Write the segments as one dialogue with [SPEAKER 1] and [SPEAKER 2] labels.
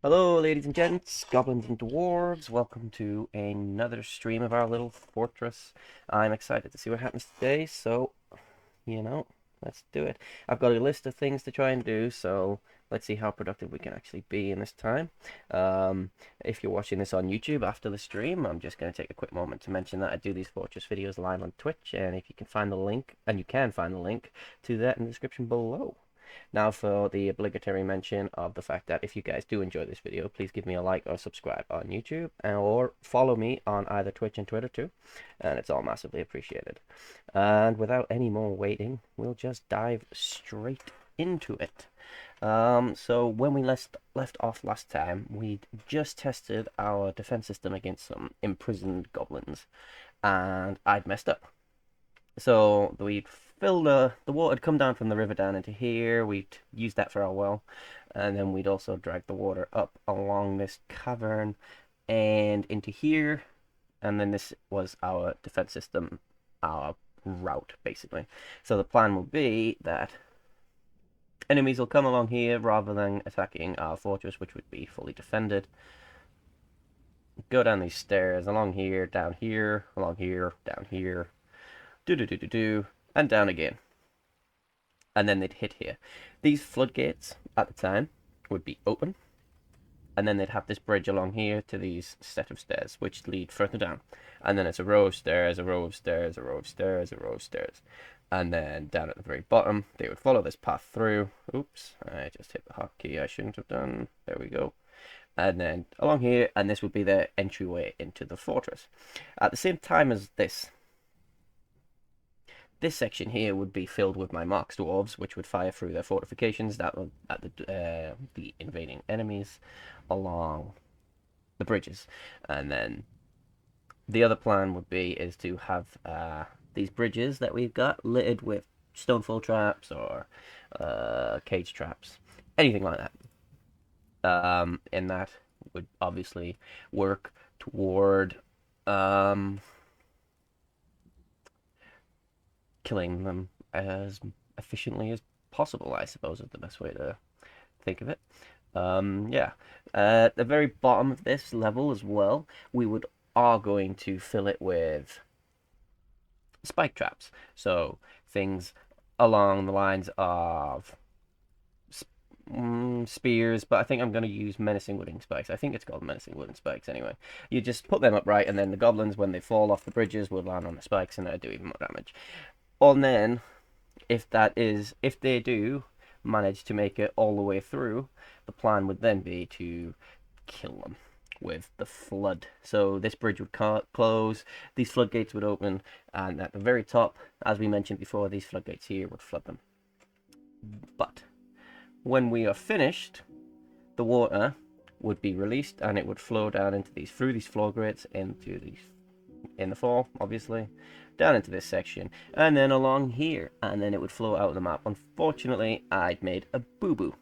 [SPEAKER 1] Hello, ladies and gents, goblins and dwarves. Welcome to another stream of our little fortress. I'm excited to see what happens today, so, you know, let's do it. I've got a list of things to try and do, so let's see how productive we can actually be in this time. If you're watching this on YouTube after the stream, I'm just going to take a quick moment to mention that I do these fortress videos live on Twitch, and if you can find the link, and you can find the link to that in the description below. Now for the obligatory mention of the fact that if you guys do enjoy this video, please give me a like or subscribe on YouTube or follow me on either Twitch and Twitter too, and it's all massively appreciated. And without any more waiting, we'll just dive straight into it. So when we left off last time, we just tested our defense system against some imprisoned goblins, and I'd messed up. So we'd filled the water had come down from the river down into here. We'd used that for our well, and then we'd also dragged the water up along this cavern and into here. And then this was our defense system, our route basically. So the plan will be that enemies will come along here rather than attacking our fortress, which would be fully defended. Go down these stairs, along here, down here, along here, down here, and down again. And then they'd hit here. These floodgates at the time would be open, and then they'd have this bridge along here to these set of stairs, which lead further down. And then it's a row of stairs, a row of stairs, a row of stairs, a row of stairs. And then down at the very bottom, they would follow this path through. Oops, I just hit the hotkey I shouldn't have done. There we go. And then along here, and this would be their entryway into the fortress. At the same time as this section here would be filled with my Marks Dwarves, which would fire through their fortifications that would at the invading enemies along the bridges. And then the other plan would be is to have these bridges that we've got littered with stonefall traps or cage traps, anything like that. And that would obviously work toward killing them as efficiently as possible, I suppose, is the best way to think of it. Yeah. At the very bottom of this level as well, we are going to fill it with spike traps. So things along the lines of spears, but I think I'm going to use menacing wooden spikes. I think it's called menacing wooden spikes anyway. You just put them upright, and then the goblins, when they fall off the bridges, will land on the spikes and do even more damage. And then, if they do manage to make it all the way through, the plan would then be to kill them with the flood. So this bridge would close, these floodgates would open, and at the very top, as we mentioned before, these floodgates here would flood them. But when we are finished, the water would be released, and it would flow down through these floor grates into these in the fall, obviously, down into this section, and then along here, and then it would flow out of the map. Unfortunately, I'd made a boo-boo.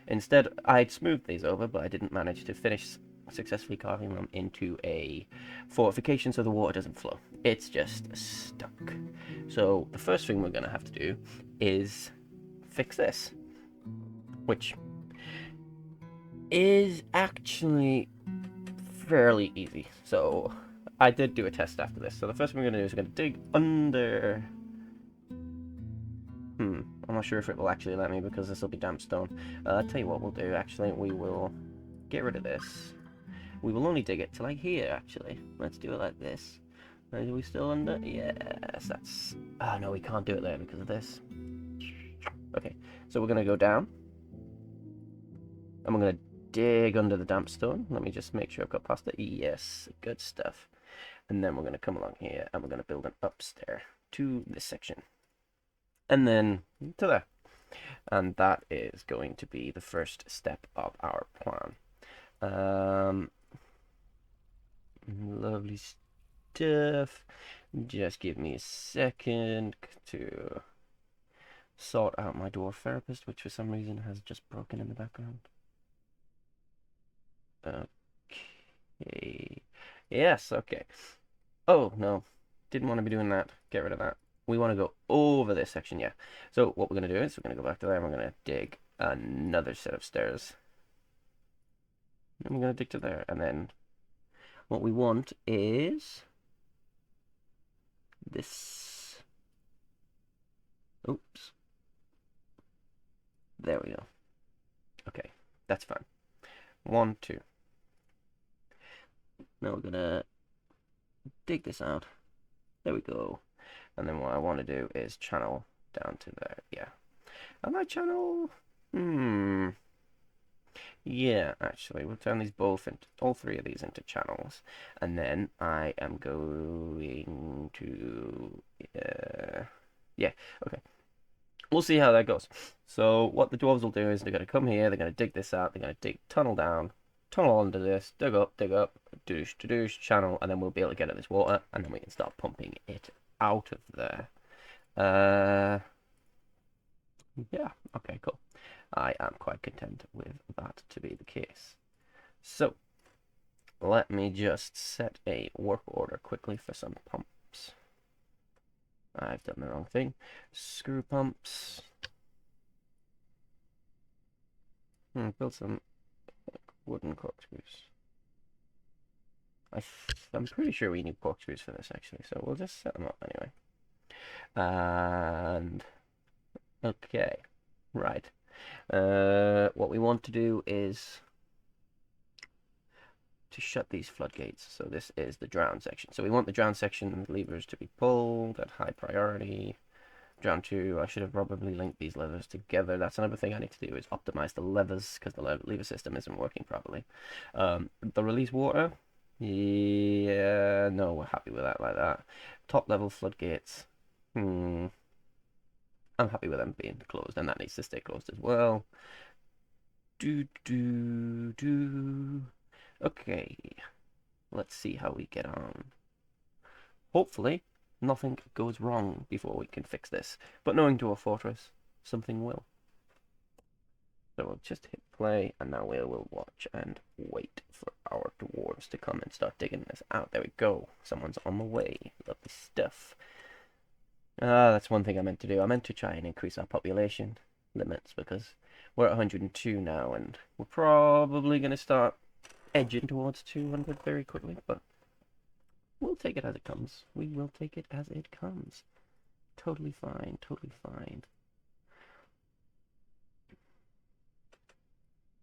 [SPEAKER 1] Instead, I'd smoothed these over, but I didn't manage to finish successfully carving them into a fortification so the water doesn't flow. It's just stuck. So the first thing we're going to have to do is fix this, which is actually fairly easy. So I did do a test after this. So the first thing we're going to do is we're going to dig under. I'm not sure if it will actually let me because this will be damp stone. I'll tell you what we'll do, actually. We will get rid of this. We will only dig it to like here, actually. Let's do it like this. Are we still under? Yes, that's... Oh, no, we can't do it there because of this. Okay, so we're going to go down. And we're going to dig under the damp stone. Let me just make sure I've got past it. Yes, good stuff. And then we're going to come along here and we're going to build an upstairs to this section. And then to there. And that is going to be the first step of our plan. Lovely stuff. Just give me a second to sort out my dwarf therapist, which for some reason has just broken in the background. Okay. Yes, okay. Oh, no. Didn't want to be doing that. Get rid of that. We want to go over this section, yeah. So what we're going to do is we're going to go back to there and we're going to dig another set of stairs. And we're going to dig to there. And then what we want is this. Oops. There we go. Okay, that's fine. 1, 2. Now we're gonna dig this out. There we go. And then what I want to do is channel down to there. Yeah. And my channel. Yeah, actually, we'll turn these both into all three of these into channels, and then I am going to. Yeah. Okay. We'll see how that goes. So what the dwarves will do is they're going to come here, they're going to dig this out, they're going to dig tunnel down, tunnel under this, dig up, douche, channel, and then we'll be able to get at this water, and then we can start pumping it out of there. Yeah, okay, cool. I am quite content with that to be the case. So, let me just set a work order quickly for some pumps. I've done the wrong thing. Screw pumps. Build some wooden corkscrews. I'm pretty sure we need corkscrews for this, actually, so we'll just set them up anyway. And okay, right. What we want to do is to shut these floodgates. So this is the drown section. So we want the drown section levers to be pulled at high priority. Drown 2, I should have probably linked these levers together. That's another thing I need to do is optimize the levers because the lever system isn't working properly. The release water, yeah, no, we're happy with that like that. Top level floodgates, I'm happy with them being closed, and that needs to stay closed as well. Okay, let's see how we get on. Hopefully, nothing goes wrong before we can fix this. But knowing Dwarf Fortress, something will. So we'll just hit play, and now we will watch and wait for our dwarves to come and start digging this out. There we go. Someone's on the way. Lovely stuff. That's one thing I meant to do. I meant to try and increase our population limits because we're at 102 now, and we're probably going to start edging towards 200 very quickly, but we'll take it as it comes. We will take it as it comes. Totally fine, totally fine.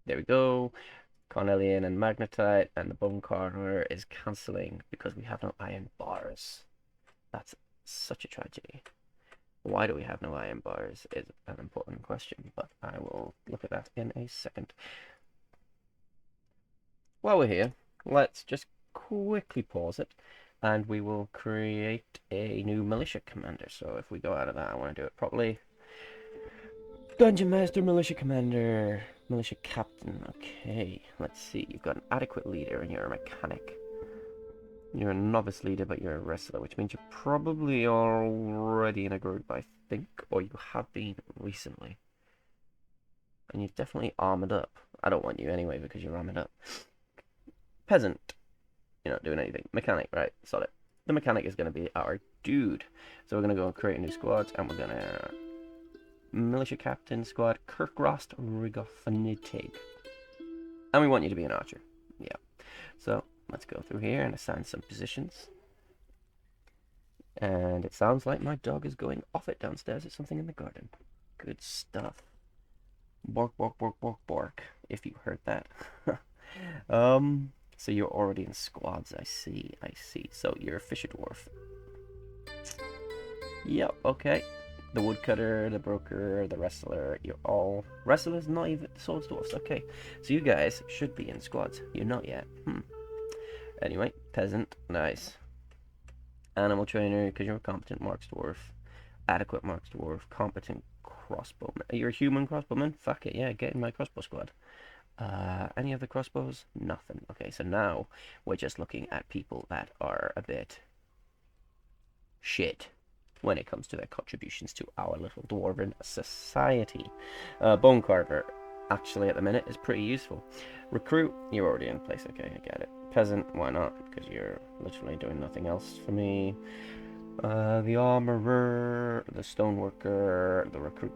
[SPEAKER 1] There we go. Cornelian and Magnetite, and the Bone Carver is cancelling because we have no iron bars. That's such a tragedy. Why do we have no iron bars is an important question, but I will look at that in a second. While we're here, let's just quickly pause it, and we will create a new militia commander. So if we go out of that, I want to do it properly. Dungeon Master, Militia Commander, Militia Captain. Okay, let's see. You've got an adequate leader and you're a mechanic. You're a novice leader, but you're a wrestler, which means you're probably already in a group, I think, or you have been recently. And you're definitely armored up. I don't want you anyway because you're armored up. Peasant. You're not doing anything. Mechanic, right? Solid. The mechanic is going to be our dude. So we're going to go and create a new squad, and we're going to... Militia Captain Squad, Kirkrost Rigofanitig. And we want you to be an archer. Yeah. So, let's go through here and assign some positions. And it sounds like my dog is going off it downstairs. It's something in the garden. Good stuff. Bork, bork, bork, bork, bork. If you heard that. So you're already in squads. I see. So you're a fisher dwarf. Yep, okay. The woodcutter, the broker, the wrestler, you're all... Wrestlers, not even swords dwarfs, okay. So you guys should be in squads. You're not yet. Anyway, peasant, nice. Animal trainer, because you're a competent marks dwarf. Adequate marks dwarf, competent crossbowman. You're a human crossbowman? Fuck it, yeah, get in my crossbow squad. Any other crossbows? Nothing. Okay, so now we're just looking at people that are a bit... shit when it comes to their contributions to our little dwarven society. Bone Carver, actually at the minute, is pretty useful. Recruit, you're already in place, okay, I get it. Peasant, why not? Because you're literally doing nothing else for me. The armorer, the stoneworker, the recruit,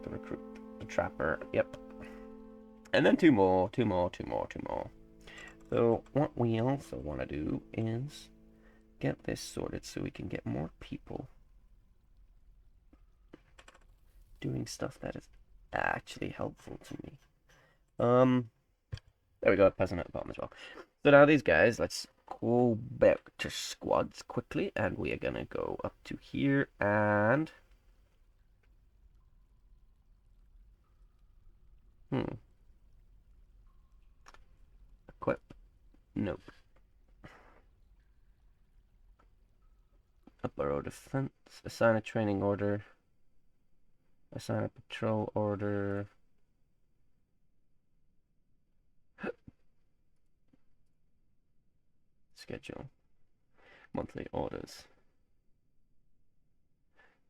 [SPEAKER 1] the trapper, yep. And then two more. So what we also want to do is get this sorted so we can get more people doing stuff that is actually helpful to me. There we go, peasant at the bottom as well. So now these guys, let's go back to squads quickly, and we are gonna go up to here and equip. Nope. Upper row defense. Assign a training order. Assign a patrol order. Schedule. Monthly orders.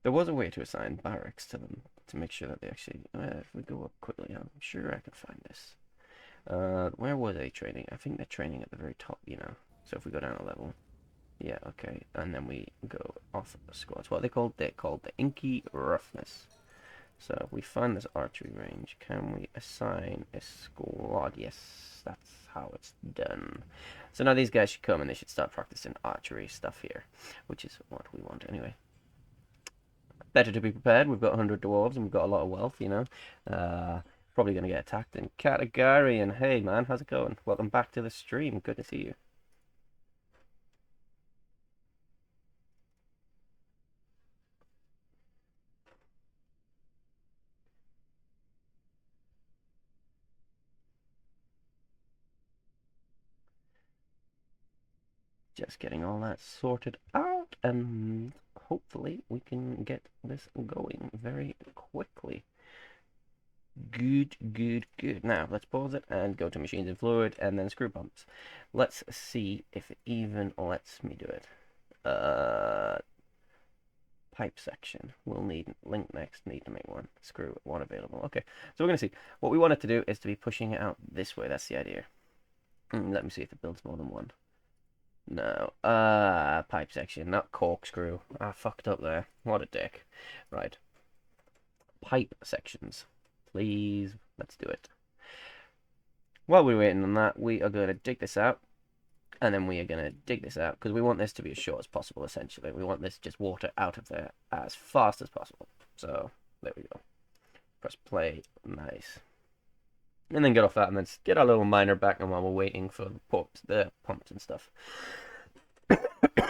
[SPEAKER 1] There was a way to assign barracks to them to make sure that they actually. If we go up quickly, I'm sure I can find this. Where were they training? I think they're training at the very top, you know. So if we go down a level. Yeah, okay. And then we go off squads. What are they called? They're called the Inky Roughness. So if we find this archery range, can we assign a squad? Yes, that's how it's done. So now these guys should come and they should start practicing archery stuff here, which is what we want anyway. Better to be prepared. We've got 100 dwarves and we've got a lot of wealth, you know. Probably going to get attacked in Katagari. And hey, man, how's it going? Welcome back to the stream. Good to see you. Just getting all that sorted out, and hopefully we can get this going very quickly. Good, good, good. Now, let's pause it and go to machines and fluid, and then screw pumps. Let's see if it even lets me do it. Pipe section. We'll need link next, need to make one. Screw one available. Okay, so we're going to see. What we want it to do is to be pushing it out this way. That's the idea. Let me see if it builds more than one. No. Pipe section, not corkscrew. I fucked up there. What a dick. Right. Pipe sections. Please, let's do it. While we're waiting on that, we are going to dig this out. And then we are going to dig this out, because we want this to be as short as possible, essentially. We want this just water out of there as fast as possible. So, there we go. Press play. Nice. And then get off that, and then get our little miner back on while we're waiting for the pumps and stuff.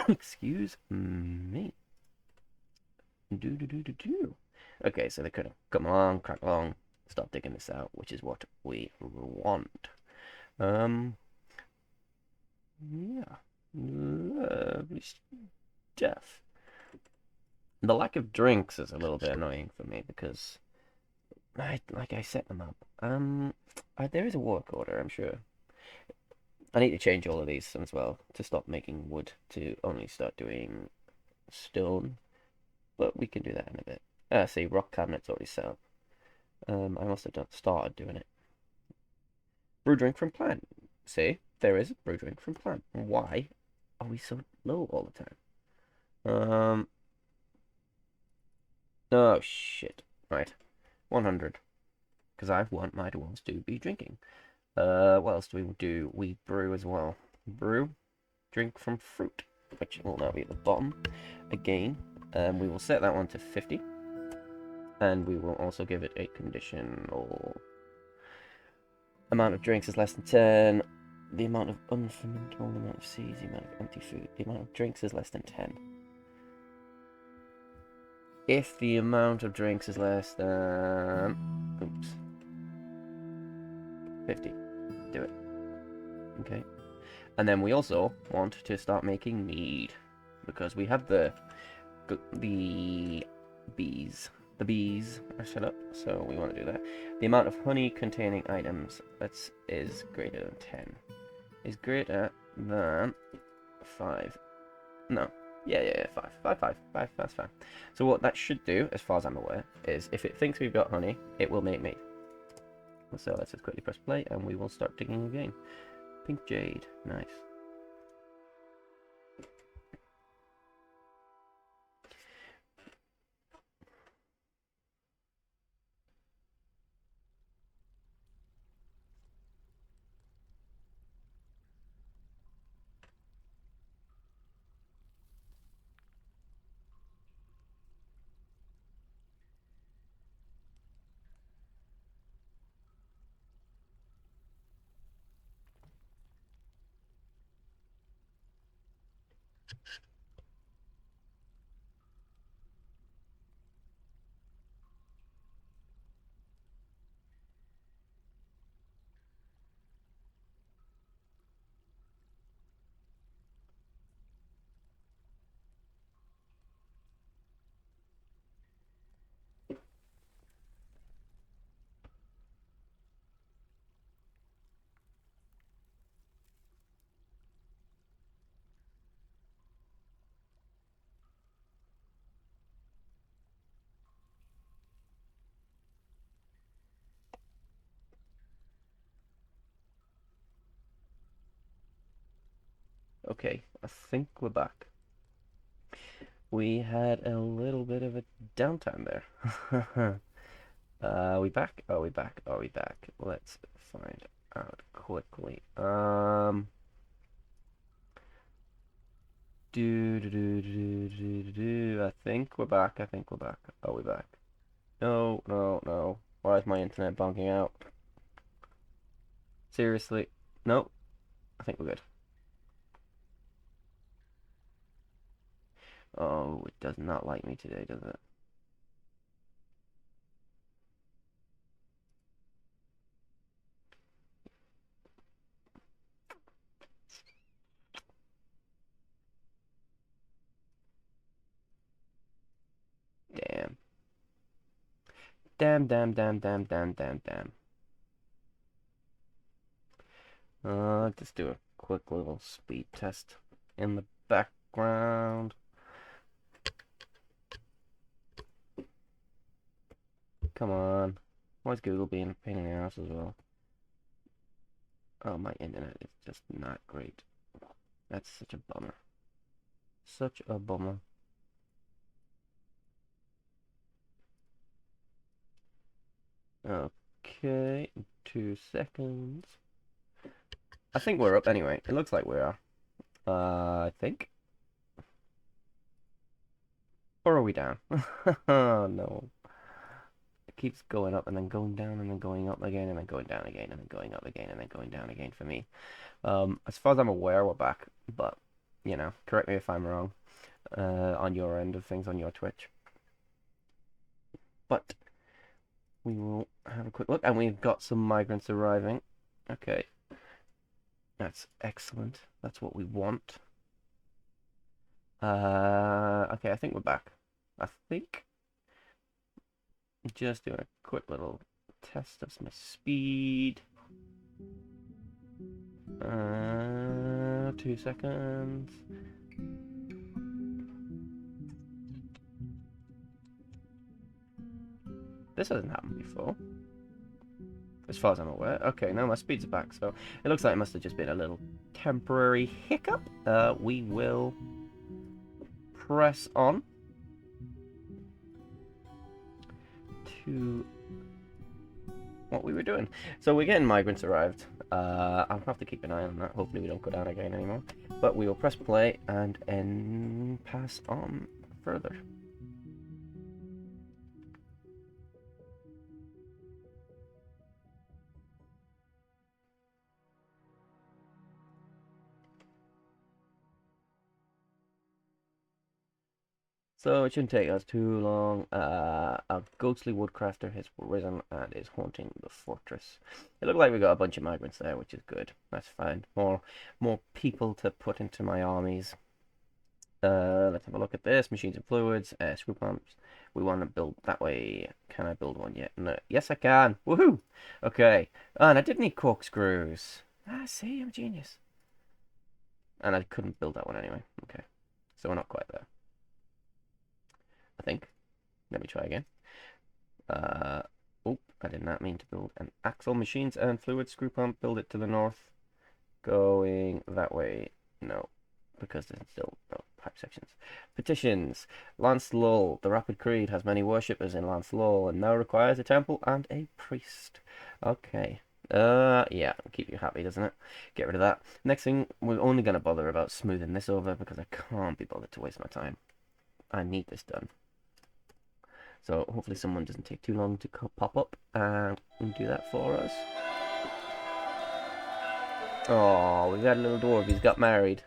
[SPEAKER 1] Excuse me. Okay, so they could have come along, crack along, stop digging this out, which is what we want. Yeah, lovely stuff. The lack of drinks is a little bit annoying for me because I set them up. There is a work order, I'm sure. I need to change all of these as well to stop making wood to only start doing stone, but we can do that in a bit. See, rock cabinet's already set up. I must have started doing it. Brew drink from plant. See, there is a brew drink from plant. Why are we so low all the time? Oh shit. Right, 100. Because I want my dwarves to be drinking. What else do we do? We brew as well. Brew, drink from fruit, which will now be at the bottom again. We will set that one to 50. And we will also give it a conditional amount of drinks is less than 10. The amount of unfermented, the amount of seeds, the amount of empty food, the amount of drinks is less than 10. If the amount of drinks is less than... Oops. 50. Do it. Okay. And then we also want to start making mead. Because we have the bees. The bees are set up, so we want to do that. The amount of honey containing items is greater than 10. Is greater than 5. No. Yeah, 5. 5, that's fine. So what that should do, as far as I'm aware, is if it thinks we've got honey, it will make mead. So let's just quickly press play, and we will start digging again. Pink jade. Nice. Okay, I think we're back. We had a little bit of a downtime there. Are we back? Are we back? Are we back? Let's find out quickly. I think we're back. I think we're back. Are we back? No, no, no. Why is my internet bonking out? Seriously? Nope. I think we're good. Oh, it does not like me today, does it? Damn. Damn, damn, damn, damn, damn, damn, damn. Just do a quick little speed test in the background. Come on. Why is Google being a pain in the ass as well? Oh, my internet is just not great. That's such a bummer. Such a bummer. Okay, 2 seconds. I think we're up anyway. It looks like we are. I think. Or are we down? Oh no. It keeps going up and then going down and then going up again and then going down again and then going up again and then going down again for me. As far as I'm aware, we're back, but you know, correct me if I'm wrong. On your end of things on your Twitch. But we will have a quick look, and we've got some migrants arriving. Okay, that's excellent. That's what we want. Okay, I think we're back. I think. Just doing a quick little test of my speed. 2 seconds. This hasn't happened before, as far as I'm aware. Okay, now my speed's back, so it looks like it must have just been a little temporary hiccup. We will press on to what we were doing. So we're getting migrants arrived. I'll have to keep an eye on that. Hopefully we don't go down again anymore. But we will press play and pass on further. So it shouldn't take us too long. A ghostly woodcrafter has risen and is haunting the fortress. It looked like we got a bunch of migrants there, which is good. That's fine. More people to put into my armies. Let's have a look at this. Machines and fluids, screw pumps. We want to build that way. Can I build one yet? No. Yes, I can. Woohoo! Okay. Oh, and I did need corkscrews. Ah, see, I'm a genius. And I couldn't build that one anyway. Okay. So we're not quite there. I think. Let me try again. Oh, I did not mean to build an axle. Machines and fluid screw pump. Build it to the north. Going that way. No, because there's still no pipe sections. Petitions. Lancelull. The Rapid Creed has many worshippers in Lancelull and now requires a temple and a priest. Okay. Yeah, keep you happy, doesn't it? Get rid of that. Next thing, we're only going to bother about smoothing this over because I can't be bothered to waste my time. I need this done. So hopefully someone doesn't take too long to pop up and do that for us. Oh, we've got a little dwarf. He's got married.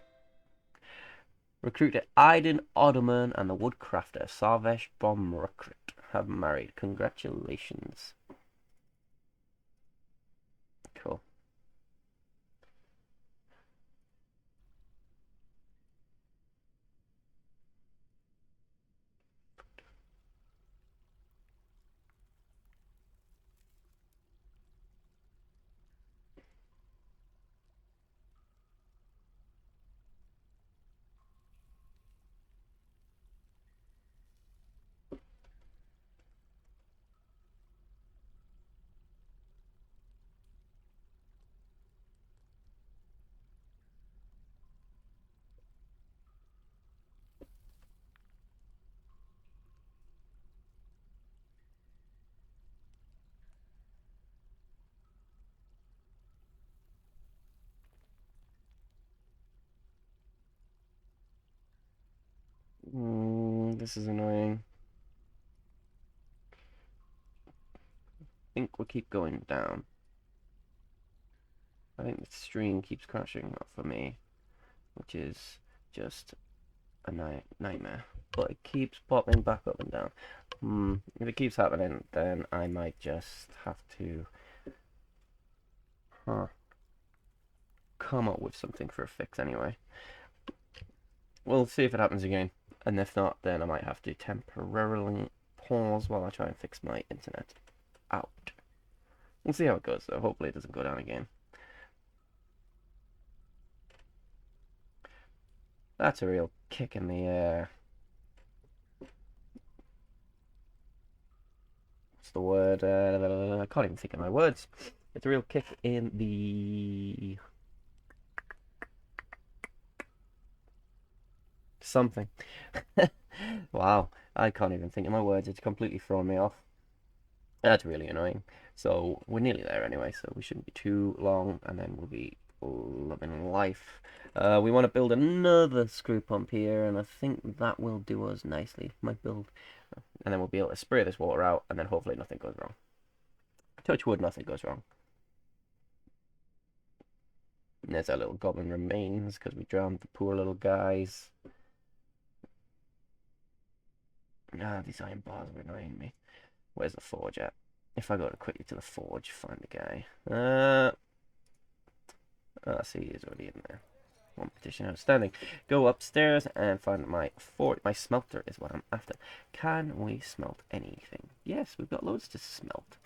[SPEAKER 1] Recruiter Aiden Ottoman and the woodcrafter Sarvesh Bomrukrit have married. Congratulations. Cool. This is annoying. I think we'll keep going down. I think the stream keeps crashing for me, which is just a nightmare. But it keeps popping back up and down. If it keeps happening, then I might just have to come up with something for a fix anyway. We'll see if it happens again. And if not, then I might have to temporarily pause while I try and fix my internet out. We'll see how it goes though. Hopefully it doesn't go down again. That's a real kick in the air. What's the word? I can't even think of my words. It's a real kick in the... something. Wow, I can't even think of my words. It's completely thrown me off. That's really annoying. So we're nearly there anyway, so we shouldn't be too long, and then we'll be loving life. We want to build another screw pump here, and I think that will do us nicely. Might build, and then we'll be able to spray this water out, and then hopefully nothing goes wrong. Touch wood, nothing goes wrong. And there's our little goblin remains, because we drowned the poor little guys. These iron bars are annoying me. Where's the forge at? If I go quickly to the forge, find the guy. I see he's already in there. One petition outstanding. Go upstairs and find my forge. My smelter is what I'm after. Can we smelt anything? Yes, we've got loads to smelt.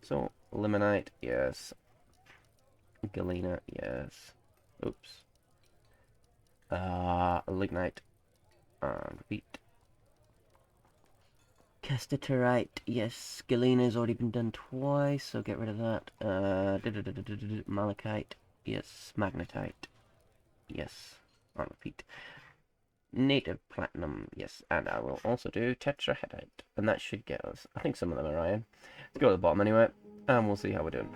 [SPEAKER 1] So, limonite, yes. Galena, yes. Oops. Lignite. Repeat. Casterite, yes. Galena's already been done twice, so get rid of that. Malachite, yes. Magnetite, yes. On repeat. Native platinum, yes. And I will also do tetrahedrite, and that should get us. I think some of them are iron. Let's go to the bottom anyway, and we'll see how we're doing.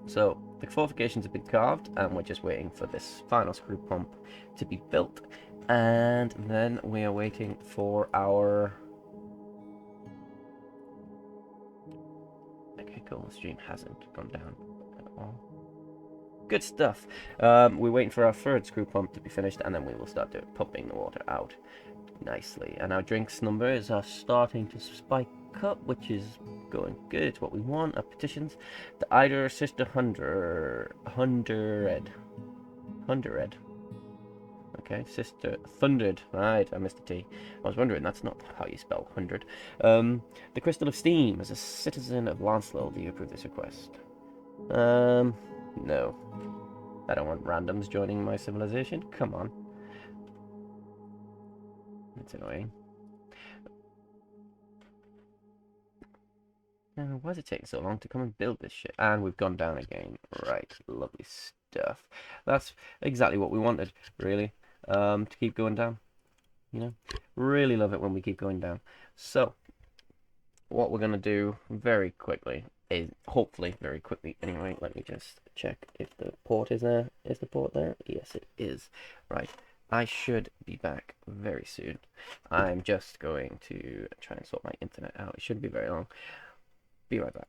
[SPEAKER 1] So the fortifications have been carved, and we're just waiting for this final screw pump to be built, and then we are waiting for our... Okay, cool. The stream hasn't gone down at all. Good stuff. We're waiting for our third screw pump to be finished, and then we will start pumping the water out nicely. And our drinks numbers are starting to spike up, which is going good. It's what we want. Our petitions. The Eider Sister Hundred. Okay, Sister Thundered. Right, I missed a T. I was wondering, that's not how you spell 100. The Crystal of Steam. As a citizen of Lancelull, do you approve this request? No. I don't want randoms joining my civilization. Come on. It's annoying. Why is it taking so long to come and build this shit? And we've gone down again. Right, lovely stuff. That's exactly what we wanted, really. To keep going down. You know? Really love it when we keep going down. So, what we're going to do very quickly is, hopefully very quickly anyway, let me just check if the port is there. Is the port there? Yes, it is. Right. I should be back very soon. I'm just going to try and sort my internet out. It shouldn't be very long. Be right back.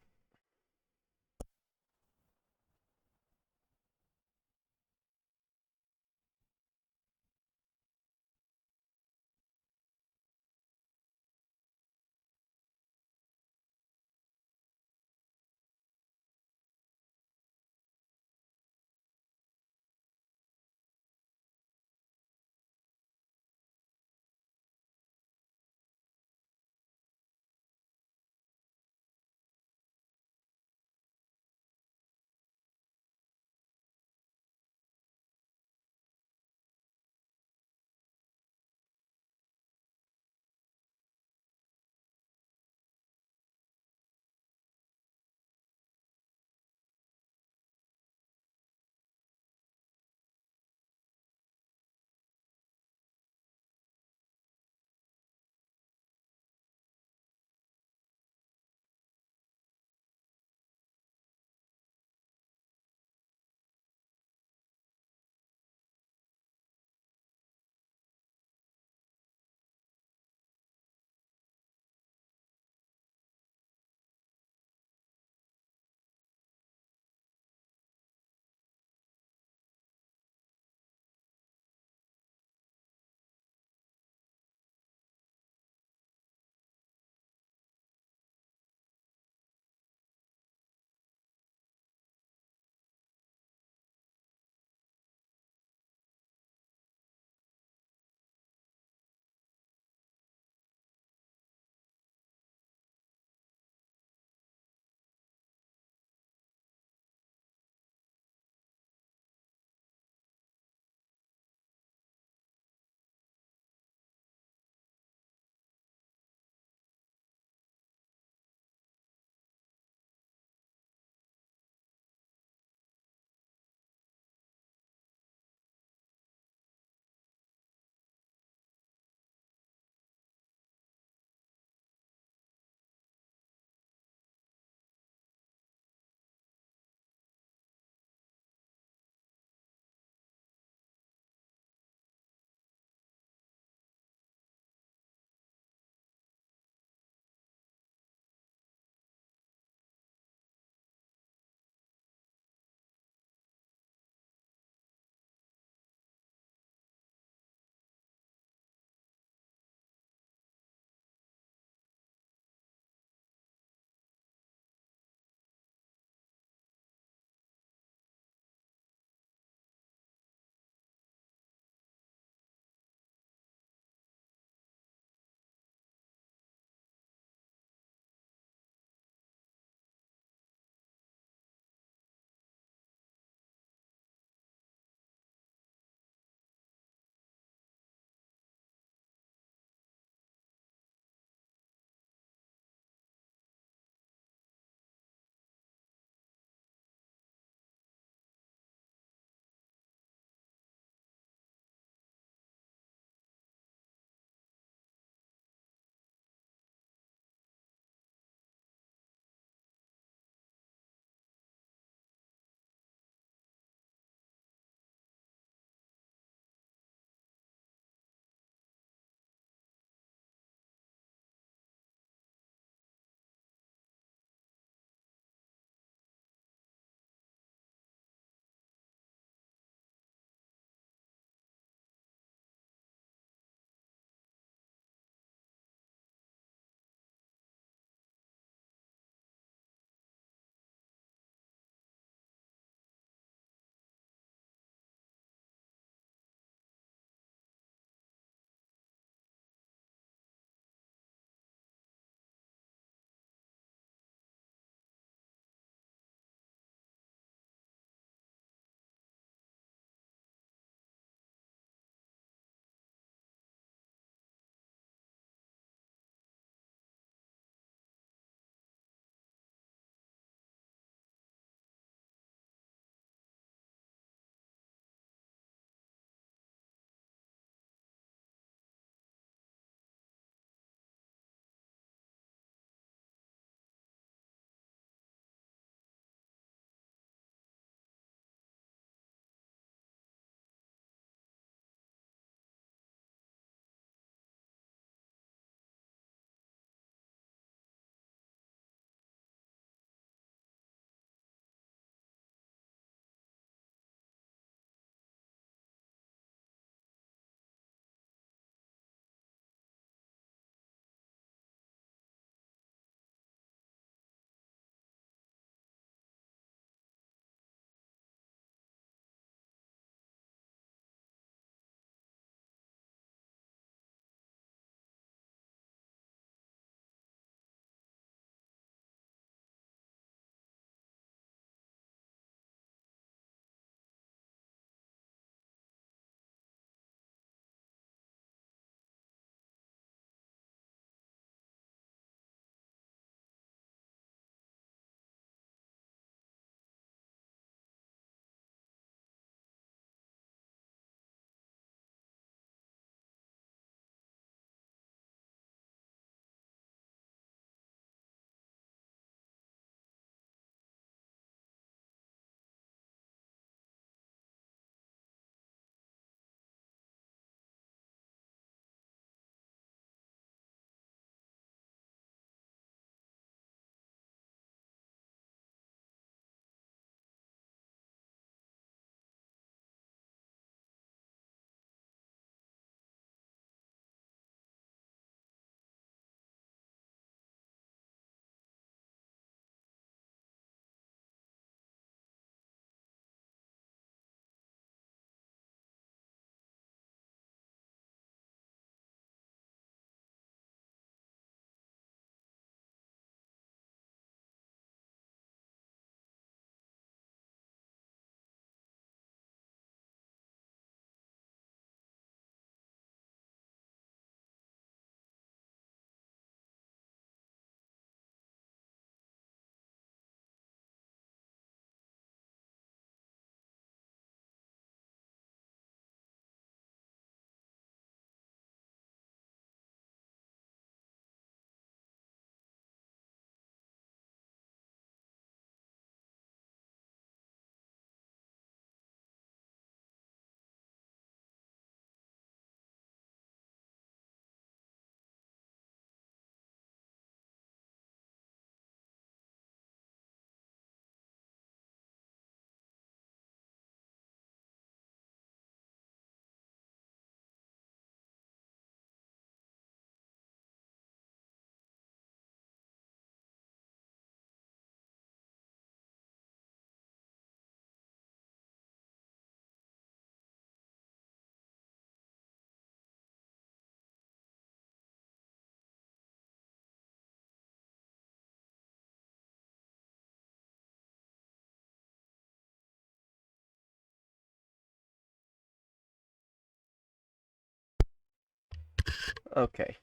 [SPEAKER 1] Okay.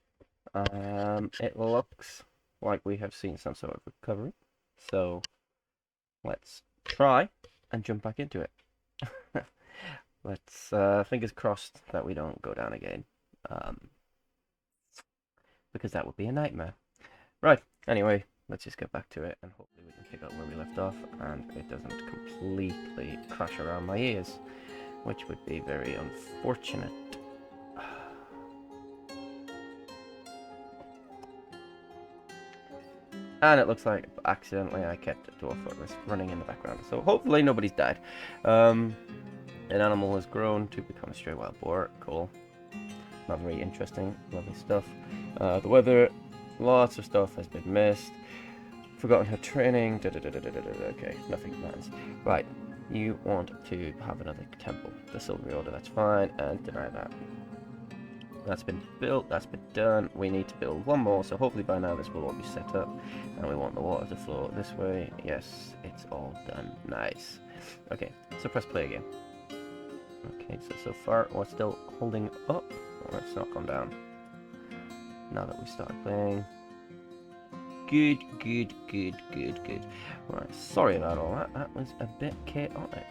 [SPEAKER 1] It looks like we have seen some sort of recovery. So let's try and jump back into it. Let's fingers crossed that we don't go down again. Because that would be a nightmare. Right, anyway, let's just get back to it and hopefully we can pick up where we left off and it doesn't completely crash around my ears, which would be very unfortunate. And it looks like accidentally I kept Dwarf Fortress running in the background, so hopefully nobody's died. An animal has grown to become a stray wild boar. Cool. Not very interesting. Lovely stuff. The weather, lots of stuff has been missed. Forgotten her training. Okay, nothing plans. Right, you want to have another temple. The Silvery Order, that's fine, and deny that. That's been built, that's been done. We need to build one more, so hopefully by now this will all be set up. And we want the water to flow this way. Yes, it's all done. Nice. Okay, so press play again. Okay, so far we're still holding up. Oh, it's not gone down. Now that we started playing. Good. Right, sorry about all that. That was a bit chaotic.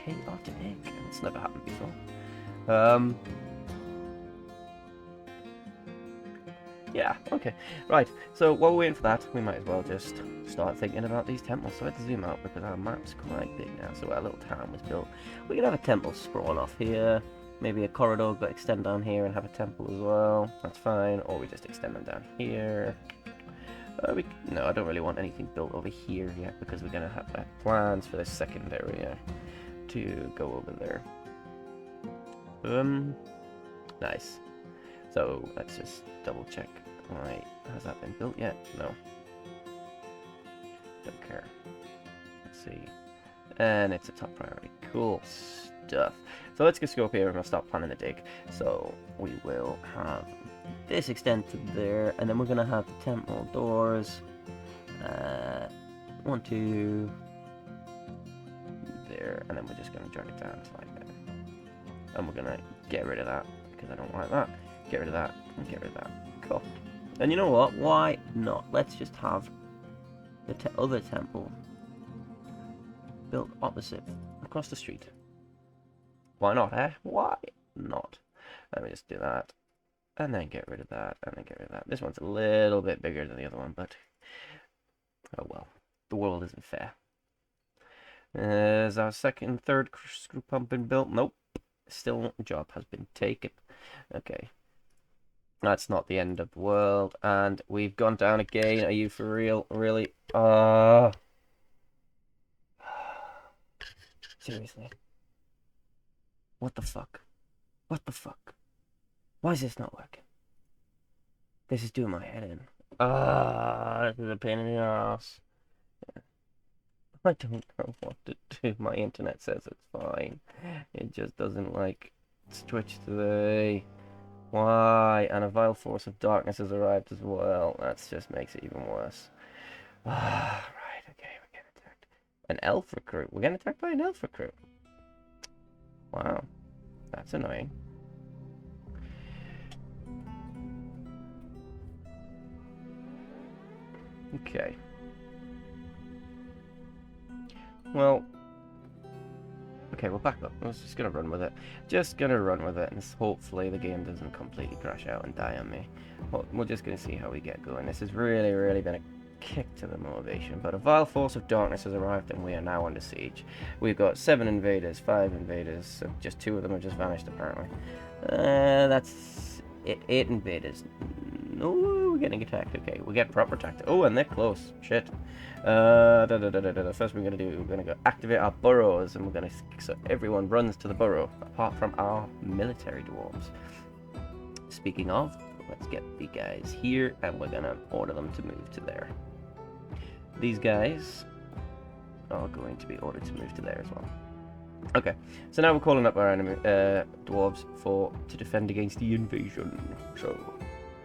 [SPEAKER 1] It's never happened before. Yeah, okay. Right, so while we're waiting for that, we might as well just start thinking about these temples. So let's zoom out because our map's quite big now. So our little town was built. We could have a temple sprawl off here. Maybe a corridor but extend down here and have a temple as well. That's fine. Or we just extend them down here. No, I don't really want anything built over here yet because we're going to have plans for this second area to go over there. Nice. So let's just double check. Right, has that been built yet? No. Don't care. Let's see. And it's a top priority. Cool stuff. So let's just go up here and we'll start planning the dig. So we will have this extend to there, and then we're gonna have the temple doors. 1, 2 there, and then we're just gonna drag it down to like that. And we're gonna get rid of that because I don't like that. Get rid of that, and get rid of that. Cool. And you know what? Why not? Let's just have the other temple built opposite, across the street. Why not, eh? Why not? Let me just do that. And then get rid of that, and then get rid of that. This one's a little bit bigger than the other one, but... oh well. The world isn't fair. Is our third screw pump been built? Nope. Still, job has been taken. Okay. That's not the end of the world. And we've gone down again. Are you for real? Really? Seriously? What the fuck? What the fuck? Why is this not working? This is doing my head in. This is a pain in the ass. I don't know what to do. My internet says it's fine. It just doesn't like switch today. Why? And a vile force of darkness has arrived as well. That just makes it even worse. Right, okay, we're getting attacked. An elf recruit. We're getting attacked by an elf recruit. Wow. That's annoying. Okay. Well, okay, we'll back up. I was just gonna run with it. Just gonna run with it, and hopefully the game doesn't completely crash out and die on me. We're just gonna see how we get going. This has really been a kick to the motivation, but a vile force of darkness has arrived, and we are now under siege. We've got 7 invaders, 5 invaders, so just 2 of them have just vanished apparently. That's 8 invaders. No, we're getting attacked. Okay, we get proper attacked. Oh, and they're close. Shit. First we're gonna do, we're gonna go activate our burrows, and we're gonna, so everyone runs to the burrow, apart from our military dwarves. Speaking of, let's get the guys here, and we're gonna order them to move to there. These guys are going to be ordered to move to there as well. Okay, so now we're calling up our enemy dwarves to defend against the invasion. So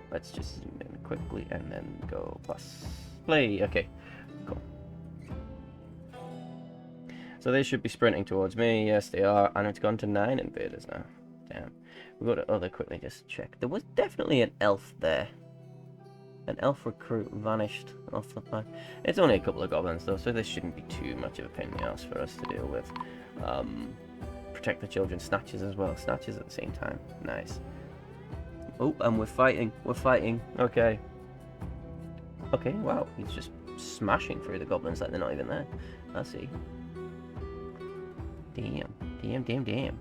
[SPEAKER 1] let's just zoom in quickly and then go plus play. Okay, cool. So they should be sprinting towards me. Yes, they are. And it's gone to 9 invaders now. Damn. We'll go to other quickly just check. There was definitely an elf there. An elf recruit vanished off the plan. It's only a couple of goblins though, so this shouldn't be too much of a pain in the ass for us to deal with. Protect the children. Snatches as well. Snatches at the same time. Nice. Oh, and we're fighting. We're fighting. Okay. Okay, wow. He's just smashing through the goblins like they're not even there. I see. Damn. Damn, damn, damn.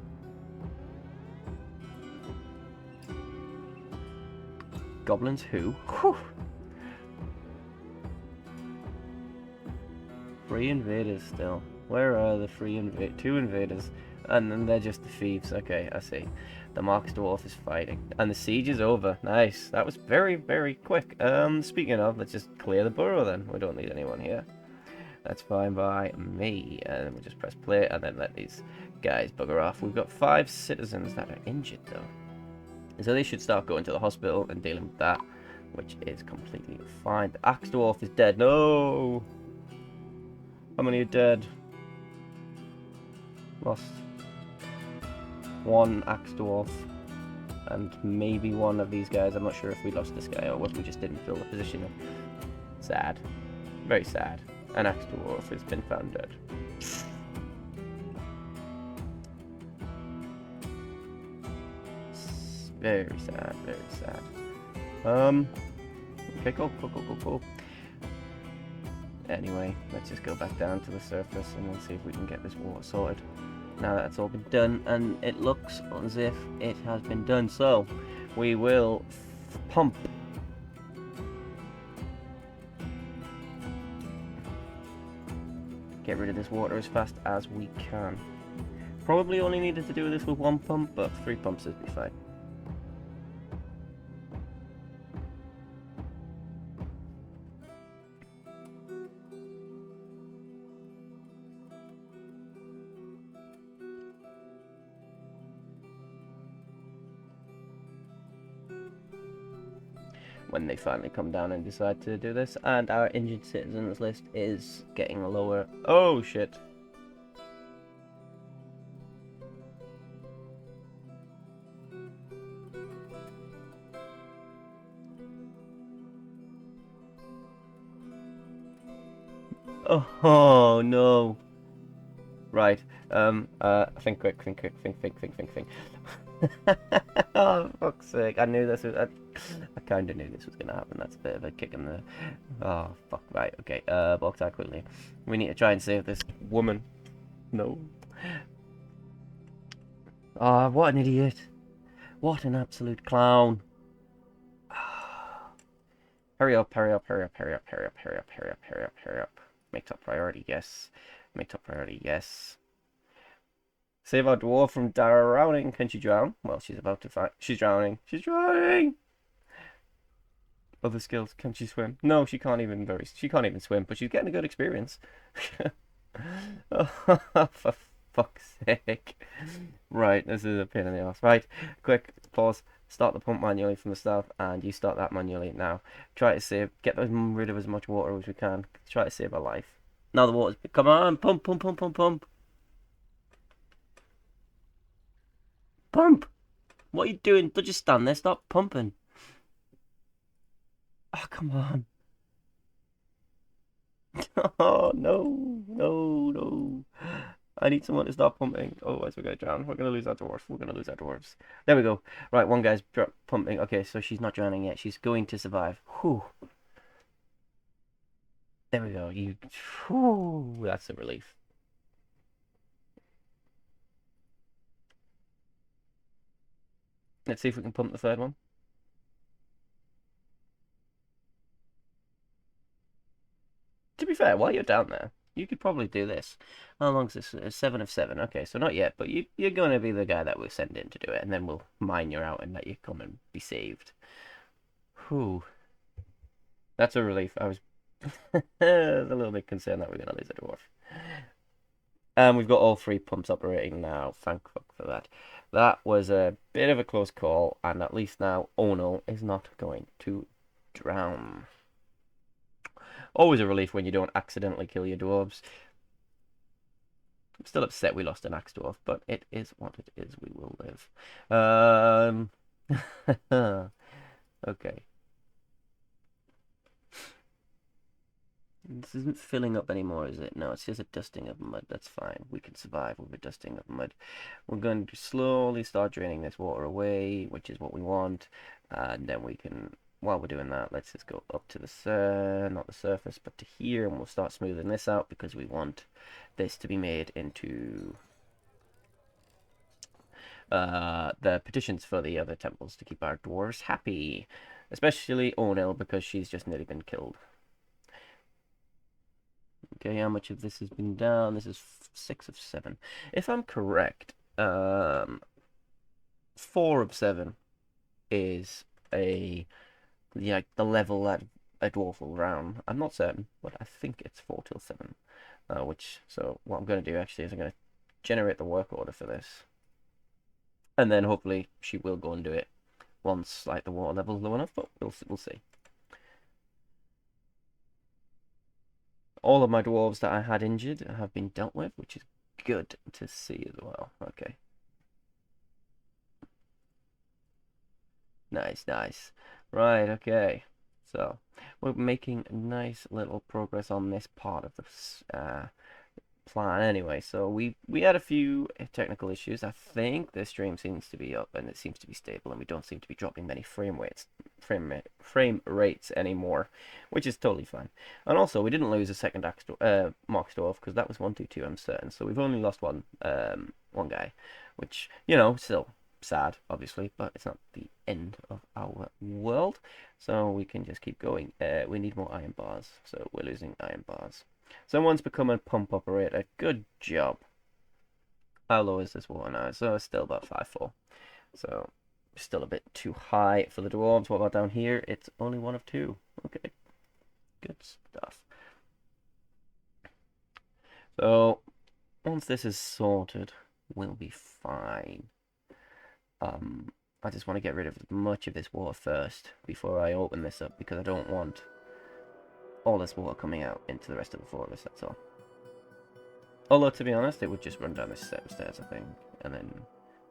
[SPEAKER 1] Goblins who? Whew. Free invaders still. Where are the two invaders? And then they're just the thieves. Okay, I see. The Marks Dwarf is fighting. And the siege is over. Nice. That was very, very quick. Speaking of, let's just clear the borough then. We don't need anyone here. That's fine by me. And then we'll just press play and then let these guys bugger off. We've got 5 citizens that are injured though. So they should start going to the hospital and dealing with that, which is completely fine. The Axe Dwarf is dead. No! How many are dead? Lost 1 Axe Dwarf. And maybe one of these guys. I'm not sure if we lost this guy or whether we just didn't fill the position. Sad. Very sad. An Axe Dwarf has been found dead. Very sad, very sad. Okay, cool. Anyway, let's just go back down to the surface and then see if we can get this water sorted. Now that's all been done, and it looks as if it has been done. So, we will pump. Get rid of this water as fast as we can. Probably only needed to do this with 1 pump, but 3 pumps would be fine. When they finally come down and decide to do this, and our injured citizens list is getting lower. Oh shit. Oh no. Right. Think quick. Oh, fuck's sake. I knew this was... I kind of knew this was going to happen. That's a bit of a kick in the... Oh, fuck. Right, okay. Box out quickly. We need to try and save this woman. No. Ah, what an idiot. What an absolute clown. Hurry up. Make top priority, yes. Make top priority, yes. Save our dwarf from drowning. Can she drown? Well, she's about to fight. She's drowning. She's drowning. Other skills. Can she swim? No, she can't even swim, but she's getting a good experience. Oh, for fuck's sake. Right, this is a pain in the ass. Right, quick, pause. Start the pump manually from the start, and you start that manually now. Try to save, get rid of as much water as we can. Try to save our life. Now the water's, come on, pump. Pump! What are you doing? Don't just stand there, stop pumping. Oh, come on. Oh, no. I need someone to stop pumping. Otherwise we're going to drown. We're going to lose our dwarves. There we go. Right, one guy's pumping. Okay, so she's not drowning yet. She's going to survive. Whew. There we go. Whew, that's a relief. Let's see if we can pump the 3rd one. To be fair, while you're down there, you could probably do this. How long is this? 7 of 7. Okay, so not yet, but you're going to be the guy that we'll send in to do it, and then we'll mine you out and let you come and be saved. Whew. That's a relief. I was a little bit concerned that we're going to lose a dwarf. And we've got all 3 pumps operating now. Thank fuck for that. That was a bit of a close call, and at least now Ono is not going to drown. Always a relief when you don't accidentally kill your dwarves. I'm still upset we lost an axe dwarf, but it is what it is. We will live. Okay. This isn't filling up anymore, is it? No, it's just a dusting of mud. That's fine. We can survive with a dusting of mud. We're going to slowly start draining this water away, which is what we want. And then we can, while we're doing that, let's just go up to the, not the surface, but to here, and we'll start smoothing this out because we want this to be made into the petitions for the other temples to keep our dwarves happy. Especially Onil, because she's just nearly been killed. Okay, how much of this has been down? This is 6 of 7. If I'm correct, 4 of 7 is the level that a dwarf will round. I'm not certain, but I think it's 4 till 7. So what I'm going to do actually is I'm going to generate the work order for this. And then hopefully she will go and do it once like the water level's low enough, but we'll see. All of my dwarves that I had injured have been dealt with, which is good to see as well. Okay. Nice, nice. Right, okay. So, we're making nice little progress on this part of the plan anyway. So we had a few technical issues. I think the stream seems to be up and it seems to be stable, and we don't seem to be dropping many frame rates anymore, which is totally fine. And also, we didn't lose a second Mox Dwarf because that was 122, I'm certain. So we've only lost one guy, which, you know, still sad, obviously, but it's not the end of our world. So we can just keep going. We need more iron bars, so we're losing iron bars. Someone's become a pump operator. Good job. How low is this water now? So it's still about 5-4. So still a bit too high for the dwarves. What about down here? It's only 1 of 2. Okay. Good stuff. So once this is sorted, we'll be fine. I just want to get rid of as much of this water first before I open this up, because I don't want all this water coming out into the rest of the fortress, that's all. Although, to be honest, it would just run down this set of stairs, I think, and then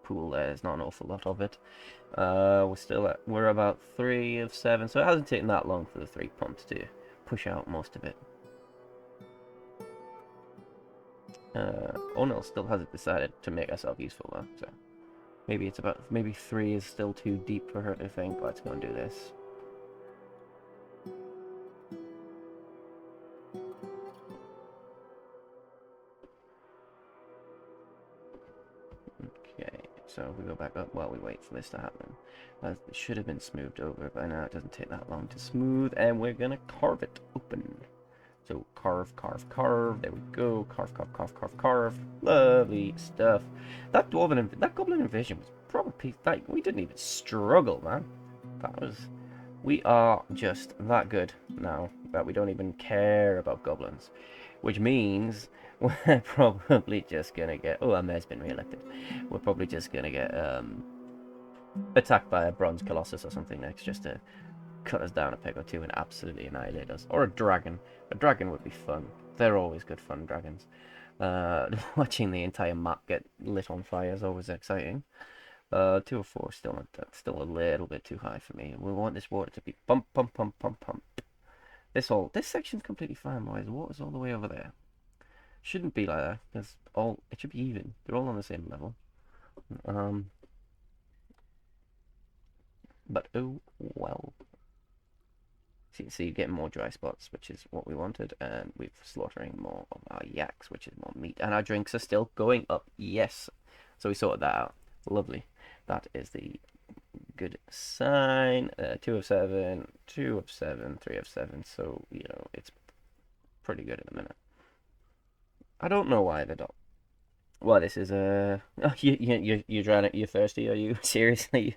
[SPEAKER 1] pool there. There's not an awful lot of it. We're about 3 of 7, so it hasn't taken that long for the 3 pumps to push out most of it. Onil still hasn't decided to make herself useful though, so maybe 3 is still too deep for her to think. Let's go and do this. Okay, so if we go back up while we wait for this to happen. It should have been smoothed over by now. It doesn't take that long to smooth, and we're gonna carve it open. So carve, carve, carve. There we go. Carve, carve, carve, carve, carve. Lovely stuff. That goblin invasion was probably like we didn't even struggle, man. We are just that good now that we don't even care about goblins, which means we're probably just gonna get. Oh, our mayor's been re-elected. We're probably just gonna get attacked by a bronze colossus or something next, just to cut us down a peg or two and absolutely annihilate us. Or a dragon. A dragon would be fun. They're always good fun, dragons. Watching the entire map get lit on fire is always exciting. 2 or 4 still a little bit too high for me. We want this water to be pump, pump, pump, pump, pump. This section's completely fine, boys. The water's all the way over there. Shouldn't be like that, because it should be even. They're all on the same level. But oh well. So you get more dry spots, which is what we wanted, and we're slaughtering more of our yaks, which is more meat. And our drinks are still going up. Yes. So we sorted that out. Lovely. That is the good sign. 2 of 7, 2 of 7, 3 of 7. So, you know, it's pretty good at the minute. I don't know why they don't. Well, this is you're drowning. You're thirsty. Are you seriously?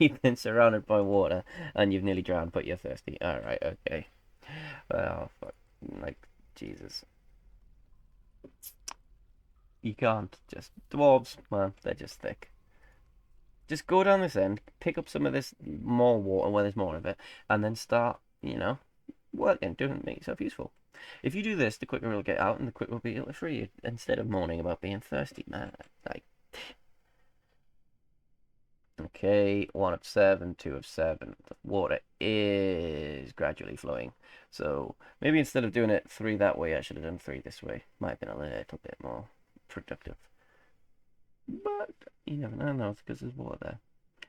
[SPEAKER 1] You've been surrounded by water and you've nearly drowned, but you're thirsty. All right, okay. Well, fuck, like Jesus, you can't just dwarves, man. They're just thick. Just go down this end, pick up some of this more water where there's more of it, and then start, you know, working, doing make yourself useful. If you do this, the quicker it'll get out and the quicker we'll be able to free you instead of moaning about being thirsty, man. Like, okay, 1 of 7, 2 of 7. The water is gradually flowing. So maybe instead of doing it 3 that way, I should have done 3 this way. Might have been a little bit more productive. But you never know, it's because there's water there.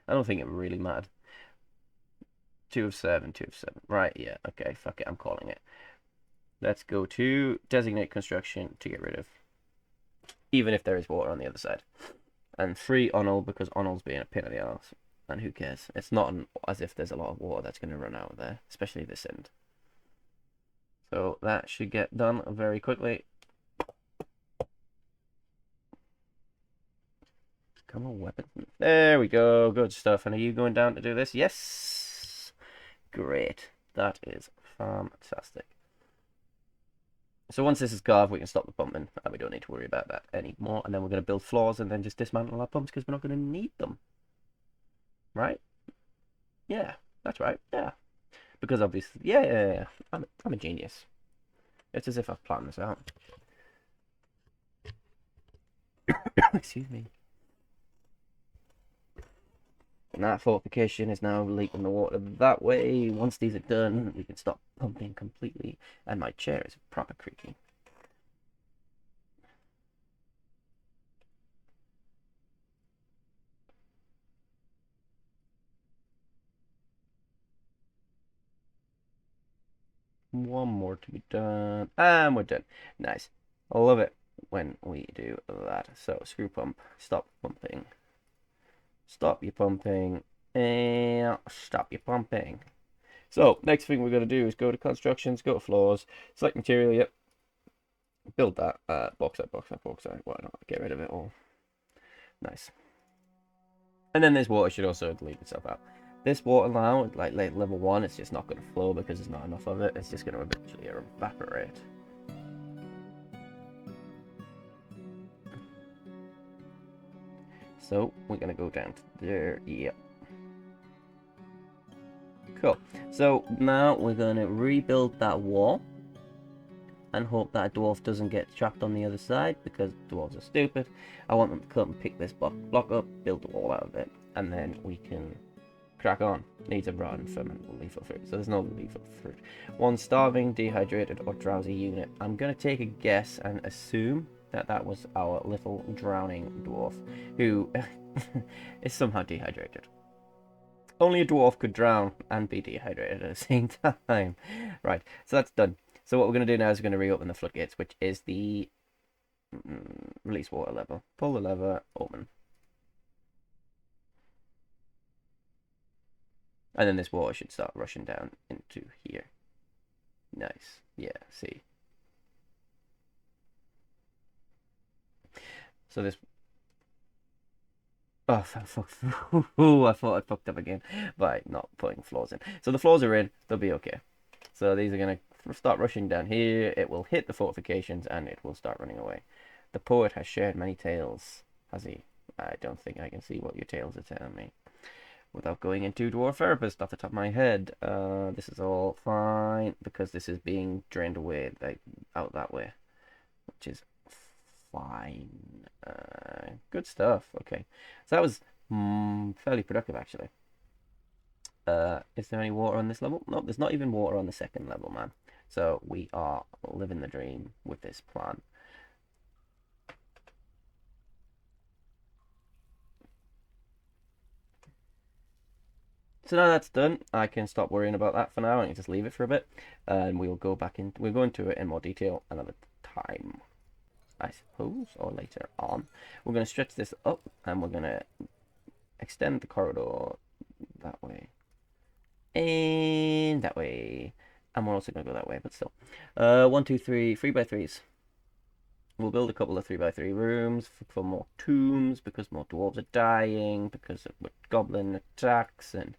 [SPEAKER 1] I don't think it really mattered. 2 of 7, 2 of 7. Right, yeah, okay, fuck it, I'm calling it. Let's go to designate construction to get rid of. Even if there is water on the other side. And 3 Onel because Onel's being a pain in the arse. And who cares? It's not as if there's a lot of water that's going to run out of there, especially this end. So that should get done very quickly. Come on, weapons. There we go. Good stuff. And are you going down to do this? Yes. Great. That is fantastic. So once this is carved, we can stop the pumping, and we don't need to worry about that anymore. And then we're going to build floors and then just dismantle our pumps because we're not going to need them. Right? Yeah, that's right. Yeah. Because obviously, yeah. I'm a genius. It's as if I've planned this out. Excuse me. And that fortification is now leaking the water that way. Once these are done, we can stop pumping completely. And my chair is proper creaking. One more to be done. And we're done. Nice. I love it when we do that. So, screw pump. Stop pumping. Stop your pumping. And stop your pumping. So, next thing we're going to do is go to constructions, go to floors, select material, yep. Build that. Bauxite. Why not? Get rid of it all. Nice. And then this water should also delete itself out. This water now, like level 1, it's just not going to flow because there's not enough of it. It's just going to eventually evaporate. So we're going to go down to there. Yep. Cool. So now we're going to rebuild that wall and hope that a dwarf doesn't get trapped on the other side because dwarves are stupid. I want them to come and pick this block up, build a wall out of it, and then we can crack on. Needs a rotten fermentable lethal fruit. So there's no lethal fruit. 1 starving, dehydrated, or drowsy unit. I'm going to take a guess and assume that that was our little drowning dwarf who is somehow dehydrated. Only a dwarf could drown and be dehydrated at the same time. Right, so that's done. So what we're going to do now is we're going to reopen the floodgates, which is the release water lever. Pull the lever, open. And then this water should start rushing down into here. Nice. Yeah, see. So this... Oh, fuck. Ooh, I thought I fucked up again by not putting floors in. So the floors are in. They'll be okay. So these are going to start rushing down here. It will hit the fortifications and it will start running away. The poet has shared many tales, has he? I don't think I can see what your tales are telling me. Without going into Dwarf Therapist off the top of my head, this is all fine because this is being drained away, like, out that way, which is fine. Good stuff. Okay, so that was fairly productive actually. Is there any water on this level? No, there's not even water on the second level, man. So we are living the dream with this plan. So now that's done, I can stop worrying about that for now and just leave it for a bit, and we'll go into it in more detail another time, I suppose, or later on. We're going to stretch this up and we're going to extend the corridor that way and that way, and we're also going to go that way, but still. 1, 2, 3, 3x3s. We'll build a couple of 3x3 rooms for more tombs because more dwarves are dying because of goblin attacks and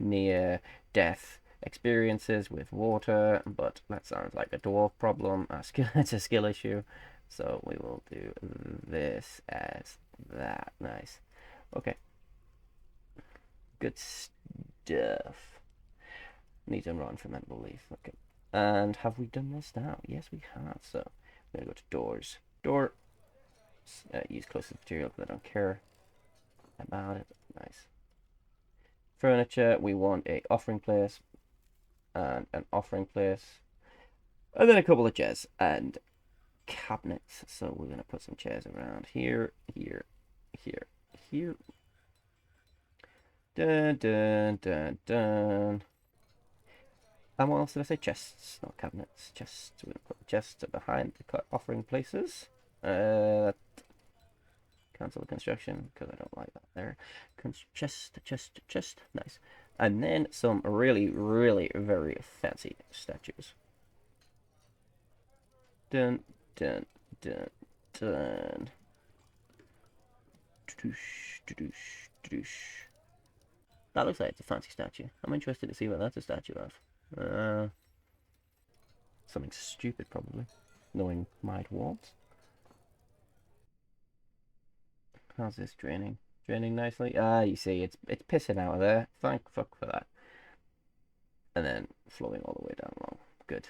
[SPEAKER 1] near death experiences with water, but that sounds like a dwarf problem. It's a skill issue, so we will do this as that. Nice. Okay, good stuff. Need to run fermentable leaf. Okay, And have we done this now? Yes, we have. So I'm going to go to doors. Door. Use closest material because I don't care about it. Nice. Furniture. We want a offering place and an offering place. And then a couple of chairs and cabinets. So we're going to put some chairs around here, here, here, here. Dun, dun, dun, dun. And what else did I say? Chests, not cabinets. Chests. We're going to put the chests behind the offering places. Cancel the construction because I don't like that there. Chest, chest, chest. Nice. And then some really, really very fancy statues. Dun, dun, dun, dun. That looks like it's a fancy statue. I'm interested to see what that's a statue of. Something stupid, probably. Knowing my dwarves. How's this draining? Draining nicely? You see, it's pissing out of there. Thank fuck for that. And then flowing all the way down along. Good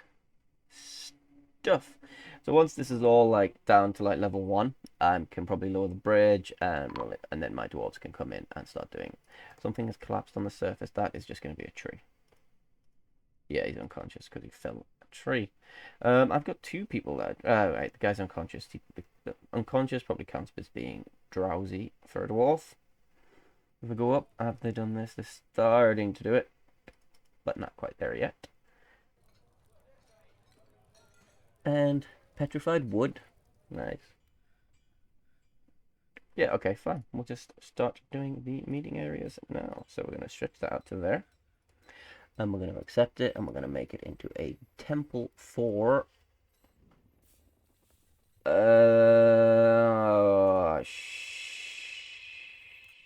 [SPEAKER 1] stuff. So once this is all like down to like level 1, I can probably lower the bridge and roll it, and then my dwarves can come in and start doing it. Something has collapsed on the surface. That is just going to be a tree. Yeah, he's unconscious because he fell a tree. I've got 2 people there. Right, the guy's unconscious. The unconscious probably counts as being drowsy for a dwarf. If we go up, have they done this? They're starting to do it, but not quite there yet. And petrified wood. Nice. Yeah, okay, fine. We'll just start doing the meeting areas now. So we're going to stretch that out to there. And we're going to accept it, and we're going to make it into a temple for...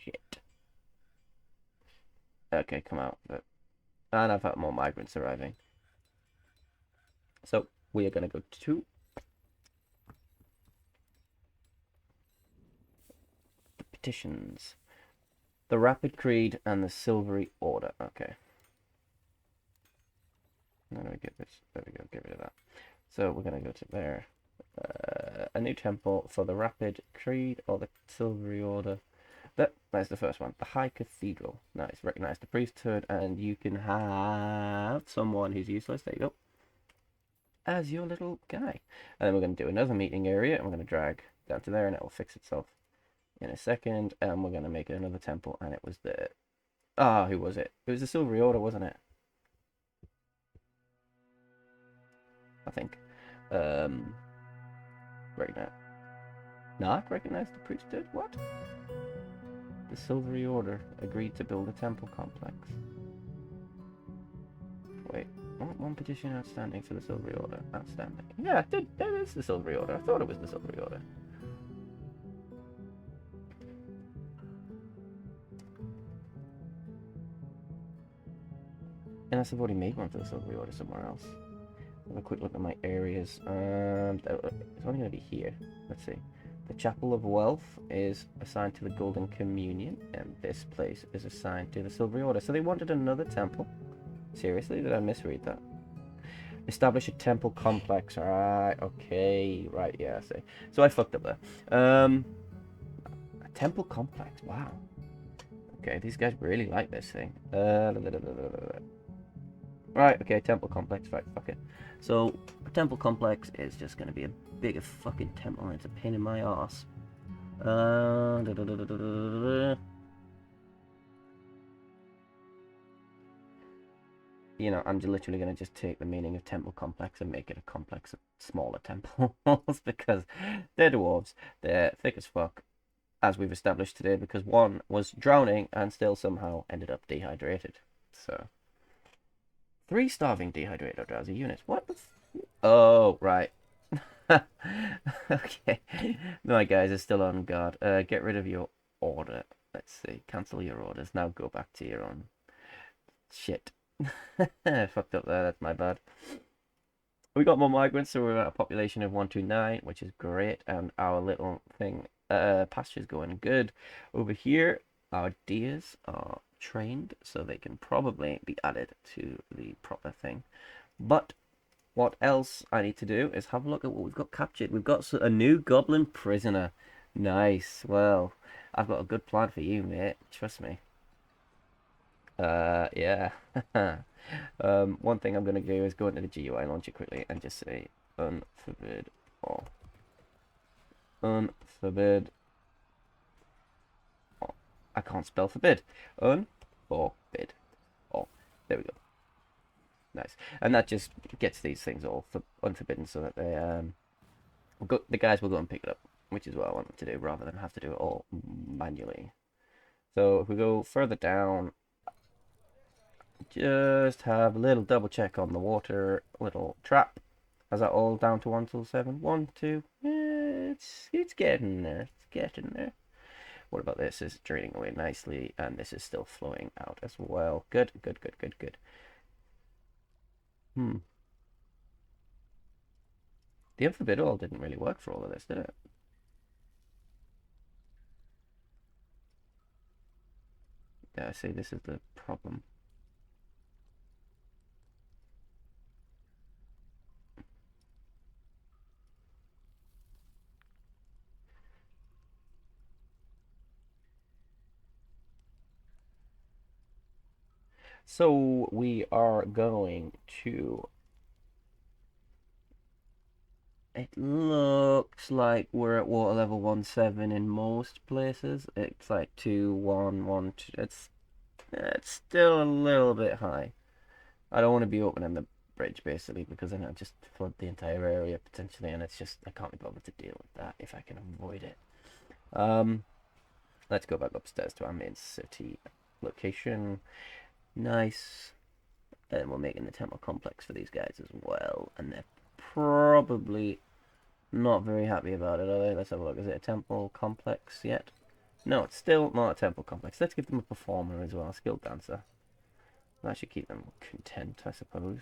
[SPEAKER 1] shit. Okay, come out. And I've had more migrants arriving. So we are going to go to the petitions. The Rapid Creed and the Silvery Order. Okay. How do we get this? There we go, get rid of that. So we're going to go to there. A new temple for the Rapid Creed or the Silvery Order. There's the first one. The High Cathedral. Nice. Recognize the priesthood, and you can have someone who's useless. There you go. As your little guy. And then we're going to do another meeting area, and we're going to drag down to there, and it will fix itself in a second. And we're going to make another temple, and it was the... who was it? It was the Silvery Order, wasn't it? I think. Recognize. Not recognize the priesthood? What? The Silvery Order agreed to build a temple complex. Wait, one petition outstanding for the Silvery Order. Outstanding. Yeah, that is the Silvery Order. I thought it was the Silvery Order. Unless I've already made one for the Silvery Order somewhere else. Have a quick look at my areas. It's only going to be here. Let's see. The Chapel of Wealth is assigned to the Golden Communion, and this place is assigned to the Silvery Order. So they wanted another temple. Seriously? Did I misread that? Establish a temple complex. Alright, okay. Right, yeah, I see. So I fucked up there. A temple complex. Wow. Okay, these guys really like this thing. Right, okay, temple complex. Right, fuck it. So, a temple complex is just going to be a bigger fucking temple, and it's a pain in my ass. You know, I'm literally going to just take the meaning of temple complex and make it a complex of smaller temples, because they're dwarves. They're thick as fuck, as we've established today, because one was drowning and still somehow ended up dehydrated. So... 3 starving dehydrated or drowsy units. What the oh, right. Okay. My guys are still on guard. Get rid of your order. Let's see. Cancel your orders. Now go back to your own shit. Fucked up there. That's my bad. We got more migrants, so we're at a population of 129, which is great. And our little thing, pasture's going good. Over here, our deers are trained, so they can probably be added to the proper thing. But what else I need to do is have a look at what we've got captured. We've got a new goblin prisoner. Nice. Well, I've got a good plan for you, mate. Trust me. Yeah. One thing I'm going to do is go into the GUI launcher quickly and just say unforbid all. Unforbid all. I can't spell forbid. Unforbid all. There we go. Nice. And that just gets these things all unforbidden so that they the guys will go and pick it up, which is what I want them to do rather than have to do it all manually. So if we go further down, just have a little double check on the water little trap. Is that all down to 1 till 7? 1, 2. It's getting there. It's getting there. What about this? Is draining away nicely, and this is still flowing out as well. Good, good, good, good, good. The unforbid all didn't really work for all of this, did it? Yeah, I see. This is the problem. So we are going to... It looks like we're at water level 1.7 in most places. It's like 2, 1, 1, 2. It's still a little bit high. I don't want to be opening the bridge basically because then it'll just flood the entire area potentially, and it's just I can't be bothered to deal with that if I can avoid it. Let's go back upstairs to our main city location. Nice. And we're making the temple complex for these guys as well, and they're probably not very happy about it, are they? Let's have a look. Is it a temple complex yet? No, it's still not a temple complex. Let's give them a performer as well, a skilled dancer. That should keep them content, I suppose.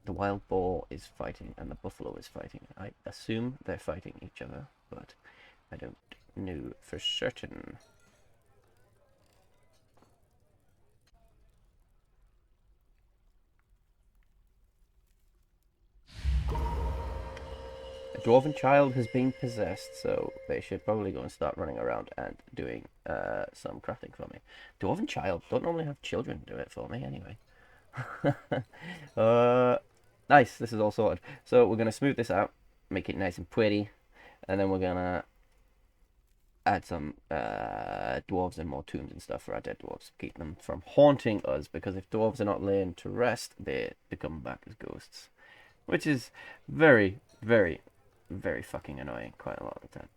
[SPEAKER 1] The wild boar is fighting and the buffalo is fighting. I assume they're fighting each other, but I don't know for certain. A dwarven child has been possessed, so they should probably go and start running around and doing some crafting for me. Dwarven child don't normally have children do it for me anyway. Nice, this is all sorted. So we're going to smooth this out, make it nice and pretty, and then we're going to add some dwarves and more tombs and stuff for our dead dwarves. Keep them from haunting us, because if dwarves are not laying to rest, they become back as ghosts. Which is very, very, very fucking annoying quite a lot of the time.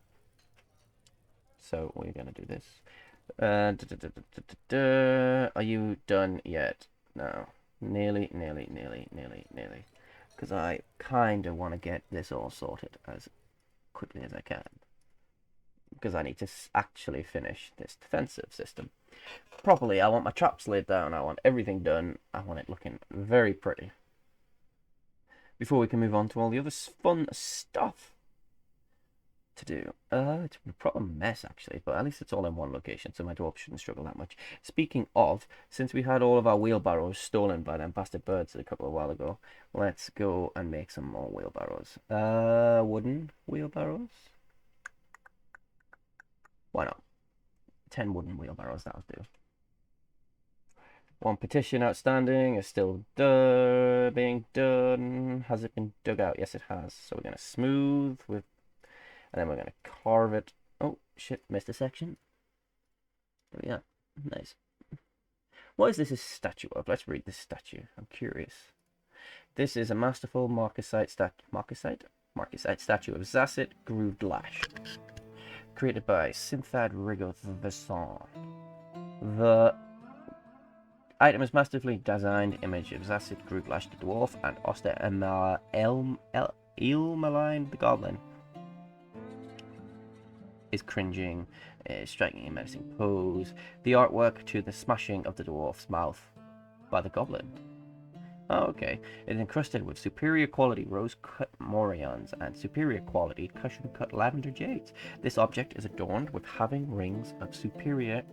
[SPEAKER 1] So we're going to do this. Are you done yet? No. Nearly. Because I kind of want to get this all sorted as quickly as I can. Because I need to actually finish this defensive system properly. I want my traps laid down. I want everything done. I want it looking very pretty. Before we can move on to all the other fun stuff to do. It's a proper mess actually, but at least it's all in one location, so my dwarf shouldn't struggle that much. Speaking of, since we had all of our wheelbarrows stolen by them bastard birds a couple of while ago, let's go and make some more wheelbarrows. Wooden wheelbarrows? Why not? 10 wooden wheelbarrows, that'll do. One petition outstanding is still being done. Has it been dug out? Yes, it has. So we're going to smooth with... And then we're going to carve it. Oh, shit, missed a section. There we are. Nice. What is this a statue of? Let's read this statue. I'm curious. This is a masterful Marcasite statue of Zasset Grudlash, created by Synthad Rigoth Vesson. The item is masterfully designed image of Zasset Grudlash the dwarf and Oster Ilmaline the goblin is cringing, striking a menacing pose. The artwork to the smashing of the dwarf's mouth by the goblin. Oh, okay. It is encrusted with superior quality rose-cut morions and superior quality cushion-cut lavender jades. This object is adorned with hanging rings of superior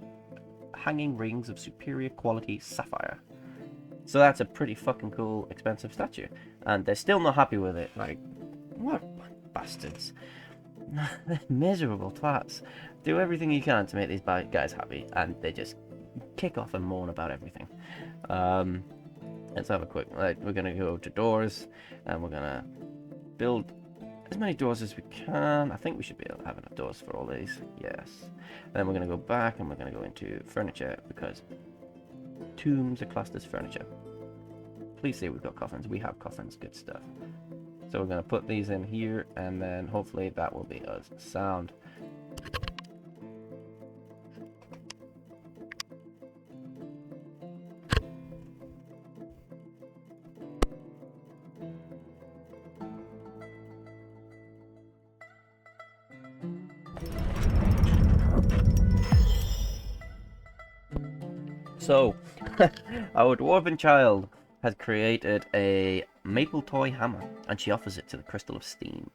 [SPEAKER 1] quality sapphire. So that's a pretty fucking cool, expensive statue. And they're still not happy with it. Like, what bastards. Miserable twats. Do everything you can to make these guys happy, and they just kick off and moan about everything. Let's have a quick, we're gonna go to doors, and we're gonna build as many doors as we can. I think we should be able to have enough doors for all these. Yes. Then we're gonna go back, and we're gonna go into furniture, because tombs are classed as furniture. Please say we've got coffins. We have coffins. Good stuff. So we're going to put these in here, and then hopefully that will be us sound. So, our dwarven child has created a maple toy hammer, and she offers it to the Crystal of Steam,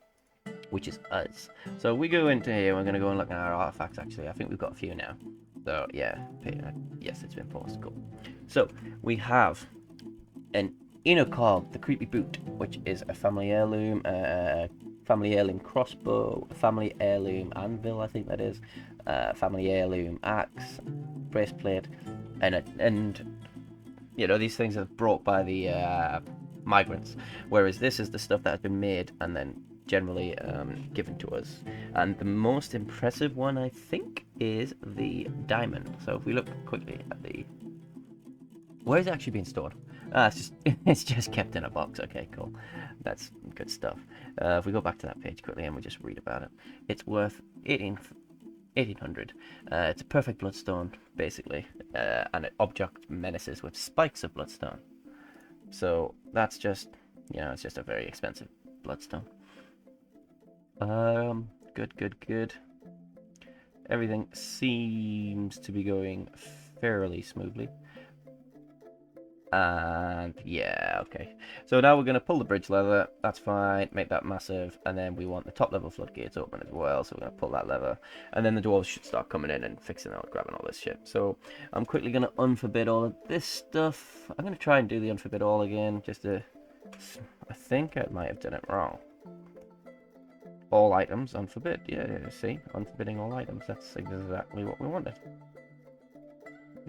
[SPEAKER 1] which is us. So we go into here, we're going to go and look at our artifacts, actually. I think we've got a few now. So, yeah. Yes, it's been paused. Cool. So, we have an inner cog, the creepy boot, which is a family heirloom crossbow, a family heirloom anvil, I think that is, family heirloom axe, breastplate, and you know, these things are brought by the migrants, whereas this is the stuff that has been made and then generally given to us. And the most impressive one, I think, is the diamond. So if we look quickly at the... Where is it actually being stored? It's just kept in a box. Okay, cool. That's good stuff. If we go back to that page quickly and we just read about it, it's worth 1800. It's a perfect bloodstone, basically, and it object menaces with spikes of bloodstone. So that's just, you know, it's just a very expensive bloodstone. Good. Everything seems to be going fairly smoothly. And yeah, okay. So now we're going to pull the bridge lever. That's fine. Make that massive. And then we want the top level floodgates open as well. So we're going to pull that lever. And then the dwarves should start coming in and fixing out, grabbing all this shit. So I'm quickly going to unforbid all of this stuff. I'm going to try and do the unforbid all again. Just to... I think I might have done it wrong. All items unforbid. Yeah, see? Unforbidding all items. That's exactly what we wanted.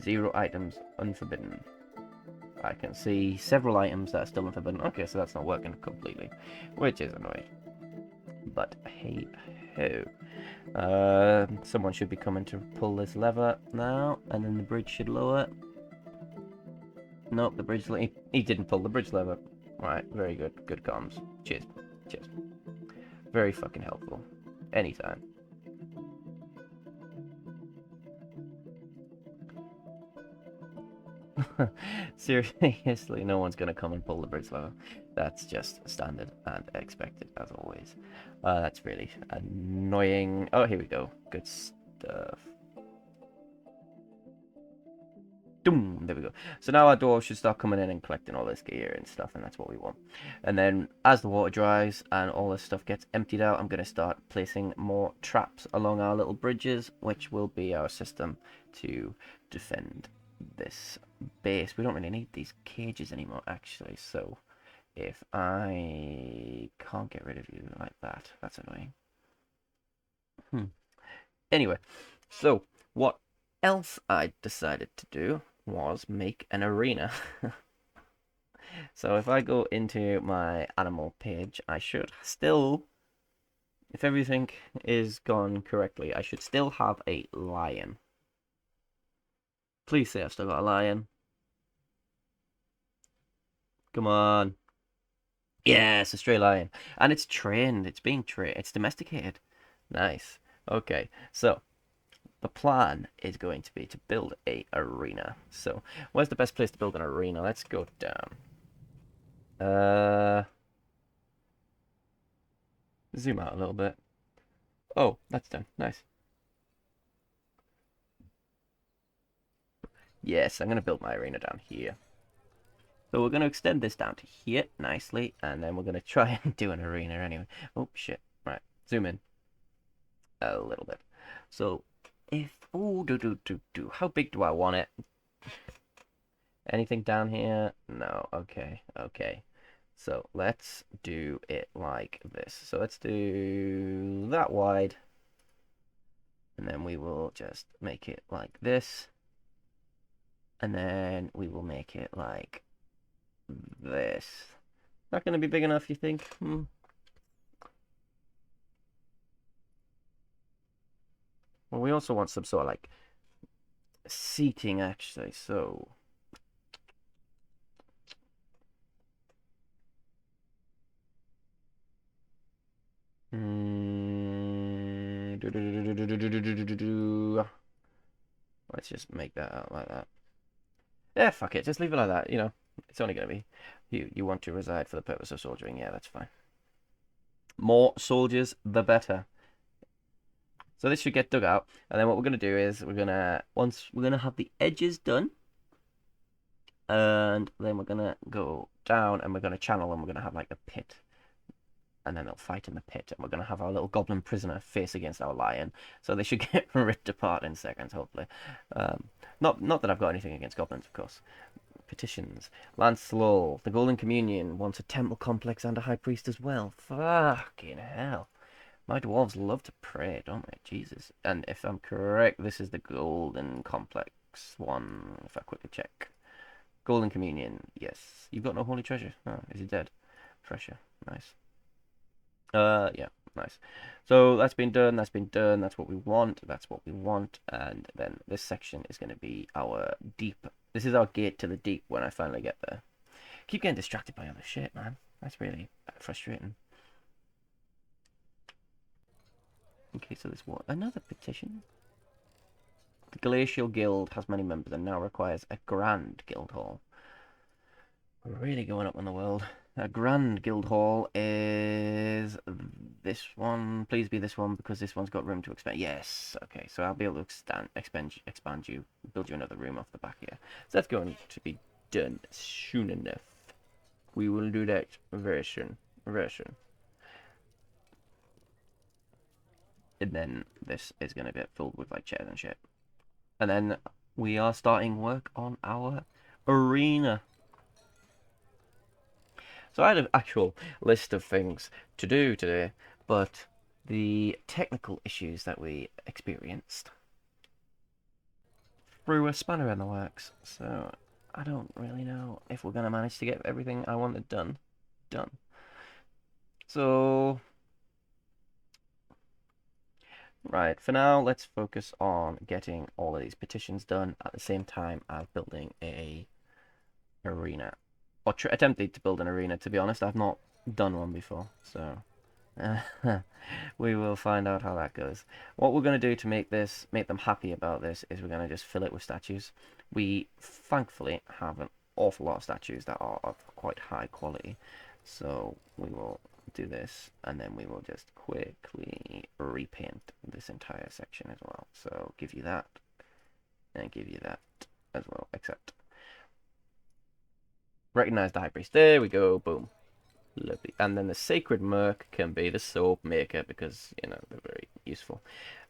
[SPEAKER 1] 0 items unforbidden. I can see several items that are still unforbidden. Okay, so that's not working completely, which is annoying. But hey ho. Someone should be coming to pull this lever now, and then the bridge should lower. Nope, the bridge... He didn't pull the bridge lever. Right, very good. Good comms. Cheers. Very fucking helpful. Anytime. Seriously, no one's gonna come and pull the bridge lever. That's just standard and expected, as always. That's really annoying. Oh, here we go. Good stuff. Doom, there we go. So now our dwarves should start coming in and collecting all this gear and stuff, and that's what we want. And then as the water dries and all this stuff gets emptied out, I'm going to start placing more traps along our little bridges, which will be our system to defend this base. We don't really need these cages anymore, actually, so if I can't get rid of you like that, that's annoying. Anyway, so what else I decided to do was make an arena. So if I go into my animal page, I should still, if everything is gone correctly, I should still have a lion. Please say I've still got a lion. Come on. Yes, a stray lion. And it's trained. It's being trained. It's domesticated. Nice. Okay, so the plan is going to be to build a arena. So where's the best place to build an arena? Let's go down. Zoom out a little bit. Oh, that's done. Nice. Yes, I'm going to build my arena down here. So we're going to extend this down to here nicely, and then we're going to try and do an arena anyway. Oh, shit. Right, zoom in a little bit. So if... Oh, how big do I want it? Anything down here? No. Okay. Okay. So let's do it like this. So let's do that wide. And then we will just make it like this. And then we will make it like this. Not going to be big enough, you think? Well, we also want some sort of like seating, actually. So let's just make that out like that. Yeah, fuck it. Just leave it like that. You know, it's only going to be you want to reside for the purpose of soldiering. Yeah, that's fine. More soldiers, the better. So this should get dug out, and then what we're gonna do is once we're gonna have the edges done, and then we're gonna go down and we're gonna channel and we're gonna have like a pit, and then they'll fight in the pit, and we're gonna have our little goblin prisoner face against our lion. So they should get ripped apart in seconds, hopefully. Not that I've got anything against goblins, of course. Petitions. Lancelull, the Golden Communion wants a temple complex and a high priest as well. Fucking hell. My dwarves love to pray, don't they? Jesus. And if I'm correct, this is the Golden Complex one, if I quickly check. Golden Communion, yes. You've got no holy treasure. Oh, is he dead? Pressure. Nice. Yeah, nice. So that's been done, that's been done, that's what we want, and then this section is going to be our deep. This is our gate to the deep when I finally get there. Keep getting distracted by other shit, man. That's really frustrating. Okay, so there's what? Another petition? The Glacial Guild has many members and now requires a Grand Guild Hall. We're really going up in the world. A Grand Guild Hall is this one. Please be this one because this one's got room to expand. Yes. Okay, so I'll be able to expand you, build you another room off the back here. So that's going to be done soon enough. We will do that very soon. Very soon. And then this is going to get filled with like chairs and shit. And then we are starting work on our arena. So I had an actual list of things to do today, but the technical issues that we experienced threw a spanner in the works. So I don't really know if we're going to manage to get everything I wanted done. So right, for now, let's focus on getting all of these petitions done at the same time as building a arena. Or attempted to build an arena, to be honest. I've not done one before, so we will find out how that goes. What we're going to do to make them happy about this, is we're going to just fill it with statues. We thankfully have an awful lot of statues that are of quite high quality, so we will do this, and then we will just quickly repaint this entire section as well. So give you that, and give you that as well, except recognize the high priest. There we go, boom. Lovely. And then the sacred merc can be the soap maker because, you know, they're very useful.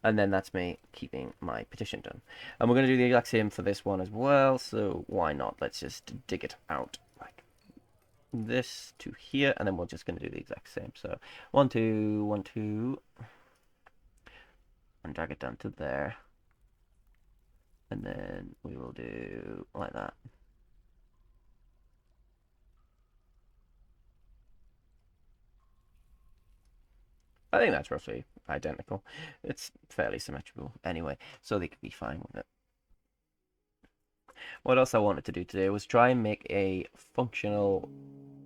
[SPEAKER 1] And then that's me keeping my petition done. And we're going to do the exact same for this one as well, so why not? Let's just dig it out like this to here, and then we're just going to do the exact same. So 1 2 1 2, and drag it down to there, and then we will do like that. I think that's roughly identical. It's fairly symmetrical anyway, so they could be fine with it. What else I wanted to do today was try and make a functional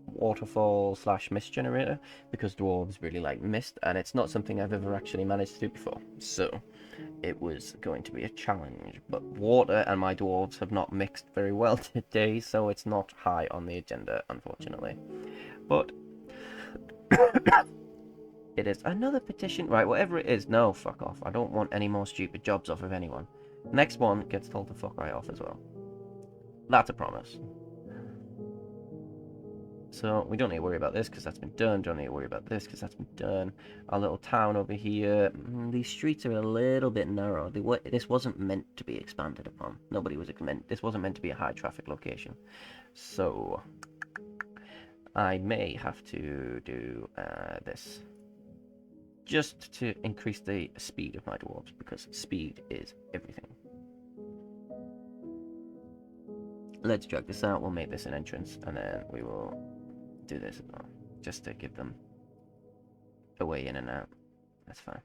[SPEAKER 1] waterfall / mist generator, because dwarves really like mist, and it's not something I've ever actually managed to do before, so it was going to be a challenge. But water and my dwarves have not mixed very well today, so it's not high on the agenda, unfortunately. But it is another petition. Right, whatever it is, no, fuck off. I don't want any more stupid jobs off of anyone. Next one gets told to fuck right off as well. That's a promise. So we don't need to worry about this because that's been done. Don't need to worry about this because that's been done. Our little town over here. These streets are a little bit narrow. This wasn't meant to be expanded upon. Nobody was meant. This wasn't meant to be a high traffic location. So I may have to do this just to increase the speed of my dwarves because speed is everything. Let's drag this out. We'll make this an entrance, and then we will do this as well, just to give them a way in and out. That's fine.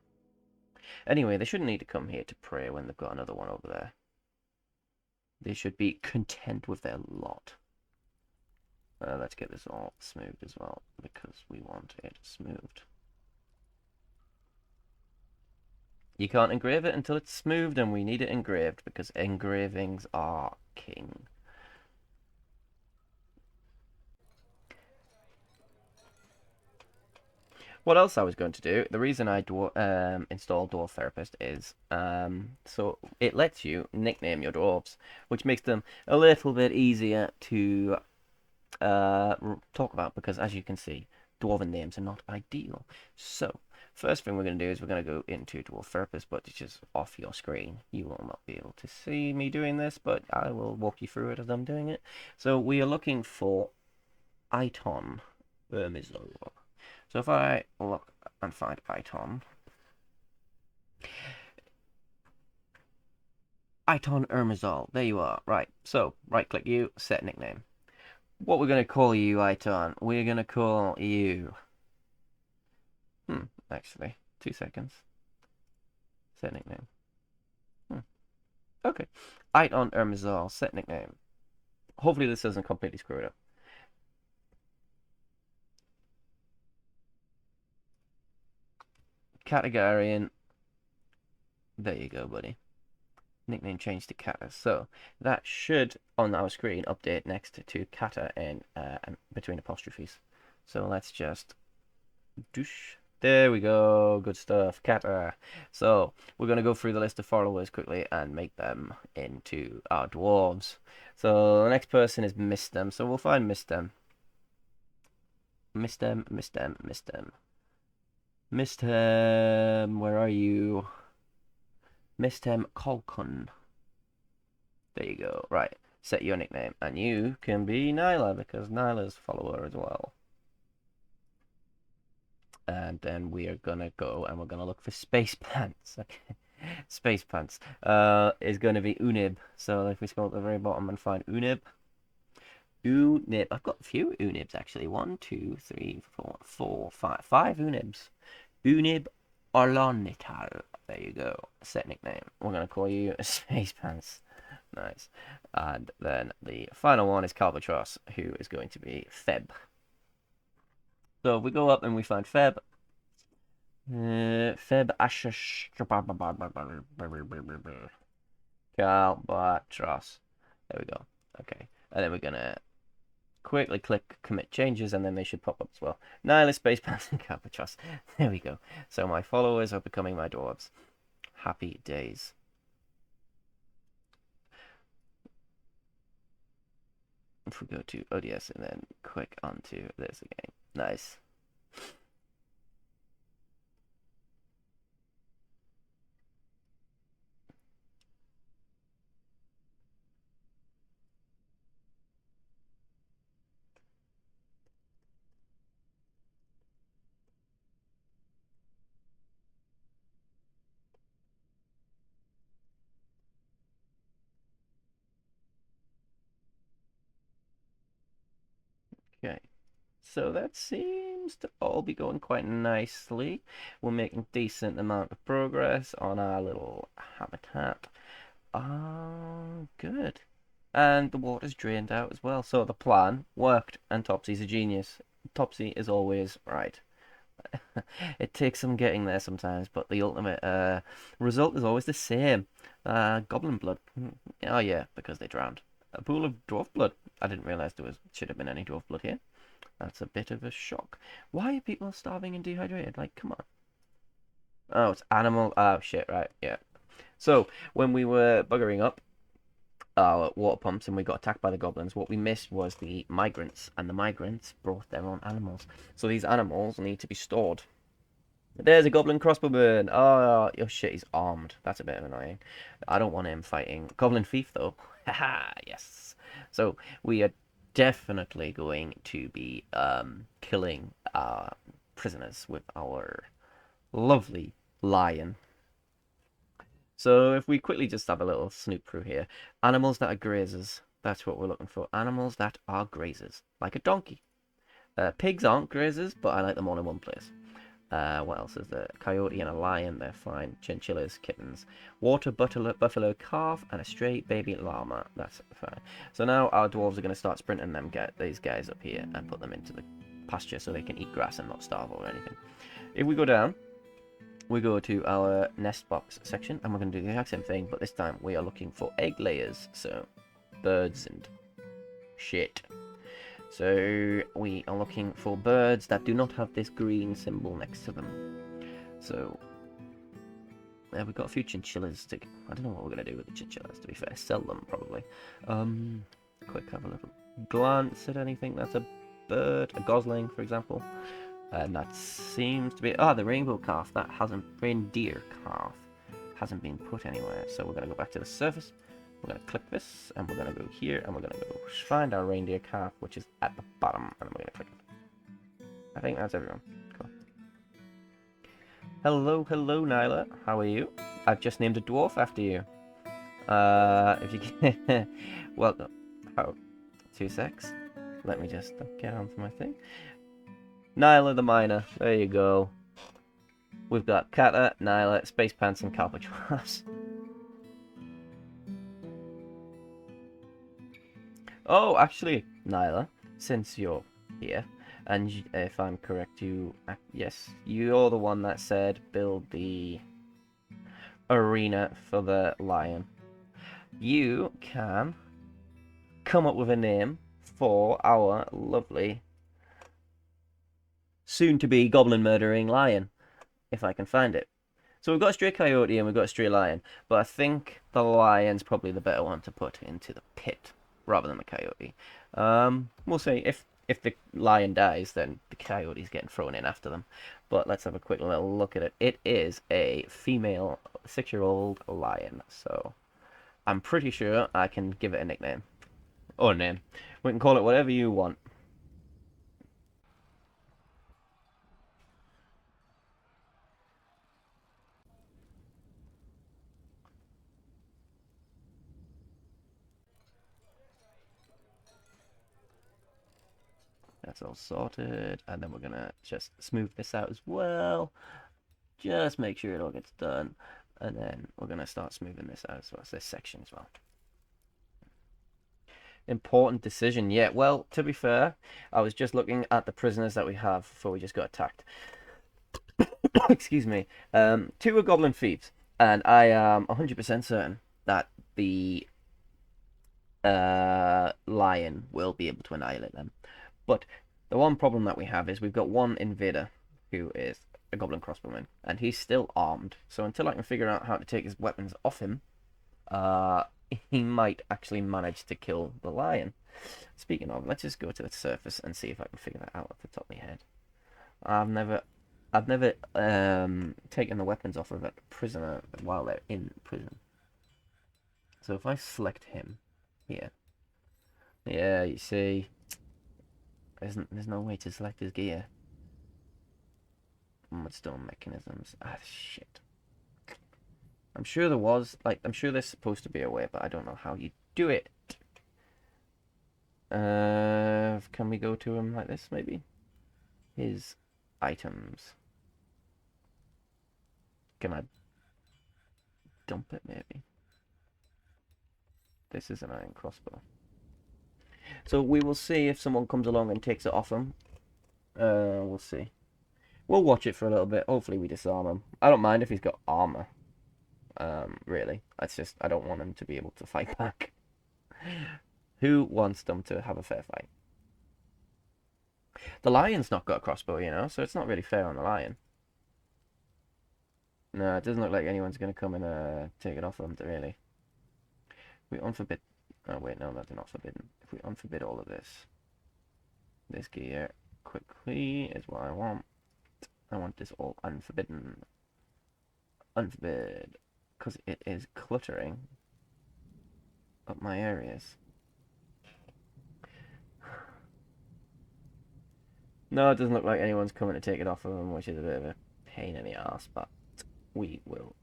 [SPEAKER 1] Anyway, they shouldn't need to come here to pray when they've got another one over there. They should be content with their lot. Let's get this all smoothed as well, because we want it smoothed. You can't engrave it until it's smoothed, and we need it engraved, because engravings are king. What else I was going to do, the reason I installed Dwarf Therapist is so it lets you nickname your dwarves, which makes them a little bit easier to talk about, because as you can see, dwarven names are not ideal. So first thing we're going to do is we're going to go into Dwarf Therapist, but it's just off your screen. You will not be able to see me doing this, but I will walk you through it as I'm doing it. So we are looking for Iton Vermizor. So if I look and find Iton Ermazal, there you are. Right, so right click you, set nickname. What we're going to call you, Iton, we're going to call you... actually, 2 seconds. Set nickname. Okay. Iton Ermazal, set nickname. Hopefully this doesn't completely screw it up. Categorian. There you go, buddy. Nickname changed to Kata. So that should, on our screen, update next to Kata and between apostrophes. So let's just... Doosh. There we go. Good stuff. Kata. So we're going to go through the list of followers quickly and make them into our dwarves. So the next person is Mistem. So we'll find Mistem. Mistem. Mistem, where are you? Mistem Kolkun. There you go. Right. Set your nickname. And you can be Nyla, because Nyla's follower as well. And then we are gonna go and we're gonna look for Space Pants. Okay. Space Pants is gonna be Unib. So if we scroll at the very bottom and find Unib. Unib. I've got a few Unibs actually. 1, 2, 3, 4, 4, 5. 5 Unibs. Unib Orlonital. There you go. Set nickname. We're gonna call you Space Pants. Nice. And then the final one is Calvatros, who is going to be Feb. So if we go up and we find Feb. Feb Ashish Calvatros. There we go. Okay. And then we're gonna quickly click commit changes, and then they should pop up as well. Nihilist, Space Pants, and Calvatros. There we go. So my followers are becoming my dwarves. Happy days. If we go to ODS and then click onto this again. Nice. Okay. So that seems to all be going quite nicely. We're making decent amount of progress on our little habitat. Good. And the water's drained out as well. So the plan worked, and Topsy's a genius. Topsy is always right. It takes some getting there sometimes, but the ultimate result is always the same. Goblin blood. Oh yeah, because they drowned. A pool of dwarf blood. I didn't realize should have been any dwarf blood here. That's a bit of a shock. Why are people starving and dehydrated? Like, come on. Oh, it's animal. Oh, shit, right, yeah. So, when we were buggering up, our water pumps and we got attacked by the goblins. What we missed was the migrants, and the migrants brought their own animals. So these animals need to be stored. There's a goblin crossbowman. Oh, oh shit, he's armed. That's a bit annoying. I don't want him fighting. Goblin thief, though. Haha, yes. So we are definitely going to be killing prisoners with our lovely lion. So if we quickly just have a little snoop through here. Animals that are grazers. That's what we're looking for. Animals that are grazers. Like a donkey. Pigs aren't grazers, but I like them all in one place. What else is there? Coyote and a lion, they're fine. Chinchillas, kittens. Water buffalo calf, and a stray baby llama. That's fine. So now our dwarves are going to start sprinting them, get these guys up here and put them into the pasture so they can eat grass and not starve or anything. If we go down, we go to our nest box section, and we're going to do the exact same thing, but this time we are looking for egg layers. So, birds and shit. So we are looking for birds that do not have this green symbol next to them. So we've got a few chinchillas to... I don't know what we're going to do with the chinchillas, to be fair. Sell them, probably. Quick, have a little glance at anything. That's a bird. A gosling, for example. And that seems to be... the rainbow calf. That hasn't... Reindeer calf hasn't been put anywhere. So we're going to go back to the surface. We're going to click this, and we're going to go here, and we're going to go find our reindeer calf, which is at the bottom, and we're going to click it. I think that's everyone. Cool. Hello, hello, Nyla. How are you? I've just named a dwarf after you. If you can... Welcome. Oh, 2 secs. Let me just get onto my thing. Nyla the miner. There you go. We've got Kata, Nyla, Space Pants, and Calpatross. Oh, actually, Nyla, since you're here, and if I'm correct, yes, you're the one that said build the arena for the lion. You can come up with a name for our lovely soon-to-be goblin-murdering lion, if I can find it. So we've got a stray coyote and we've got a stray lion, but I think the lion's probably the better one to put into the pit rather than the coyote. We'll see. If the lion dies, then the coyote's getting thrown in after them. But let's have a quick little look at it. It is a female 6-year-old lion, so I'm pretty sure I can give it a nickname. Or a name. We can call it whatever you want. That's all sorted, and then we're gonna just smooth this out as well. Just make sure it all gets done, and then we're gonna start smoothing this out as well as this section as well. Important decision, yeah. Well, to be fair, I was just looking at the prisoners that we have before we just got attacked. Excuse me. 2 are goblin thieves, and I am 100% certain that the lion will be able to annihilate them. But the one problem that we have is we've got one invader who is a goblin crossbowman, and he's still armed. So until I can figure out how to take his weapons off him, he might actually manage to kill the lion. Speaking of, let's just go to the surface and see if I can figure that out off the top of my head. I've never taken the weapons off of a prisoner while they're in prison. So if I select him here, yeah, you see, there's no way to select his gear. Mudstone mechanisms. Ah, shit. I'm sure there was, I'm sure there's supposed to be a way, but I don't know how you do it. Can we go to him like this, maybe? His items. Can I dump it, maybe? This is an iron crossbow. So we will see if someone comes along and takes it off him. We'll see. We'll watch it for a little bit. Hopefully we disarm him. I don't mind if he's got armor. Really. It's just, I don't want him to be able to fight back. Who wants them to have a fair fight? The lion's not got a crossbow, you know, so it's not really fair on the lion. No, it doesn't look like anyone's going to come and take it off them, really. We unforbid Oh wait, no, they're not forbidden. If we unforbid all of this gear quickly is what I want. I want this all unforbidden. Unforbid. Because it is cluttering up my areas. No, it doesn't look like anyone's coming to take it off of them, which is a bit of a pain in the ass, but we will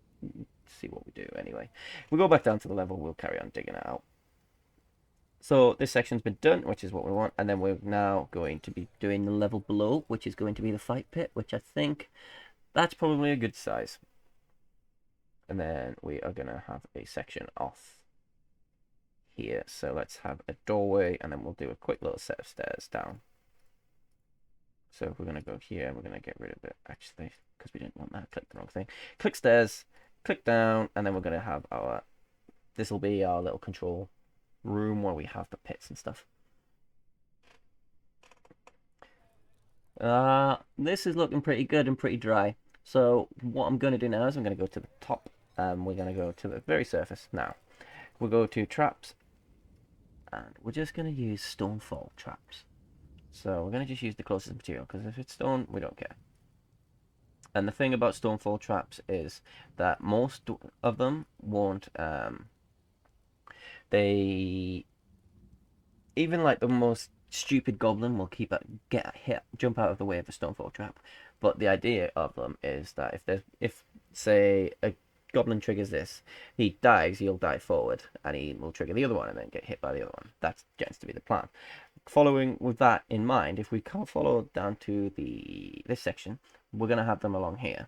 [SPEAKER 1] see what we do anyway. If we go back down to the level, we'll carry on digging it out. So this section's been done, which is what we want, and then we're now going to be doing the level below, which is going to be the fight pit, which I think that's probably a good size. And then we are going to have a section off here. So let's have a doorway, and then we'll do a quick little set of stairs down. So if we're going to go here, we're going to get rid of it, actually, because we didn't want that. Click the wrong thing. Click stairs, click down, and then we're going to have our... This will be our little control room where we have the pits and stuff. This is looking pretty good and pretty dry. So what I'm going to do now is I'm going to go to the top. We're going to go to the very surface now. We'll go to traps, and we're just going to use stonefall traps. So we're going to just use the closest material, because if it's stone, we don't care. And the thing about stonefall traps is that most of them won't, they, even like the most stupid goblin will get hit, jump out of the way of a stonefall trap. But the idea of them is that if say a goblin triggers this, he dies, he'll die forward, and he will trigger the other one and then get hit by the other one. That tends to be the plan. Following with that in mind, if we can't follow down to this section, we're going to have them along here,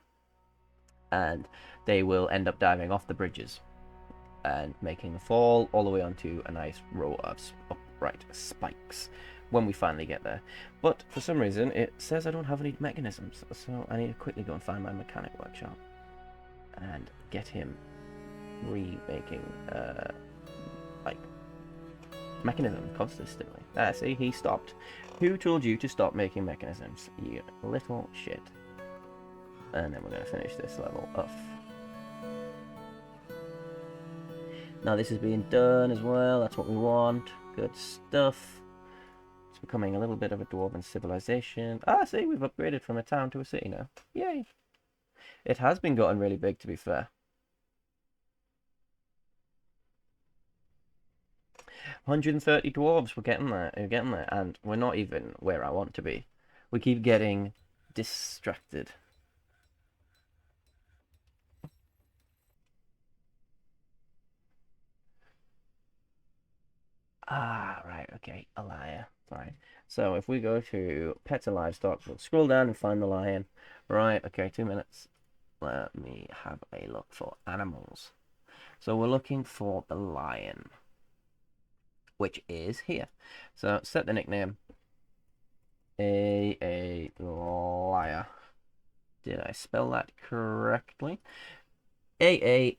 [SPEAKER 1] and they will end up diving off the bridges and making the fall all the way onto a nice row of upright spikes when we finally get there. But for some reason it says I don't have any mechanisms, so I need to quickly go and find my mechanic workshop and get him remaking like mechanisms consistently. See, he stopped. Who told you to stop making mechanisms, you little shit? And then we're going to finish this level off. Now this is being done as well. That's what we want. Good stuff. It's becoming a little bit of a dwarven civilization. See, we've upgraded from a town to a city now. Yay! It has been gotten really big, to be fair. 130 dwarves. We're getting there. We're getting there, and we're not even where I want to be. We keep getting distracted. Right, okay, a liar. Right, so if we go to pets and livestock, we'll scroll down and find the lion. Right, okay, 2 minutes. Let me have a look for animals. So we're looking for the lion, which is here. So set the nickname a liar. Did I spell that correctly? A-A-L-I-Y-A-H.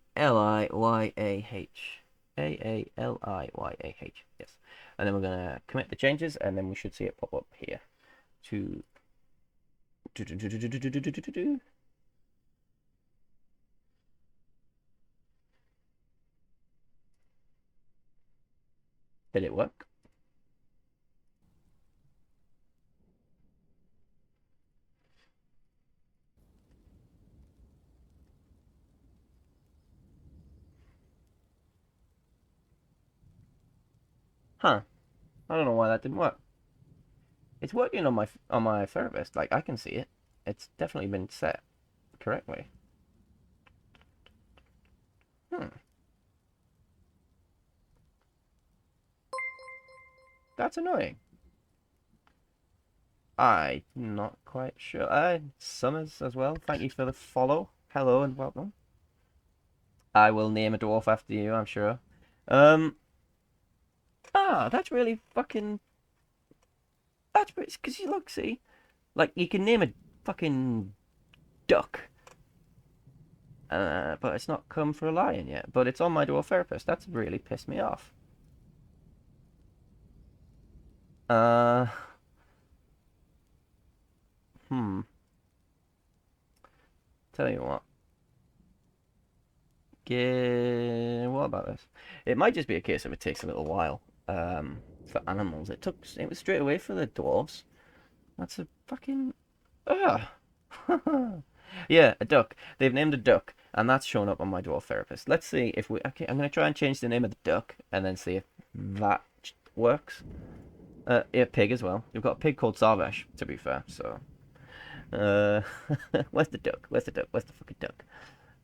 [SPEAKER 1] A-A-L-I-Y-A-H. Yes. And then we're going to commit the changes, and then we should see it pop up here. Did it work? Huh. I don't know why that didn't work. It's working on my therapist. Like, I can see it. It's definitely been set correctly. Hmm. That's annoying. I'm not quite sure. Summers as well. Thank you for the follow. Hello and welcome. I will name a dwarf after you, I'm sure. That's really fucking... That's because you look, see? Like, you can name a fucking duck. But it's not come for a lion yet. But it's on my dwarf therapist. That's really pissed me off. Uh... Hmm. Tell you what. What about this? It might just be a case of it takes a little while. For animals, it was straight away for the dwarves. That's a fucking ugh. Yeah, a duck. They've named a duck, and that's shown up on my dwarf therapist. Let's see if we. Okay, I'm gonna try and change the name of the duck, and then see if that works. Yeah, pig as well. We've got a pig called Sarvesh, to be fair. So, uh, where's the duck? Where's the duck? Where's the fucking duck?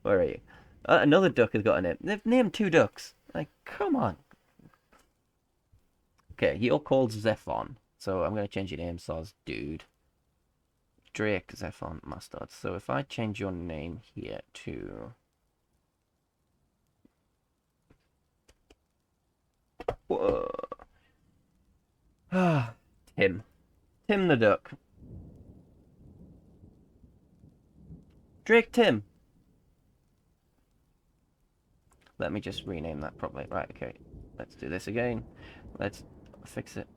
[SPEAKER 1] Where are you? Another duck has got a name. They've named two ducks. Like, come on. Okay, you're called Zephon, so I'm gonna change your name, Soz Dude. Drake Zephon Mustard. So if I change your name here to Tim. Tim the duck. Drake Tim. Let me just rename that properly. Right, okay. Let's do this again. Let's fix it.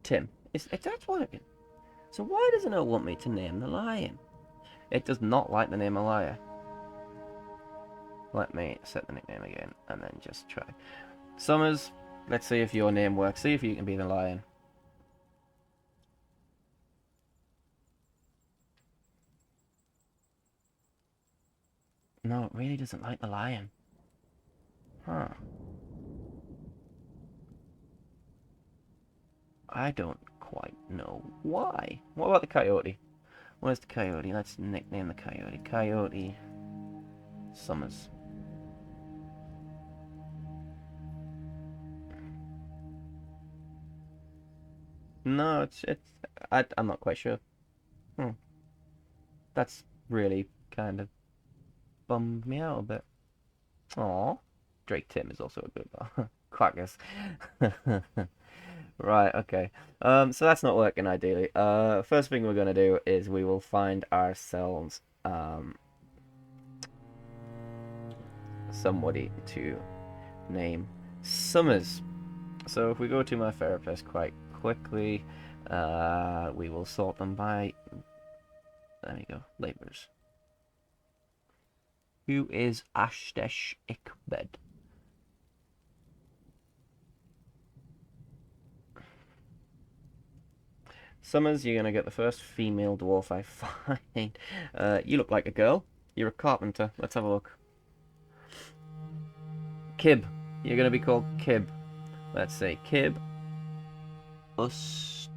[SPEAKER 1] Tim. That's working. So why doesn't it want me to name the lion? It does not like the name Elia. Let me set the nickname again and then just try. Summers, let's see if your name works. See if you can be the lion. No, it really doesn't like the lion. Huh. I don't quite know why. What about the coyote? Where's the coyote? Let's nickname the coyote. Coyote Summers. No, I'm not quite sure. Hmm. That's really kind of bummed me out a bit. Aw. Drake Tim is also a good one. Quackers. Right, okay. So that's not working ideally. First thing we're gonna do is we will find ourselves somebody to name Summers. So if we go to my therapist quite quickly, we will sort them by, there we go, labourers. Who is Ashdesh Ikbed? Summers, you're gonna get the first female dwarf I find. You look like a girl. You're a carpenter. Let's have a look. Kib. You're gonna be called Kib. Let's say Kib Afax.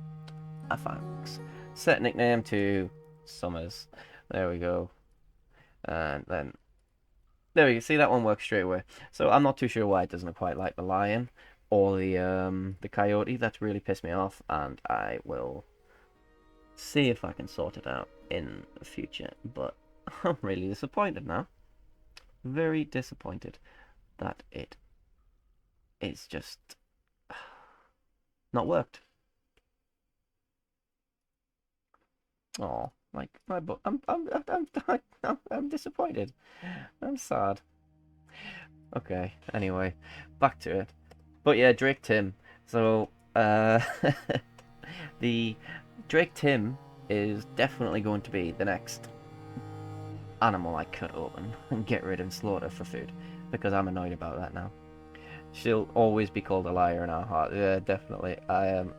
[SPEAKER 1] Set nickname to Summers. There we go. And then there we go. See, that one works straight away. So I'm not too sure why it doesn't quite like the lion or the coyote. That's really pissed me off, and I will see if I can sort it out in the future. But I'm really disappointed now. Very disappointed that it is just not worked. Oh, like my book. I'm disappointed. I'm sad. Okay. Anyway, back to it. But yeah, Drake Tim. So the Drake Tim is definitely going to be the next animal I cut open and get rid and slaughter for food, because I'm annoyed about that now. She'll always be called a liar in our heart. Yeah, definitely. I am.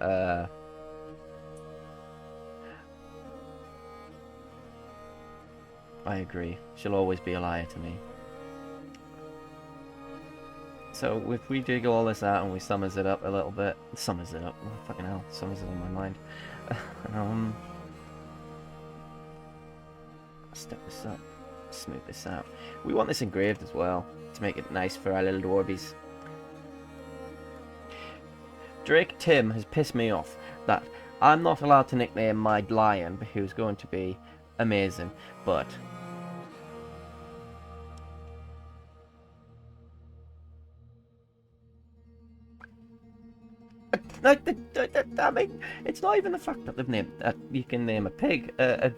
[SPEAKER 1] I agree. She'll always be a liar to me. So if we dig all this out and we summers it up a little bit, summers it up. Oh, fucking hell, summers it in my mind. Step this up, smooth this out. We want this engraved as well to make it nice for our little dwarbies. Drake Tim has pissed me off that I'm not allowed to nickname my lion, who's going to be amazing, but I mean, it's not even the fact that they've named you can name a pig I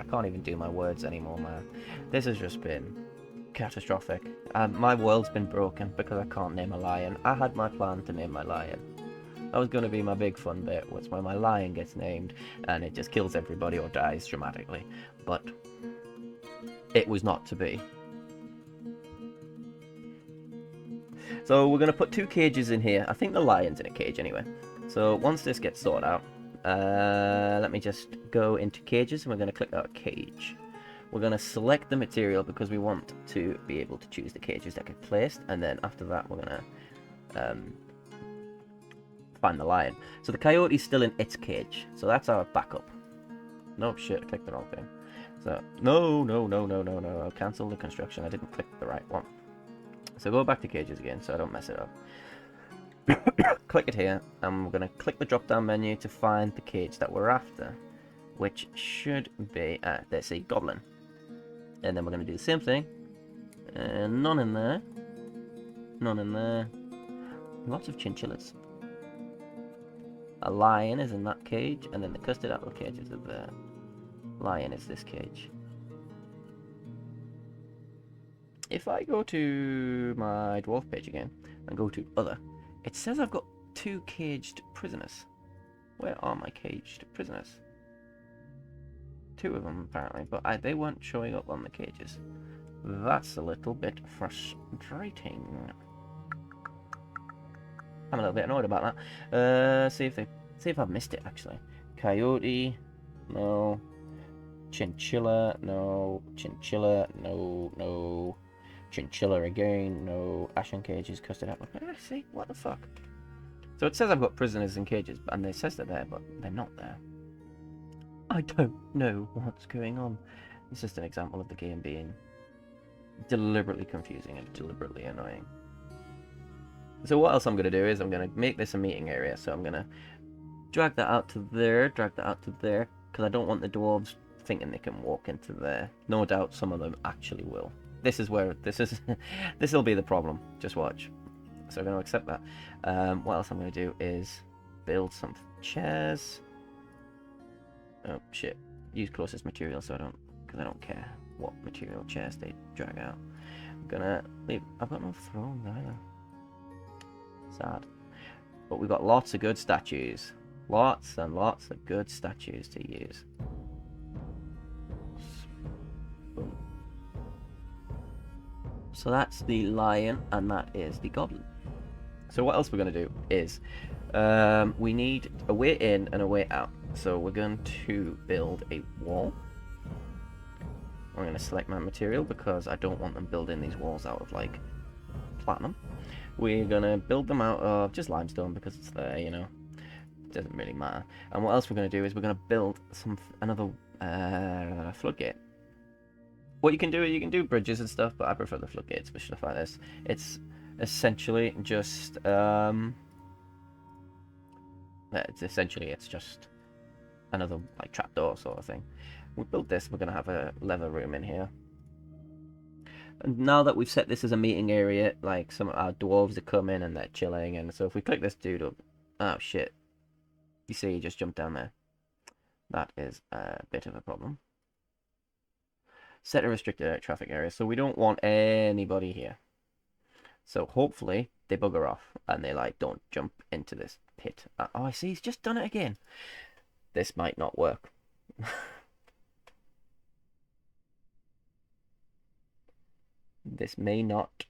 [SPEAKER 1] can't even do my words anymore, man. This has just been catastrophic. My world's been broken because I can't name a lion. I had my plan to name my lion. That was going to be my big fun bit, was when my lion gets named and it just kills everybody or dies dramatically. But it was not to be. So we're going to put 2 cages in here. I think the lion's in a cage anyway. So once this gets sorted out, let me just go into cages, and we're going to click out cage. We're going to select the material because we want to be able to choose the cages that get placed, and then after that we're going to find the lion. So the coyote's still in its cage, so that's our backup. No, shit, I clicked the wrong thing. So, no, cancel the construction. I didn't click the right one. So go back to cages again so I don't mess it up. Click it here, and we're going to click the drop down menu to find the cage that we're after, which should be, let's see, goblin. And then we're going to do the same thing. None in there. None in there. Lots of chinchillas. A lion is in that cage, and then the custard apple cages are there. Lion is this cage. If I go to my dwarf page again and go to other, it says I've got 2 caged prisoners. Where are my caged prisoners? 2 of them apparently, but they weren't showing up on the cages. That's a little bit frustrating. I'm a little bit annoyed about that. See if I've missed it actually. Coyote, no. Chinchilla, no. Chinchilla, no. Chinchilla again, no. Ashen cages, custard apple. See, what the fuck? So it says I've got prisoners in cages, and it says they're there, but they're not there. I don't know what's going on. It's just an example of the game being deliberately confusing and deliberately annoying. So what else I'm going to do is I'm going to make this a meeting area. So I'm going to drag that out to there, because I don't want the dwarves thinking they can walk into there. No doubt some of them actually will. This is this will be the problem. Just watch. So I'm going to accept that. What else I'm going to do is build some chairs. Oh shit! Use closest material, so because I don't care what material chairs they drag out. I'm gonna leave. I've got no thrones either. Sad. But we've got lots of good statues. Lots and lots of good statues to use. Boom. So that's the lion, and that is the goblin. So what else we're going to do is we need a way in and a way out. So we're going to build a wall. I'm going to select my material because I don't want them building these walls out of like platinum. We're going to build them out of just limestone because it's there, you know. It doesn't really matter. And what else we're going to do is we're going to build another floodgate. What you can do is you can do bridges and stuff, but I prefer the floodgates for stuff like this. It's essentially just it's just another like trapdoor sort of thing. We built this, we're going to have a leather room in here. And now that we've set this as a meeting area, like some of our dwarves are coming and they're chilling, and so if we click this dude up, oh shit, you see he just jumped down there. That is a bit of a problem. Set a restricted air traffic area, so we don't want anybody here. So hopefully they bugger off and they like don't jump into this pit. Oh, I see, he's just done it again. This might not work. This may not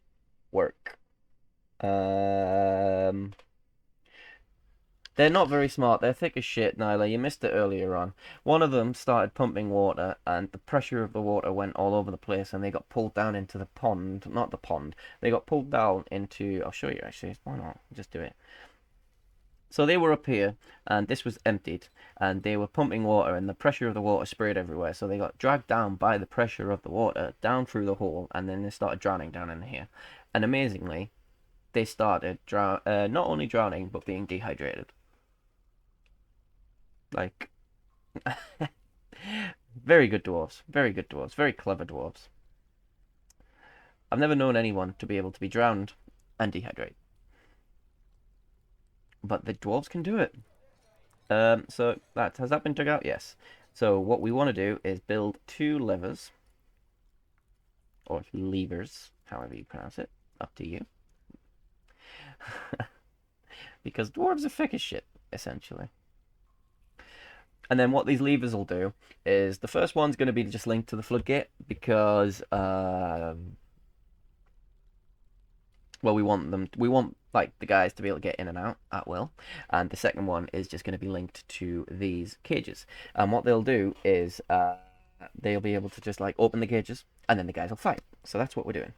[SPEAKER 1] work. They're not very smart. They're thick as shit, Nyla. You missed it earlier on. One of them started pumping water, and the pressure of the water went all over the place, and they got pulled down into the pond. Not the pond. They got pulled down into... I'll show you, actually. Why not? Just do it. So they were up here, and this was emptied, and they were pumping water, and the pressure of the water sprayed everywhere, so they got dragged down by the pressure of the water, down through the hole, and then they started drowning down in here. And amazingly, they started not only drowning, but being dehydrated. Like, very good dwarves, very good dwarves, very clever dwarves. I've never known anyone to be able to be drowned and dehydrate. But the dwarves can do it. So has that been dug out? Yes. So what we want to do is build 2 levers, or levers, however you pronounce it, up to you. Because dwarves are thick as shit, essentially. And then what these levers will do is the first one's going to be just linked to the floodgate because Well, we want like the guys to be able to get in and out at will, and the second one is just going to be linked to these cages. And what they'll do is they'll be able to just like open the cages, and then the guys will fight. So that's what we're doing.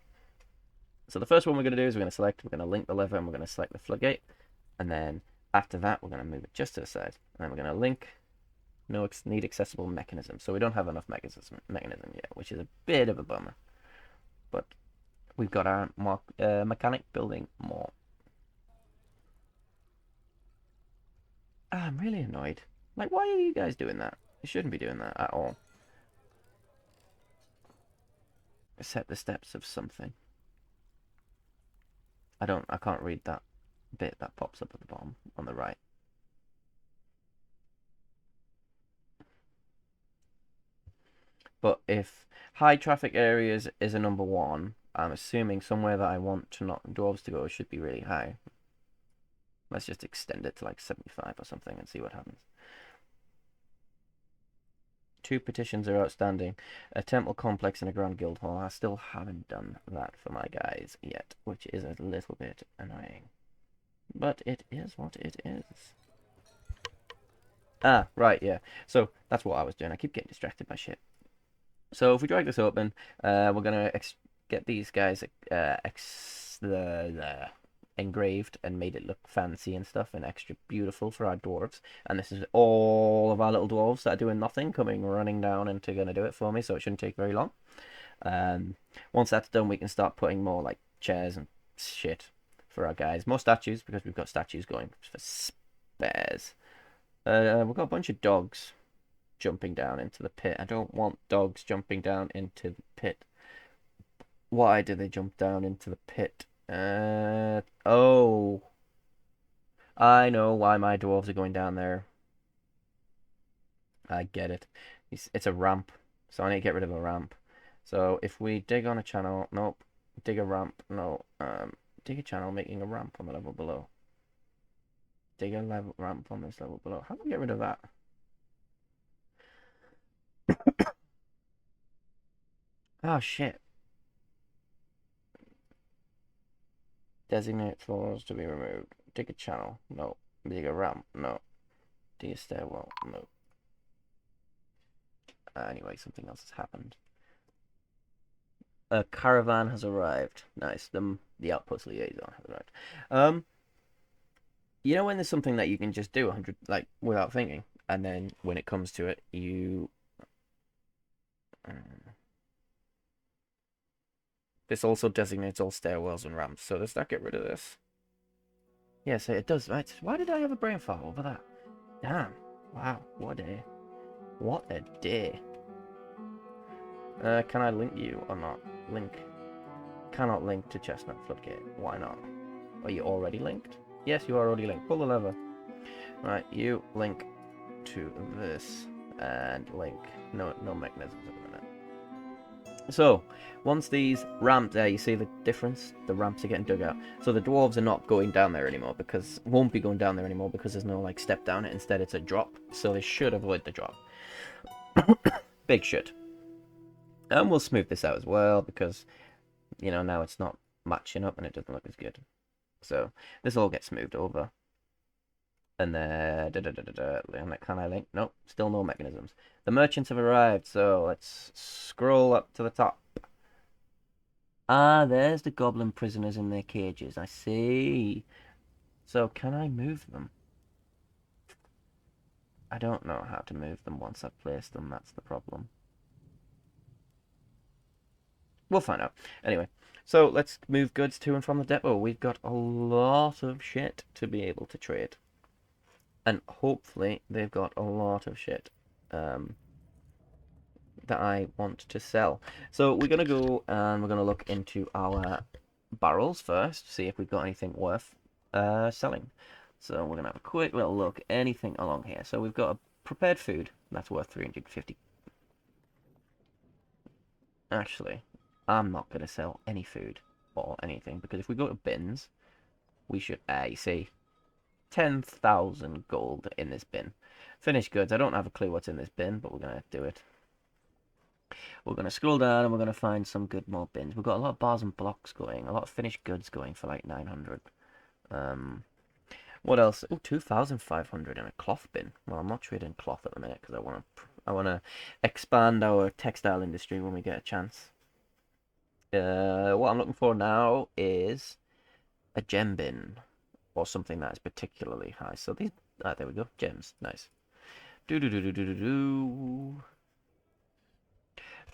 [SPEAKER 1] So the first one we're going to do is we're going to link the lever, and we're going to select the floodgate, and then after that we're going to move it just to the side, and then we're going to link. No need accessible mechanism, so we don't have enough mechanism yet, which is a bit of a bummer. But we've got our mechanic building more. I'm really annoyed. Like, why are you guys doing that? You shouldn't be doing that at all. Set the steps of something. I can't read that bit that pops up at the bottom on the right. But if high traffic areas is a number one, I'm assuming somewhere that I want to not dwarves to go should be really high. Let's just extend it to like 75 or something and see what happens. 2 petitions are outstanding. A temple complex and a grand guild hall. I still haven't done that for my guys yet, which is a little bit annoying. But it is what it is. Ah, right, yeah. So that's what I was doing. I keep getting distracted by shit. So if we drag this open, we're gonna get these guys engraved and made it look fancy and stuff and extra beautiful for our dwarves. And this is all of our little dwarves that are doing nothing, coming running down and gonna do it for me, so it shouldn't take very long. Once that's done, we can start putting more like chairs and shit for our guys. More statues, because we've got statues going for spares. We've got a bunch of dogs jumping down into the pit. I don't want dogs jumping down into the pit. Why do they jump down into the pit? Oh. I know why my dwarves are going down there. I get it. It's a ramp, so I need to get rid of a ramp. So if we dig on a channel, nope. Dig a ramp, no. Dig a channel, making a ramp on the level below. Dig a level ramp on this level below. How do we get rid of that? Oh shit. Designate floors to be removed. Dig a channel, no. Dig a ramp, no. Dig a stairwell, no. Anyway, something else has happened. A caravan has arrived. Nice. The outpost liaison has arrived. You know when there's something that you can just do 100 like without thinking, and then when it comes to it, you. This also designates all stairwells and ramps, so does that get rid of this? Yes, it does. Right. Why did I have a brain fart over that? Damn. Wow. What a day. Can I link you or not? Link. Cannot link to Chestnut Floodgate. Why not? Are you already linked? Yes, you are already linked. Pull the lever. Right, you link to this and link. No mechanisms at the minute. So, once these ramps there, you see the difference? The ramps are getting dug out. So the dwarves are not going down there anymore because won't be going down there anymore because there's no like step down it. Instead, it's a drop. So they should avoid the drop. Big shit. And we'll smooth this out as well because, you know, now it's not matching up and it doesn't look as good. So this all gets moved over. And then, can I link? Nope, still no mechanisms. The merchants have arrived, so let's scroll up to the top. Ah, there's the goblin prisoners in their cages. I see. So can I move them? I don't know how to move them once I've placed them. That's the problem. We'll find out. Anyway, so let's move goods to and from the depot. We've got a lot of shit to be able to trade. And hopefully they've got a lot of shit that I want to sell. So we're going to go and we're going to look into our barrels first, see if we've got anything worth selling. So we're going to have a quick little look, anything along here. So we've got a prepared food, that's worth 350. Actually, I'm not going to sell any food or anything, because if we go to bins, we should, you see, 10,000 gold in this bin. Finished goods, I don't have a clue what's in this bin, but we're going to do it. we're going to scroll down and we're going to find some good more bins. We've got a lot of bars and blocks going, a lot of finished goods going for like 900. What else? Oh, 2,500 in a cloth bin. Well, I'm not trading cloth at the minute because I want to expand our textile industry when we get a chance. What I'm looking for now is a gem bin or something that is particularly high. So these, there we go, gems, nice. Do do do do do do do.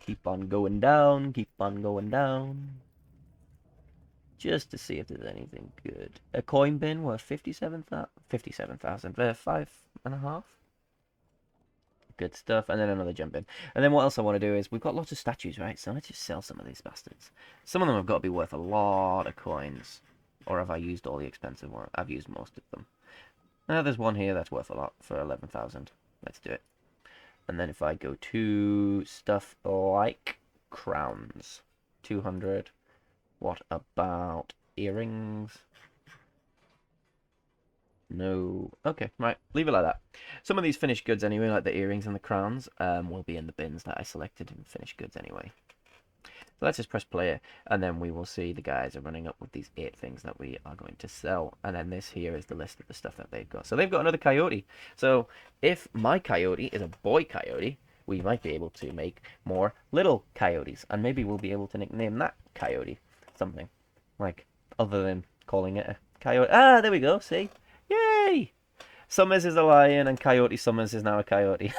[SPEAKER 1] Keep on going down, keep on going down. Just to see if there's anything good. A coin bin worth 57,000, 5.5. Good stuff. And then another gem bin. And then what else I want to do is, we've got lots of statues, right? So let's just sell some of these bastards. Some of them have got to be worth a lot of coins. Or have I used all the expensive ones? I've used most of them. Now there's one here that's worth a lot for 11,000. Let's do it. And then if I go to stuff like crowns, 200. What about earrings? No. Okay, right. Leave it like that. Some of these finished goods anyway, like the earrings and the crowns, will be in the bins that I selected in finished goods anyway. So let's just press play, and then we will see the guys are running up with these 8 things that we are going to sell. And then this here is the list of the stuff that they've got. So they've got another coyote. So if my coyote is a boy coyote, we might be able to make more little coyotes. And maybe we'll be able to nickname that coyote something. Like, other than calling it a coyote. Ah, there we go, see? Yay! Summers is a lion and Coyote Summers is now a coyote.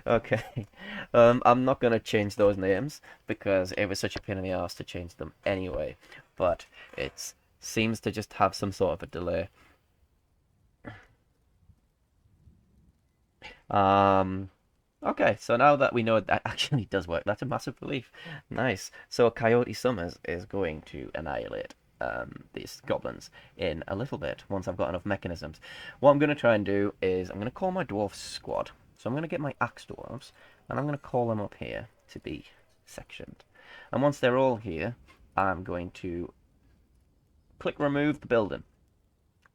[SPEAKER 1] Okay. I'm not going to change those names because it was such a pain in the ass to change them anyway. But it seems to just have some sort of a delay. Okay, so now that we know that actually does work, that's a massive relief. Nice. So Coyote Summers is going to annihilate these goblins in a little bit once I've got enough mechanisms. What I'm going to try and do is I'm going to call my dwarf squad. So I'm going to get my axe dwarves and I'm going to call them up here to be sectioned. And once they're all here, I'm going to click remove the building.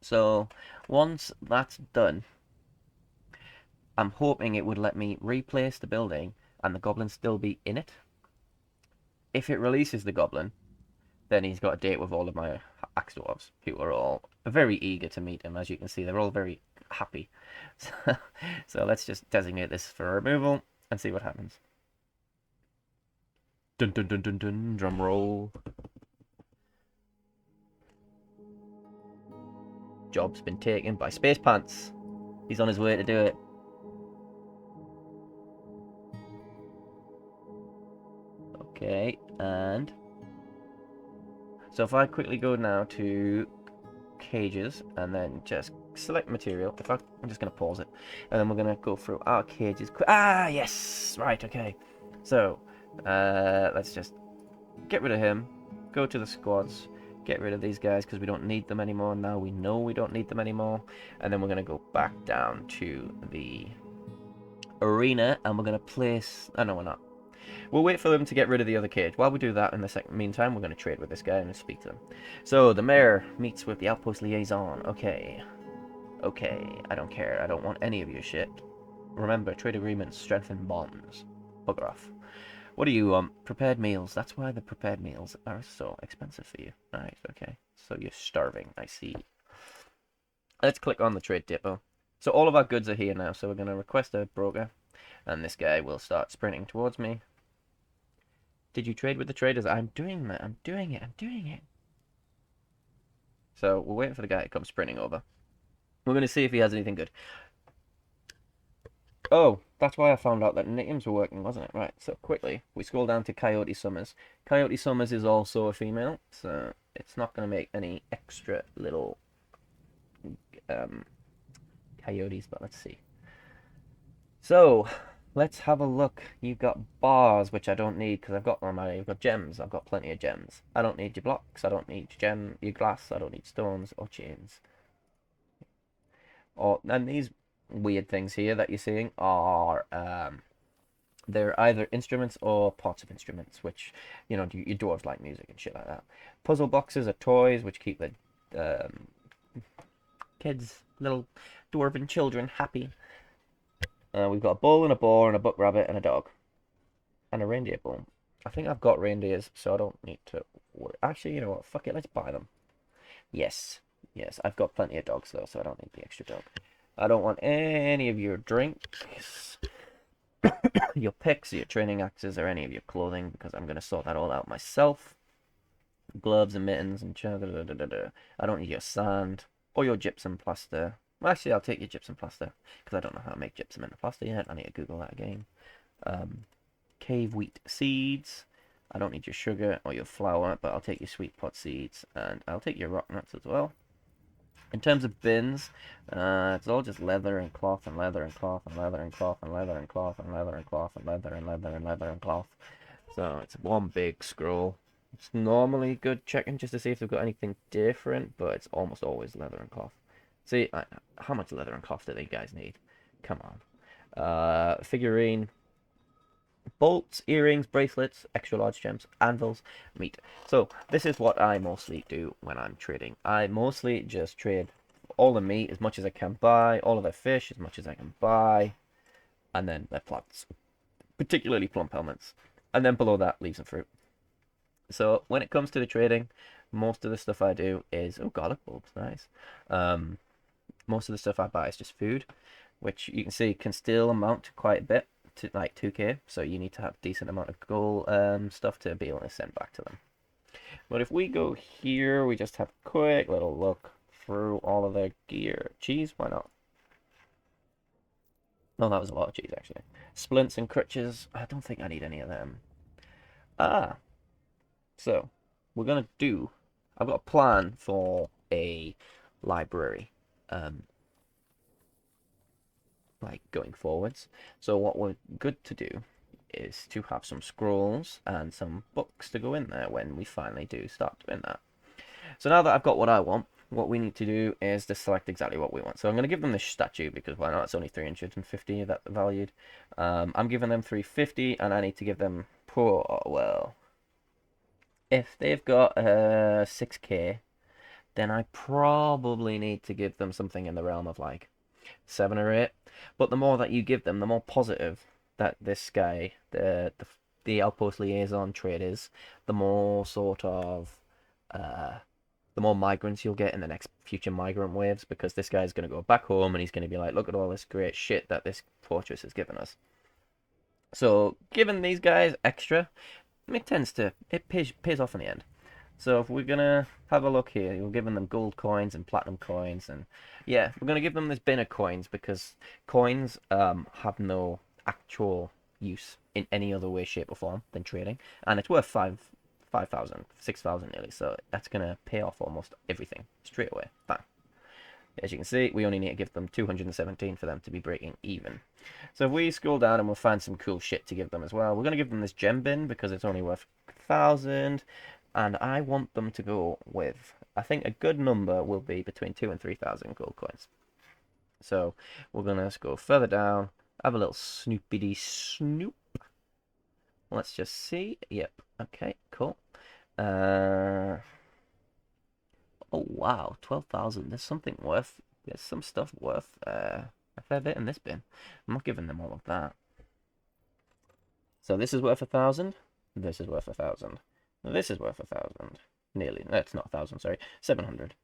[SPEAKER 1] So once that's done, I'm hoping it would let me replace the building and the goblin still be in it. If it releases the goblin, then he's got a date with all of my axe dwarves, who are all very eager to meet him. As you can see, they're all very happy. So let's just designate this for removal and see what happens. Dun dun dun dun dun, drum roll. Job's been taken by Space Pants. He's on his way to do it. Okay, and so if I quickly go now to cages and then just select material, I'm just going to pause it, and then we're going to go through our cages. Ah, yes, right, okay. So let's just get rid of him, go to the squads, get rid of these guys because we don't need them anymore. Now we know we don't need them anymore, and then we're going to go back down to the arena and we're going to place, oh no, we're not. We'll wait for them to get rid of the other cage. While we do that, in the meantime, we're going to trade with this guy and speak to them. So, the mayor meets with the outpost liaison. Okay. Okay, I don't care. I don't want any of your shit. Remember, trade agreements strengthen bonds. Bugger off. What do you want? Prepared meals. That's why the prepared meals are so expensive for you. Alright, okay. So, you're starving. I see. Let's click on the trade depot. So, all of our goods are here now. So, we're going to request a broker. And this guy will start sprinting towards me. Did you trade with the traders? I'm doing that. I'm doing it. I'm doing it. So we're waiting for the guy to come sprinting over. We're going to see if he has anything good. Oh, that's why I found out that names were working, wasn't it? Right, so quickly, we scroll down to Coyote Summers. Coyote Summers is also a female, so it's not going to make any extra little coyotes, but let's see. So, let's have a look. You've got bars, which I don't need because I've got them. I've got gems. I've got plenty of gems. I don't need your blocks. I don't need your glass. I don't need stones or chains. And these weird things here that you're seeing are they're either instruments or parts of instruments, which, you know, your dwarves like music and shit like that. Puzzle boxes are toys, which keep the kids, little dwarven children happy. We've got a bull and a boar and a buck rabbit and a dog. and a reindeer bone. I think I've got reindeers, so I don't need to worry. Actually, you know what? Fuck it, let's buy them. Yes, yes, I've got plenty of dogs though, so I don't need the extra dog. I don't want any of your drinks, your picks, your training axes, or any of your clothing because I'm going to sort that all out myself. Gloves and mittens and I don't need your sand or your gypsum plaster. Well, actually, I'll take your gypsum plaster because I don't know how to make gypsum into plaster yet. I need to Google that again. Cave wheat seeds. I don't need your sugar or your flour, but I'll take your sweet pot seeds and I'll take your rock nuts as well. In terms of bins, it's all just leather and cloth and leather and cloth and leather and cloth and leather and cloth and leather and cloth and leather and leather and leather and cloth. So it's one big scroll. It's normally good checking just to see if they've got anything different, but it's almost always leather and cloth. See, how much leather and cloth do they guys need? Come on. Figurine. Bolts, earrings, bracelets, extra large gems, anvils, meat. So this is what I mostly do when I'm trading. I mostly just trade all the meat as much as I can buy, all of their fish as much as I can buy, and then their plants, particularly plum helmets. And then below that, leaves and fruit. So when it comes to the trading, most of the stuff I do is, oh, garlic bulbs, nice. Most of the stuff I buy is just food, which you can see can still amount to quite a bit, to like 2k, so you need to have a decent amount of gold stuff to be able to send back to them. But if we go here, we just have a quick little look through all of their gear. Cheese, why not? Oh, that was a lot of cheese, actually. Splints and crutches, I don't think I need any of them. So, we're going to do... I've got a plan for a library, like, going forwards. So what we're good to do is to have some scrolls and some books to go in there when we finally do start doing that. So now that I've got what I want, what we need to do is to select exactly what we want. So I'm going to give them this statue because why not? It's only 350 that valued. I'm giving them 350 and I need to give them poor, well, if they've got 6k, then I probably need to give them something in the realm of like 7 or 8. But the more that you give them, the more positive that this guy, the outpost liaison trait is, the more sort of the more migrants you'll get in the next future migrant waves, because this guy's going to go back home and he's going to be like, look at all this great shit that this fortress has given us. So giving these guys extra, it pays off in the end. So if we're gonna have a look here, we're giving them gold coins and platinum coins, and yeah, we're gonna give them this bin of coins because coins have no actual use in any other way, shape, or form than trading, and it's worth 5,000, 6,000 nearly. So that's gonna pay off almost everything straight away. Bang. As you can see, we only need to give them 217 for them to be breaking even. So if we scroll down and we'll find some cool shit to give them as well. We're going to give them this gem bin because it's only worth 1,000. And I want them to go with, I think a good number will be between 2,000 and 3,000 gold coins. So we're going to go further down, have a little snoopity snoop. Let's just see. Yep. Okay, cool. Oh wow, 12,000. There's some stuff worth a fair bit in this bin. I'm not giving them all of that. So this is worth 1,000. This is worth 1,000. This is worth 1,000. Nearly. That's not 1,000. Sorry, 700.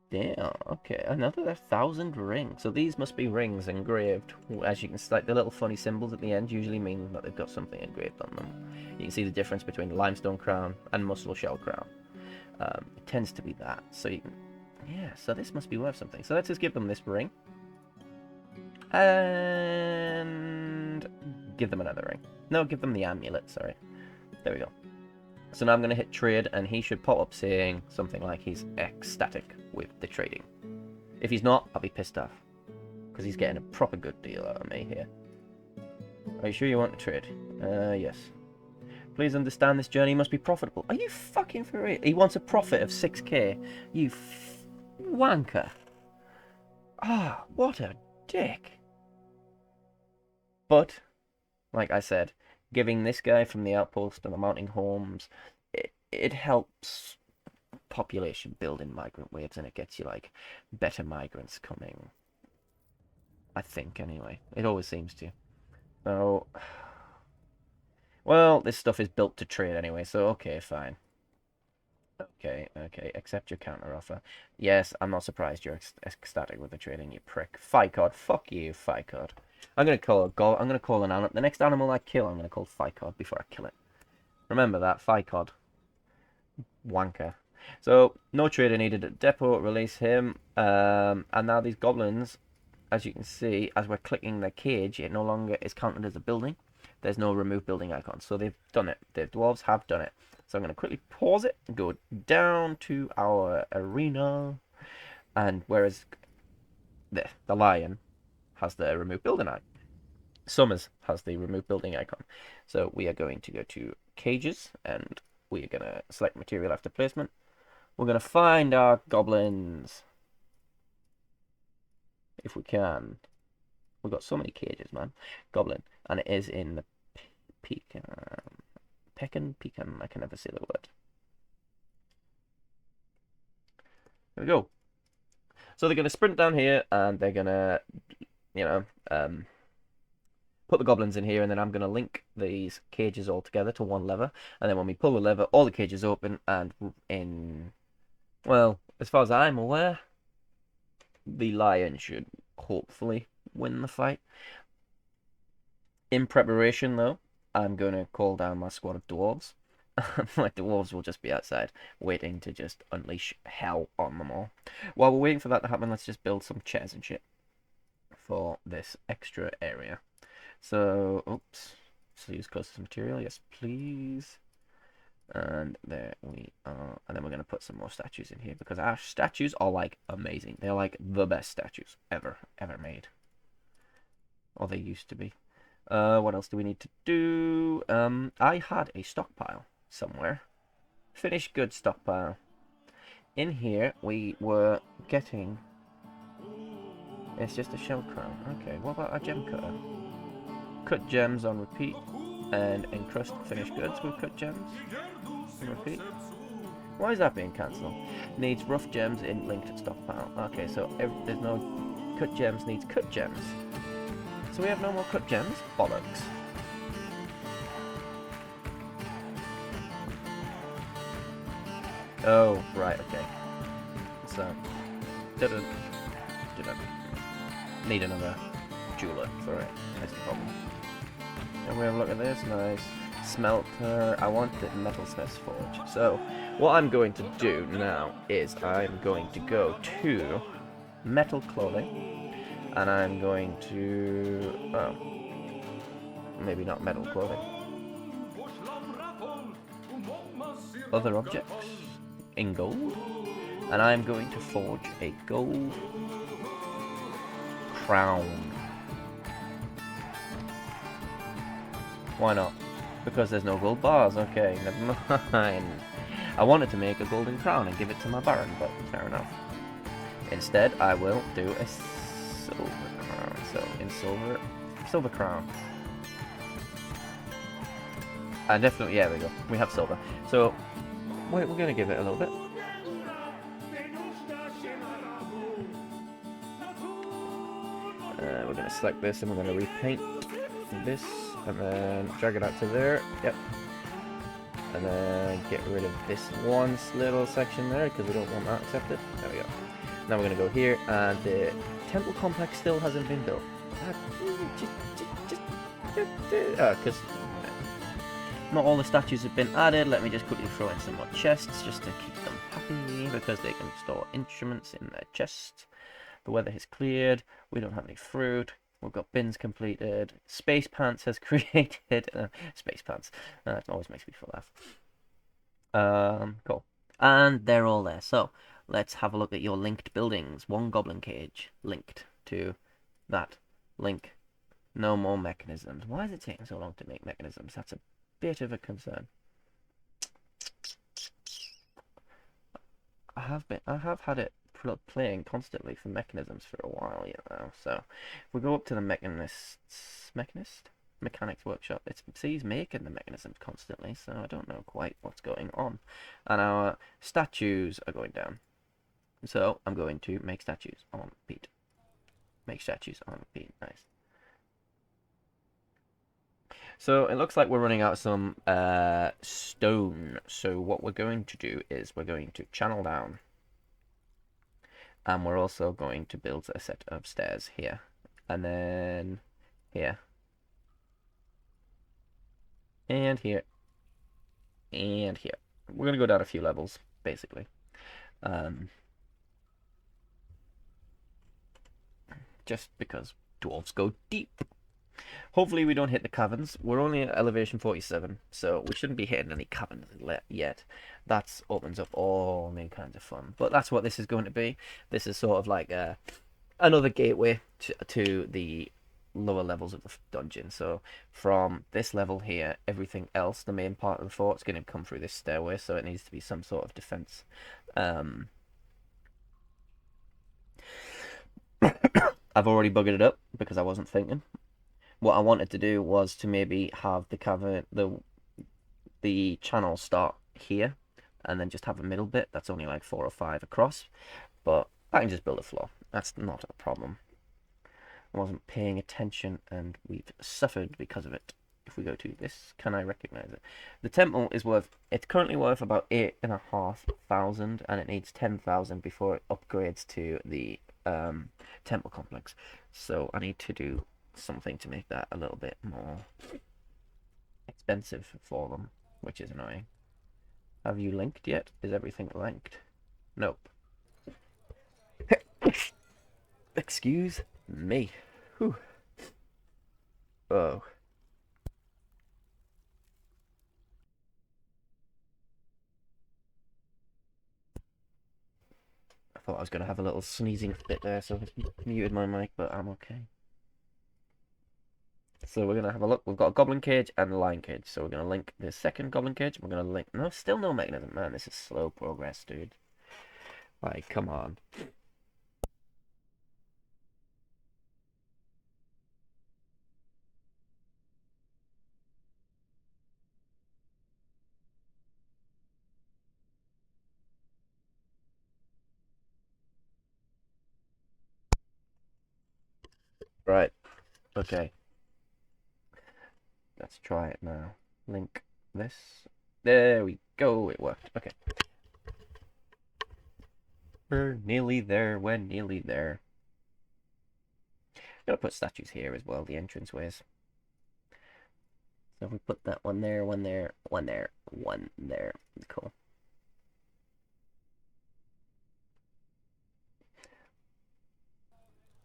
[SPEAKER 1] Damn. Okay, another 1,000 rings. So these must be rings engraved. As you can see, like the little funny symbols at the end usually mean that they've got something engraved on them. You can see the difference between limestone crown and muscle shell crown. It tends to be that. So you can, yeah. So this must be worth something. So let's just give them this ring, and give them another ring. No, give them the amulet. Sorry. There we go. So now I'm going to hit trade, and he should pop up saying something like he's ecstatic with the trading. If he's not, I'll be pissed off, because he's getting a proper good deal out of me here. Are you sure you want to trade? Yes. Please understand this journey must be profitable. Are you fucking for real? He wants a profit of 6k. You wanker. Ah, what a dick. But, like I said, giving this guy from the outpost and the mounting homes, it helps population build in migrant waves, and it gets you like better migrants coming. I think anyway. It always seems to. So, well, this stuff is built to trade anyway, so okay, fine. Okay, okay, accept your counter offer. Yes, I'm not surprised you're ecstatic with the trading, you prick. Ficod, fuck you, Ficod. I'm gonna call an animal. The next animal I kill, I'm gonna call Ficod before I kill it. Remember that, Ficod. Wanker. So, no trader needed at depot, release him. And now these goblins, as you can see, as we're clicking their cage, it no longer is counted as a building. There's no remove building icon. So they've done it. The dwarves have done it. So I'm going to quickly pause it and go down to our arena. And whereas the lion has the remove building icon, Summers has the remove building icon. So we are going to go to cages and we are going to select material after placement. We're going to find our goblins. If we can. We've got so many cages, man. Goblin. And it is in the pecan. Pecan. I can never say the word. There we go. So they're going to sprint down here and they're going to, you know, put the goblins in here, and then I'm going to link these cages all together to one lever. And then when we pull the lever, all the cages open, and well, as far as I'm aware, the lion should hopefully win the fight. In preparation, though, I'm going to call down my squad of dwarves. My dwarves will just be outside, waiting to just unleash hell on them all. While we're waiting for that to happen, let's just build some chairs and shit for this extra area. So, oops. So use custom material, yes please. And there we are. And then we're going to put some more statues in here, because our statues are, like, amazing. They're, like, the best statues ever made. Or they used to be. What else do we need to do? I had a stockpile somewhere. Finished goods stockpile. In here, we were getting... It's just a shell crown. Okay, what about a gem cutter? Cut gems on repeat. And encrust finished goods with cut gems on repeat. Why is that being cancelled? Needs rough gems in linked stockpile. Okay, so there's no cut gems needs cut gems. So we have no more cut gems? Bollocks. Oh, right, okay. So, didn't need another jeweler for it. That's the problem. And we have a look at this, nice. Smelter, I want the metalsmith's forge. So, what I'm going to do now is I'm going to go to metal clothing, and I'm going to, maybe not metal clothing. Other objects in gold, and I'm going to forge a gold crown. Why not? Because there's no gold bars. Okay, never mind. I wanted to make a golden crown and give it to my baron, but fair enough. Instead, I will do a silver crown. So, in silver crown. And definitely, yeah, there we go. We have silver. So, wait, we're going to give it a little bit. We're going to select this and we're going to repaint this. And then drag it out to there. Yep. And then get rid of this one little section there because we don't want that accepted. There we go. Now we're going to go here, and the temple complex still hasn't been built. Because not all the statues have been added. Let me just quickly throw in some more chests just to keep them happy, because they can store instruments in their chests. The weather has cleared. We don't have any fruit. We've got bins completed. Space Pants has created... Space Pants. It always makes me feel laugh. Cool. And they're all there. So, let's have a look at your linked buildings. One goblin cage. Linked to that. Link. No more mechanisms. Why is it taking so long to make mechanisms? That's a bit of a concern. I have had it playing constantly for mechanisms for a while, you know. So if we go up to the mechanics workshop, it sees making the mechanisms constantly, so I don't know quite what's going on. And our statues are going down, so I'm going to make statues on repeat. Make statues on repeat. Nice. So it looks like we're running out of some stone. So what we're going to do is we're going to channel down, and we're also going to build a set of stairs here, and then here, and here, and here. We're gonna go down a few levels, basically. Um, just because dwarves go deep. Hopefully we don't hit the caverns. We're only at elevation 47, so we shouldn't be hitting any caverns yet. That opens up all new kinds of fun. But that's what this is going to be. This is sort of like another gateway to the lower levels of the dungeon. So from this level here, everything else, the main part of the fort, is going to come through this stairway, so it needs to be some sort of defense. I've already buggered it up because I wasn't thinking. What I wanted to do was to maybe have the cavern, the channel start here, and then just have a middle bit that's only like 4 or 5 across. But I can just build a floor. That's not a problem. I wasn't paying attention, and we've suffered because of it. If we go to this, can I recognize it? The temple is worth. It's currently worth about 8,500, and it needs 10,000 before it upgrades to the temple complex. So I need to do something to make that a little bit more expensive for them, which is annoying. Have you linked yet? Is everything linked? Nope. Excuse me. Whew. Oh. I thought I was going to have a little sneezing fit there, so I muted my mic, but I'm okay. So we're going to have a look. We've got a goblin cage and a lion cage. So we're going to link the second goblin cage. We're going to link... No, still no mechanism. Man, this is slow progress, dude. Like, come on. Right. Okay. Let's try it now. Link this. There we go. It worked. Okay. We're nearly there. We're nearly there. I'm gonna put statues here as well, the entranceways. So if we put that one there, one there, one there, one there. Cool.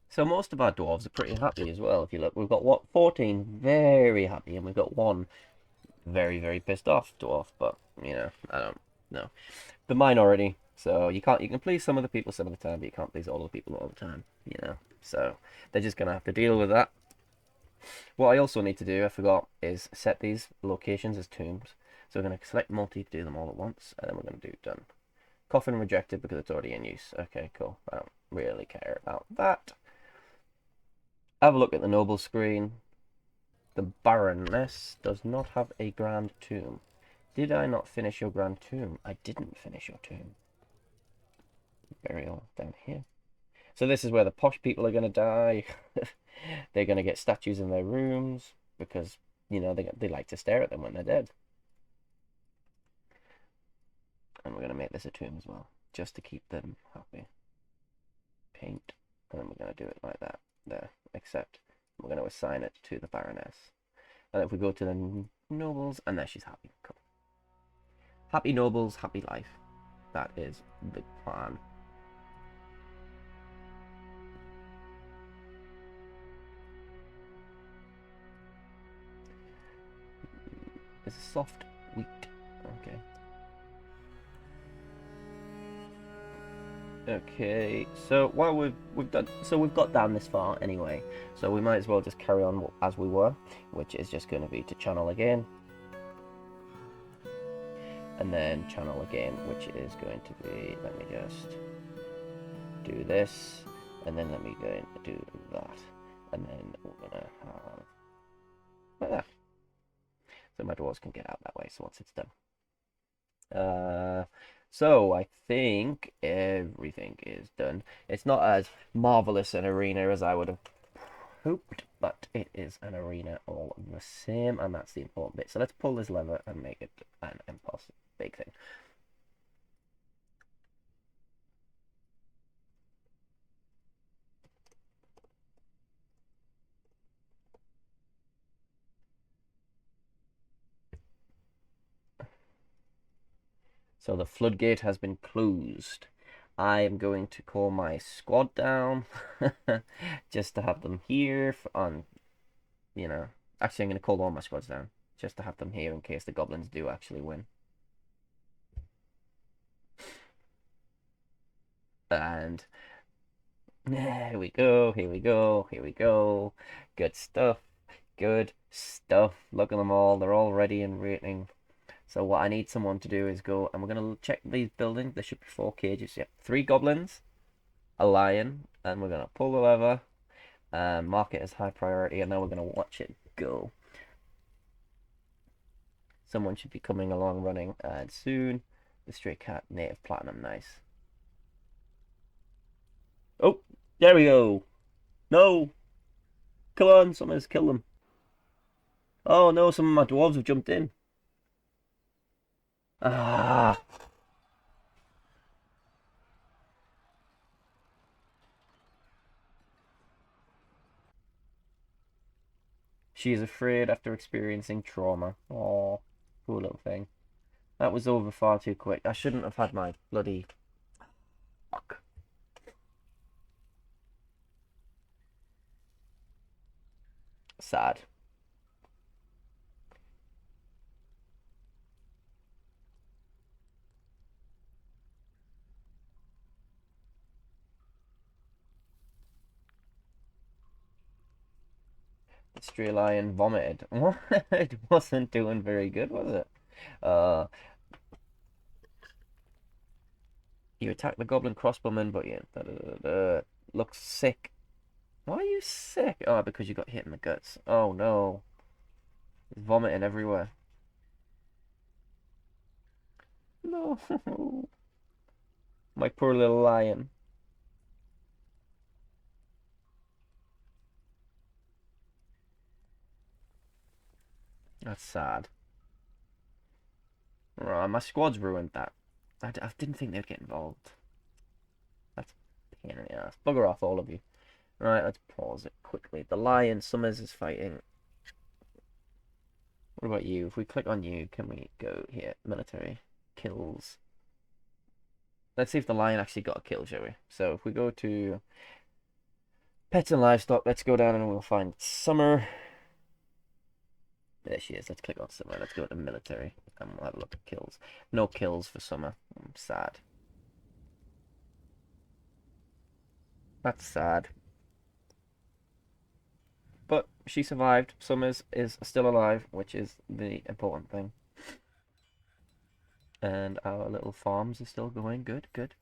[SPEAKER 1] So most of our dwarves are pretty happy as well. If you look, we've got what 14 very happy, and we've got one very, very pissed off dwarf. But you know, I don't know. The minority. So you can please some of the people some of the time, but you can't please all the people all the time. You know. So they're just gonna have to deal with that. What I also need to do, I forgot, is set these locations as tombs. So we're going to select multi to do them all at once, and then we're going to do done. Coffin rejected because it's already in use. Okay, cool. I don't really care about that. Have a look at the noble screen. The Baroness does not have a grand tomb. Did I not finish your grand tomb? I didn't finish your tomb. Burial down here. So this is where the posh people are going to die. They're going to get statues in their rooms because, you know, they like to stare at them when they're dead. And we're going to make this a tomb as well, just to keep them happy. Paint, and then we're going to do it like that, there, except we're going to assign it to the Baroness. And if we go to the nobles, and there she's happy. Cool. Happy nobles, happy life. That is the plan. It's a soft wheat. Okay. Okay, so while we've got down this far anyway, so we might as well just carry on as we were, which is just going to be to channel again, and then channel again, which is going to be, let me just do this, and then let me go and do that, and then we're gonna have like that, so my dwarves can get out that way. So once it's done. So I think everything is done. It's not as marvelous an arena as I would have hoped, but it is an arena all the same, and that's the important bit. So let's pull this lever and make it an impossible big thing. So the floodgate has been closed. I am going to call my squad down just to have them here on, you know. Actually, I'm going to call all my squads down just to have them here in case the goblins do actually win. And here we go, here we go, here we go. Good stuff, good stuff. Look at them all, they're all ready and waiting. So what I need someone to do is go, and we're going to check these buildings. There should be 4 cages. Yep, 3 goblins, a lion, and we're going to pull the lever and mark it as high priority, and now we're going to watch it go. Someone should be coming along running, and soon the stray cat, native platinum, nice. Oh, there we go. No, come on, someone's kill them. Oh no, some of my dwarves have jumped in. Ah. She is afraid after experiencing trauma. Oh, poor little thing. That was over far too quick. I shouldn't have had my bloody... Fuck. Sad. The stray lion vomited. It wasn't doing very good, was it? Uh, you attack the goblin crossbowman, but you looks sick. Why are you sick? Oh, because you got hit in the guts. Oh no. He's vomiting everywhere. No. My poor little lion. That's sad. Right, my squad's ruined that. I didn't think they'd get involved. That's a pain in the ass. Bugger off, all of you. Right, let's pause it quickly. The lion Summers is fighting. What about you? If we click on you, can we go here? Military. Kills. Let's see if the lion actually got a kill, shall we? So if we go to pets and livestock, let's go down and we'll find Summer. There she is. Let's click on Summer. Let's go to military and we'll have a look at kills. No kills for Summer. I'm sad. That's sad. But she survived. Summers is still alive, which is the important thing. And our little farms are still going. Good, good.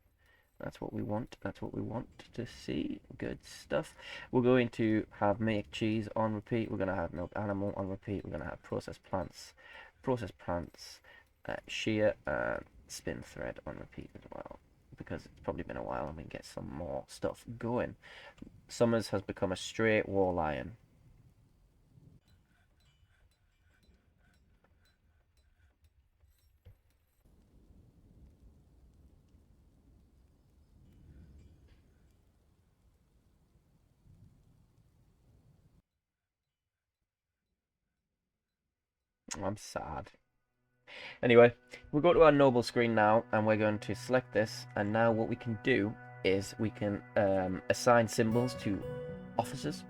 [SPEAKER 1] That's what we want. That's what we want to see. Good stuff. We're going to have make cheese on repeat. We're going to have milk animal on repeat. We're going to have processed plants, shear, and spin thread on repeat as well. Because it's probably been a while and we can get some more stuff going. Summers has become a straight war lion. I'm sad. Anyway, we'll go to our noble screen now and we're going to select this, and now what we can do is we can assign symbols to officers.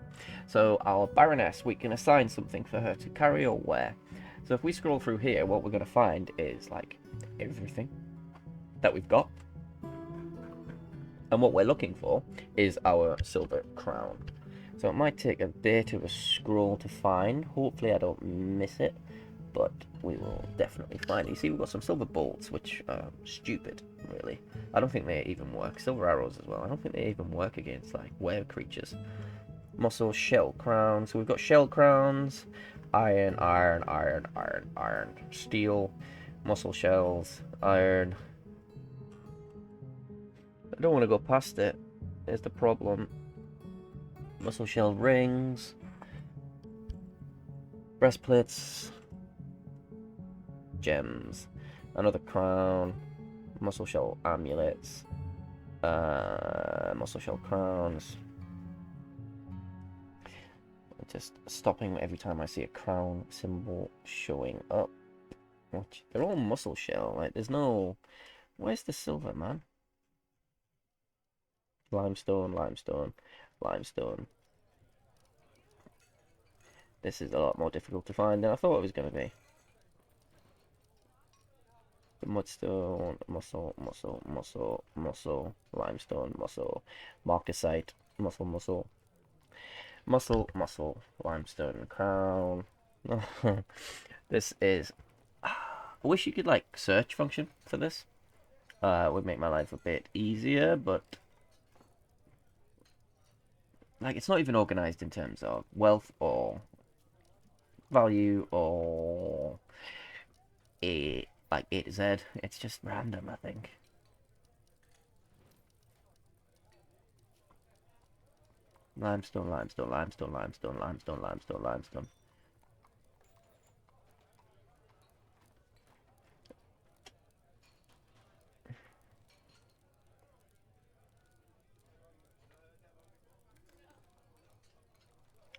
[SPEAKER 1] So our Baroness, we can assign something for her to carry or wear. So if we scroll through here, what we're going to find is like everything that we've got. And what we're looking for is our silver crown. So it might take a bit of a scroll to find. Hopefully I don't miss it, but we will definitely find it. You see, we've got some silver bolts, which are stupid, really. I don't think they even work. Silver arrows as well. I don't think they even work against, like, were creatures. Muscle, shell crown. So we've got shell crowns, iron, iron, iron, iron, iron, steel, muscle shells, iron. I don't want to go past it. There's the problem. Muscle shell rings. Breastplates. Gems. Another crown. Muscle shell amulets. Muscle shell crowns. Just stopping every time I see a crown symbol showing up. Which, they're all muscle shell. Like, there's no... Where's the silver, man? Limestone, limestone, limestone. This is a lot more difficult to find than I thought it was going to be. The mudstone, muscle, muscle, muscle, muscle, limestone, muscle, marcasite, muscle, muscle, muscle, muscle, limestone, crown. This is... I wish you could, like, search function for this. It would make my life a bit easier, but... Like, it's not even organized in terms of wealth or value or like A to Z. It's just random, I think. Limestone, limestone, limestone, limestone, limestone, limestone, limestone.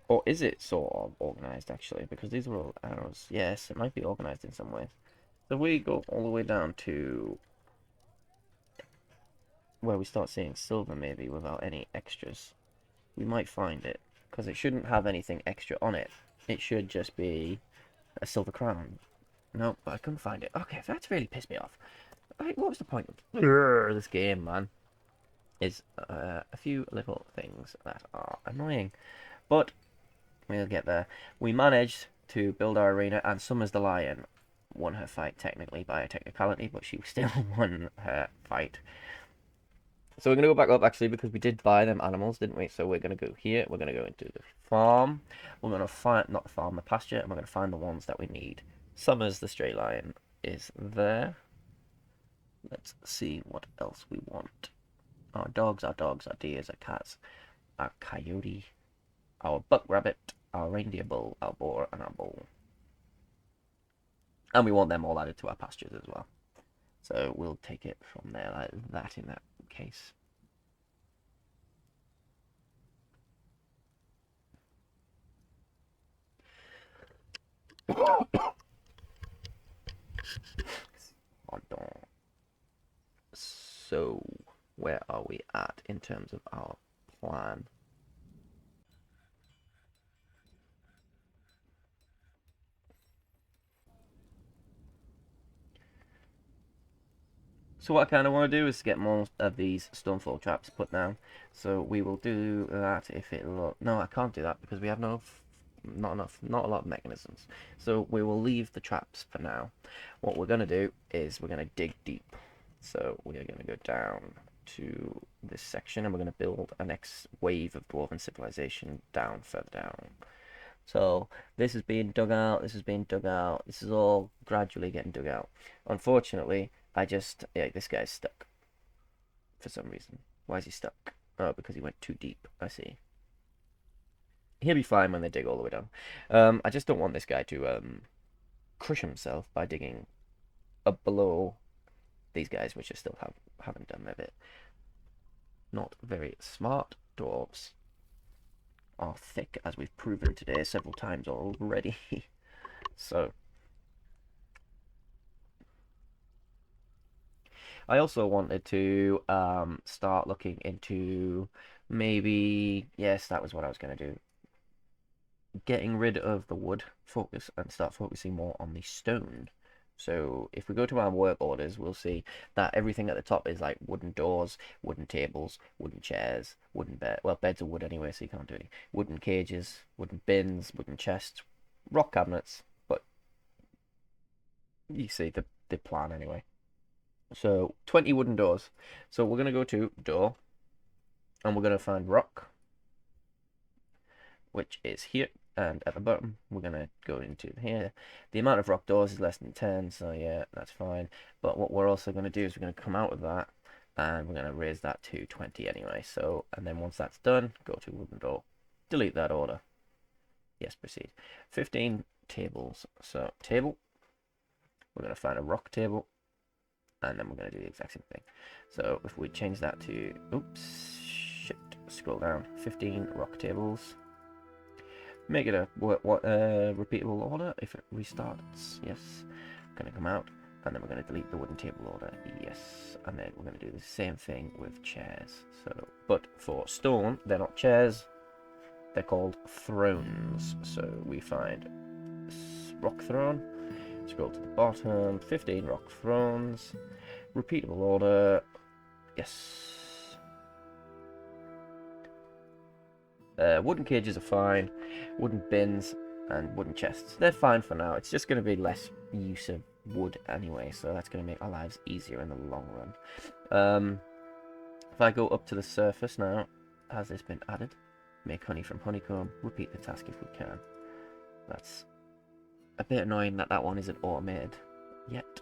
[SPEAKER 1] Or is it sort of organized, actually? Because these are all arrows. Yes, it might be organized in some ways. So we go all the way down to where we start seeing silver, maybe, without any extras. We might find it, because it shouldn't have anything extra on it. It should just be a silver crown. Nope, I couldn't find it. Okay, that's really pissed me off. Like, what was the point of this game, man? Is a few little things that are annoying. But we'll get there. We managed to build our arena, and Summers the Lion won her fight technically by a technicality, but she still won her fight. So we're going to go back up, actually, because we did buy them animals, didn't we? So we're going to go here. We're going to go into the farm. We're going to find, not the farm, the pasture, and we're going to find the ones that we need. Summers the Stray Lion is there. Let's see what else we want. Our dogs, our deers, our cats, our coyote, our buck rabbit, our reindeer bull, our boar, and our bull. And we want them all added to our pastures as well. So we'll take it from there like that in that case. So, where are we at in terms of our plan? So what I kind of want to do is get more of these stonefall traps put down. So we will do that if it look... No, I can't do that because we have not a lot of mechanisms. So we will leave the traps for now. What we're going to do is we're going to dig deep. So we are going to go down to this section and we're going to build a next wave of dwarven civilization down, further down. So this is being dug out, this is being dug out, this is all gradually getting dug out. Unfortunately, yeah, this guy's stuck for some reason. Why is he stuck? Oh, because he went too deep, I see. He'll be fine when they dig all the way down. I just don't want this guy to crush himself by digging up below these guys, which I still haven't done their bit. Not very smart dwarves are thick, as we've proven today several times already. So I also wanted to start looking into maybe, yes, that was what I was going to do, getting rid of the wood focus and start focusing more on the stone. So if we go to our work orders, we'll see that everything at the top is like wooden doors, wooden tables, wooden chairs, wooden bed. Well, beds are wood anyway, so you can't do any. Wooden cages, wooden bins, wooden chests, rock cabinets. But you see the plan anyway. So 20 wooden doors. So we're gonna go to door, and we're gonna find rock, which is here. And at the bottom, we're going to go into here. The amount of rock doors is less than 10, so yeah, that's fine. But what we're also going to do is we're going to come out of that, and we're going to raise that to 20 anyway. So, and then once that's done, go to wooden door. delete that order. Yes, proceed. 15 tables. So, table. We're going to find a rock table. And then we're going to do the exact same thing. So, if we change that to... Oops. Shit. Scroll down. 15 rock tables. Make it a repeatable order if it restarts. Yes. Going to come out. And then we're going to delete the wooden table order. Yes. And then we're going to do the same thing with chairs. So, but for stone, they're not chairs. They're called thrones. So we find rock throne. Scroll to the bottom. 15 rock thrones. Repeatable order. Yes. Wooden cages are fine. Wooden bins and wooden chests. They're fine for now. It's just going to be less use of wood anyway, so that's going to make our lives easier in the long run. If I go up to the surface now, has this been added? Make honey from honeycomb. Repeat the task if we can. That's a bit annoying that that one isn't automated yet.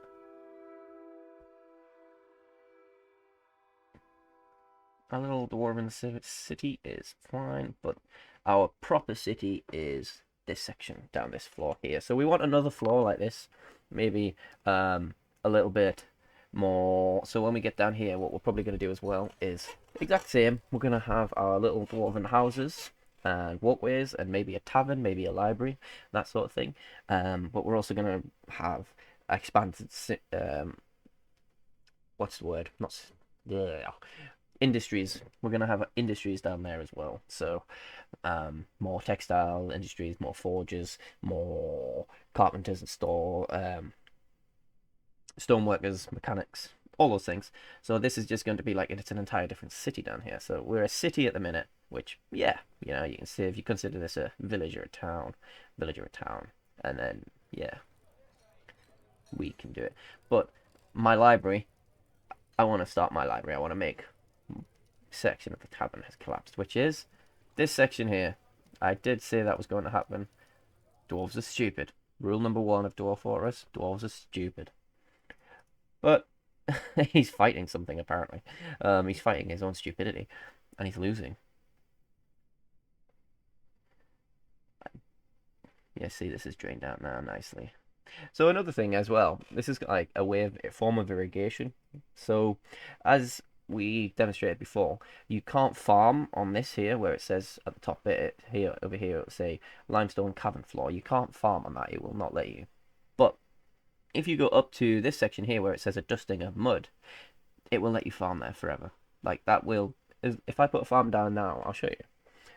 [SPEAKER 1] Our little dwarven city is fine, but our proper city is this section down this floor here. So we want another floor like this, maybe a little bit more. So when we get down here, what we're probably going to do as well is exact same. We're going to have our little dwarven houses and walkways and maybe a tavern, maybe a library, that sort of thing. But we're also going to have expanded what's the word? Not yeah. Industries. We're going to have industries down there as well. So more textile industries, more forges, more carpenters and stoneworkers, mechanics, all those things. So this is just going to be like, it's an entire different city down here. So we're a city at the minute, which, yeah, you know, you can see if you consider this a village or a town, and then, yeah, we can do it. But my library, I want to start my library. I want to make section of the tavern has collapsed, which is this section here. I did say that was going to happen. Dwarves are stupid. Rule number 1 of Dwarf Fortress, dwarves are stupid. But he's fighting something, apparently. He's fighting his own stupidity, and he's losing. Yeah, see, this is drained out now nicely. So another thing as well, this is like a form of irrigation. So as we demonstrated before, you can't farm on this here where it says at the top bit here, over here it'll say limestone cavern floor. You can't farm on that, it will not let you. But if you go up to this section here where it says a dusting of mud, it will let you farm there forever. Like that will, if I put a farm down now, I'll show you.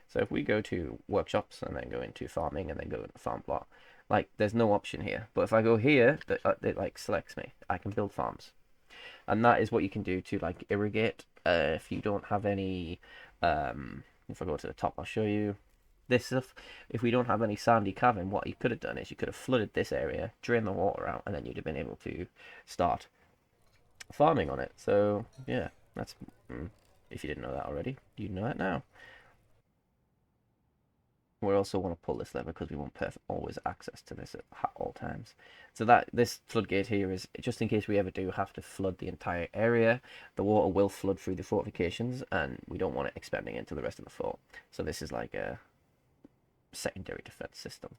[SPEAKER 1] So if we go to workshops and then go into farming and then go into farm plot, like there's no option here. But if I go here, it like selects me. I can build farms. And that is what you can do to like irrigate. If you don't have any, if I go to the top, I'll show you this stuff. If we don't have any sandy cavern, what you could have done is you could have flooded this area, drained the water out, and then you'd have been able to start farming on it. So yeah, that's if you didn't know that already, you know it now. We also want to pull this lever because we want always access to this at all times. So that this floodgate here is just in case we ever do have to flood the entire area. The water will flood through the fortifications, and we don't want it expanding into the rest of the fort. So this is like a secondary defense system.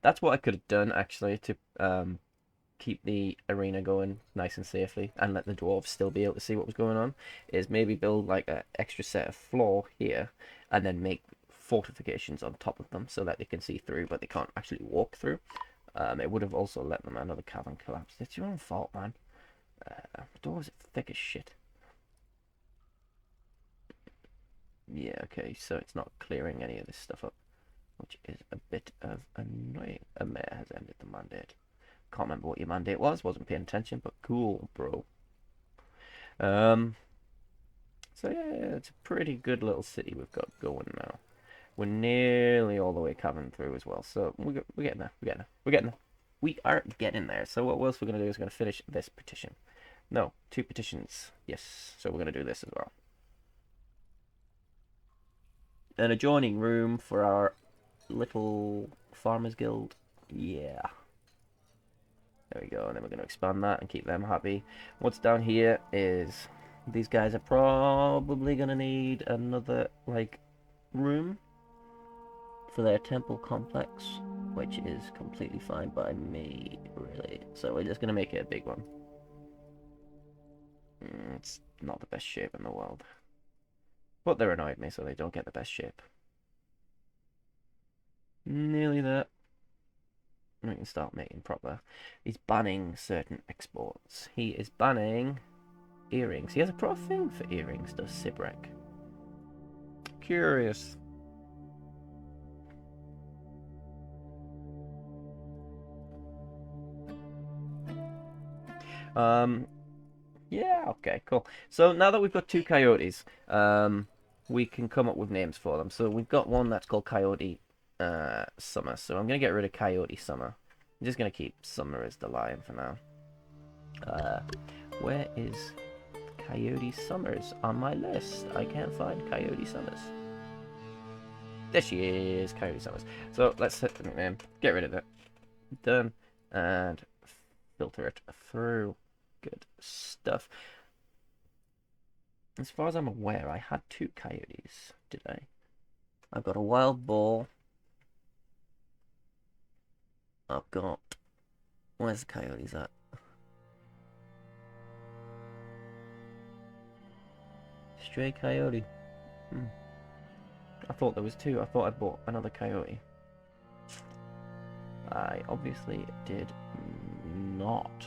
[SPEAKER 1] That's what I could have done actually to keep the arena going nice and safely and let the dwarves still be able to see what was going on. Is maybe build like an extra set of floor here, and then make fortifications on top of them so that they can see through, but they can't actually walk through. It would have also let them another cavern collapse. It's your own fault, man. Dwarves are thick as shit. Yeah, okay, so it's not clearing any of this stuff up, which is a bit of annoying. A mayor has ended the mandate. Can't remember what your mandate was. Wasn't paying attention, but cool, bro. So yeah, it's a pretty good little city we've got going now. We're nearly all the way cavern through as well, so we're getting there. We're getting there. We are getting there. So what else we're gonna do is we're gonna finish this petition. No, 2 petitions. Yes, so we're gonna do this as well. An adjoining room for our little farmers guild. Yeah. There we go, and then we're going to expand that and keep them happy. What's down here is these guys are probably going to need another, like, room for their temple complex, which is completely fine by me, really. So we're just going to make it a big one. It's not the best shape in the world. But they're annoyed me, so they don't get the best shape. Nearly there. We can start making proper. He's banning certain exports. He is banning earrings. He has a proper thing for earrings, does Sibrek. Curious. Yeah, okay, cool. So now that we've got 2 coyotes, we can come up with names for them. So we've got one that's called Coyote Summer. So I'm going to get rid of Coyote Summer. I'm just going to keep Summer as the lion for now. Where is Coyote Summers on my list? I can't find Coyote Summers. There she is, Coyote Summers. So let's hit the nickname, get rid of it. Done. And filter it through. Good stuff. As far as I'm aware, I had 2 coyotes, did I? I've got a wild boar. I've got... Where's the coyotes at? Stray coyote. I thought there was 2. I thought I bought another coyote. I obviously did not.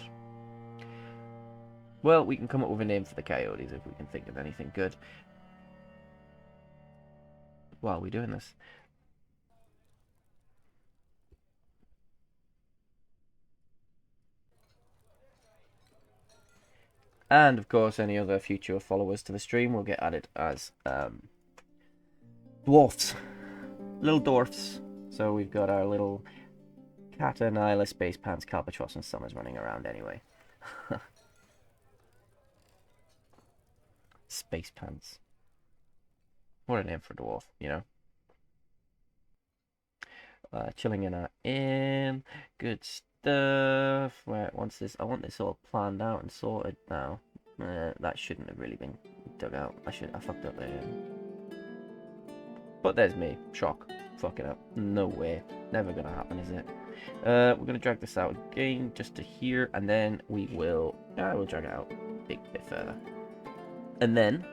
[SPEAKER 1] Well, we can come up with a name for the coyotes if we can think of anything good. While we're doing this. And, of course, any other future followers to the stream will get added as dwarfs. Little dwarfs. So we've got our little Cata, Nyla, Space Pants, Calbatross, and Summers running around anyway. Space Pants. What a name for a dwarf, you know? Chilling in our inn. Good stuff. Where once this, I want this all planned out and sorted now. That shouldn't have really been dug out. I fucked up there. But there's me. Shock. Fuck it up. No way. Never gonna happen, is it? We're gonna drag this out again just to here, and then we will. We'll drag it out a big bit further. And then,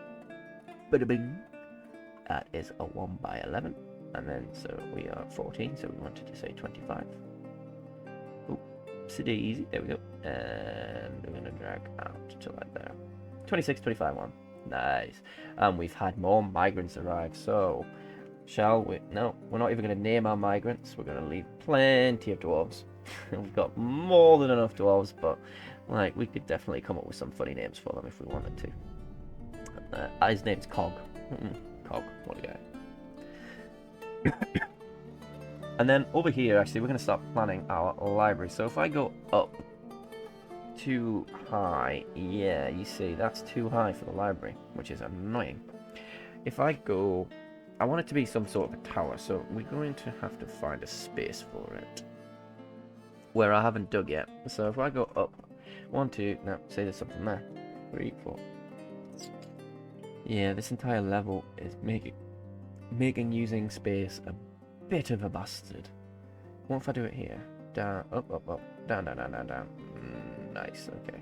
[SPEAKER 1] bada bing. That is a 1 by 11. And then, so we are 14, so we wanted to say 25. Oopsie easy, there we go. And we're going to drag out to like there. 26, 25, 1. Nice. And we've had more migrants arrive, so shall we? No, we're not even going to name our migrants. We're going to leave plenty of dwarves. We've got more than enough dwarves, but like we could definitely come up with some funny names for them if we wanted to. His name's Cog. Cog, what a guy. And then over here, actually, we're going to start planning our library. So if I go up too high, yeah, you see, that's too high for the library, which is annoying. If I go, I want it to be some sort of a tower, so we're going to have to find a space for it where I haven't dug yet. So if I go up, 1, 2, no, say there's something there, 3, 4. Yeah, this entire level is making using space a bit of a bastard. What if I do it here? Down, up, up, up, down, down, down, down, down. Nice, okay.